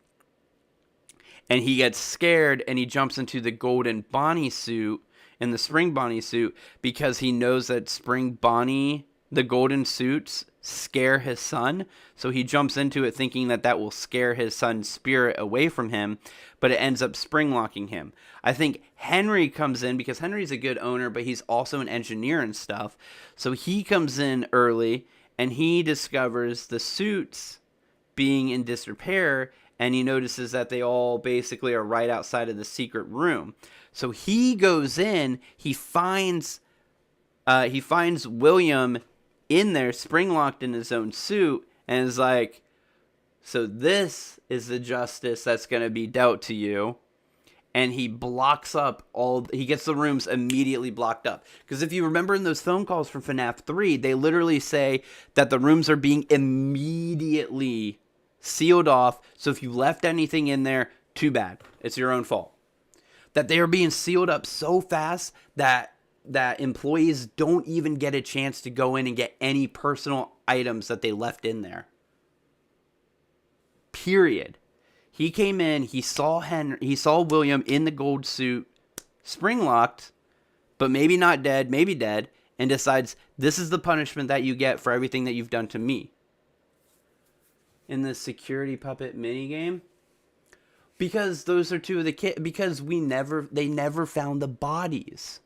And he gets scared and he jumps into the Golden Bonnie suit, in the Spring Bonnie suit, because he knows that Spring Bonnie, the golden suits, scare his son. So he jumps into it thinking that that will scare his son's spirit away from him, but it ends up spring locking him. I think Henry comes in because Henry's a good owner, but he's also an engineer and stuff. So he comes in early and he discovers the suits being in disrepair, and he notices that they all basically are right outside of the secret room. So he goes in, he finds William in there, spring locked in his own suit, and is like, so this is the justice that's going to be dealt to you. and he blocks up he gets the rooms immediately blocked up. Because if you remember in those phone calls from FNAF 3, they literally say that the rooms are being immediately sealed off. So if you left anything in there, too bad. It's your own fault. That they are being sealed up so fast that employees don't even get a chance to go in and get any personal items that they left in there. Period. He came in, he saw William in the gold suit, spring locked, but maybe not dead, maybe dead, and decides this is the punishment that you get for everything that you've done to me. In the security puppet minigame. Because those are two of the kids, because they never found the bodies.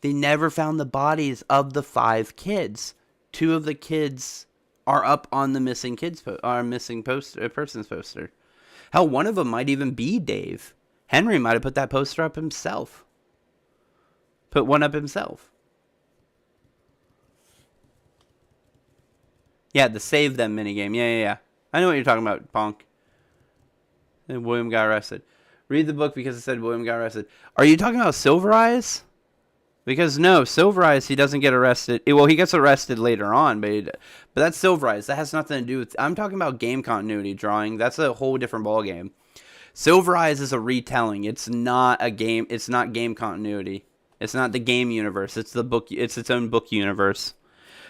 They never found the bodies of the 5 kids. 2 of the kids are up on the missing persons poster. Hell, one of them might even be Dave. Henry might have put that poster up himself. Put one up himself. Yeah, the save them minigame. Yeah. I know what you're talking about, Ponk. And William got arrested. Read the book because it said William got arrested. Are you talking about Silver Eyes? Because no, Silver Eyes, he doesn't get arrested. Well, he gets arrested later on, but that's Silver Eyes. That has nothing to do with... I'm talking about game continuity drawing. That's a whole different ballgame. Silver Eyes is a retelling. It's not a game. It's not game continuity. It's not the game universe. It's the book. It's its own book universe.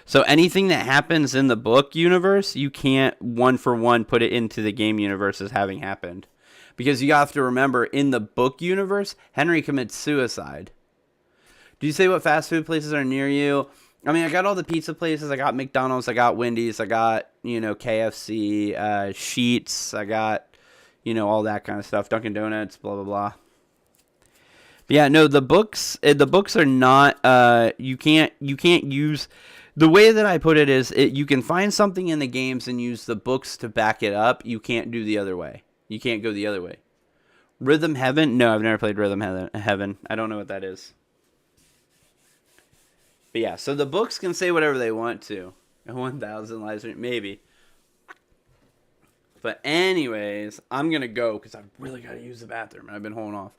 So anything that happens in the book universe, you can't one for one put it into the game universe as having happened. Because you have to remember, in the book universe, Henry commits suicide. Do you say what fast food places are near you? I mean, I got all the pizza places. I got McDonald's. I got Wendy's. I got, KFC, Sheetz. I got, all that kind of stuff. Dunkin' Donuts, blah, blah, blah. But yeah, no, the books are not, you can't use, the way that I put it is, you can find something in the games and use the books to back it up. You can't do the other way. You can't go the other way. Rhythm Heaven? No, I've never played Rhythm Heaven. I don't know what that is. But yeah, so the books can say whatever they want to. 1,000 lives, maybe. But anyways, I'm going to go because I've really got to use the bathroom. And I've been holding off.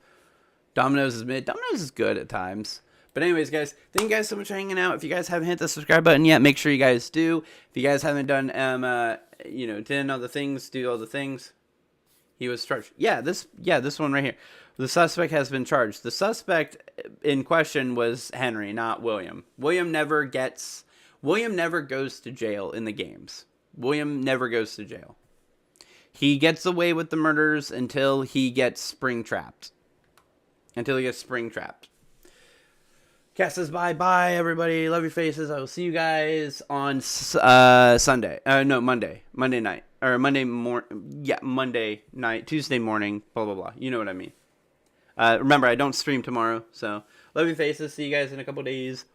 Domino's is mid. Domino's is good at times. But anyways, guys, thank you guys so much for hanging out. If you guys haven't hit the subscribe button yet, make sure you guys do. If you guys haven't done, 10 other things, do all the things. He was charged. Yeah, this one right here. The suspect has been charged. The suspect in question was Henry, not William. William never goes to jail in the games. William never goes to jail. He gets away with the murders until he gets spring trapped. Cat says bye everybody. Love your faces. I will see you guys on Sunday. Monday night. Or Monday night, Tuesday morning, blah, blah, blah. You know what I mean. Remember, I don't stream tomorrow, so love your faces. See you guys in a couple days.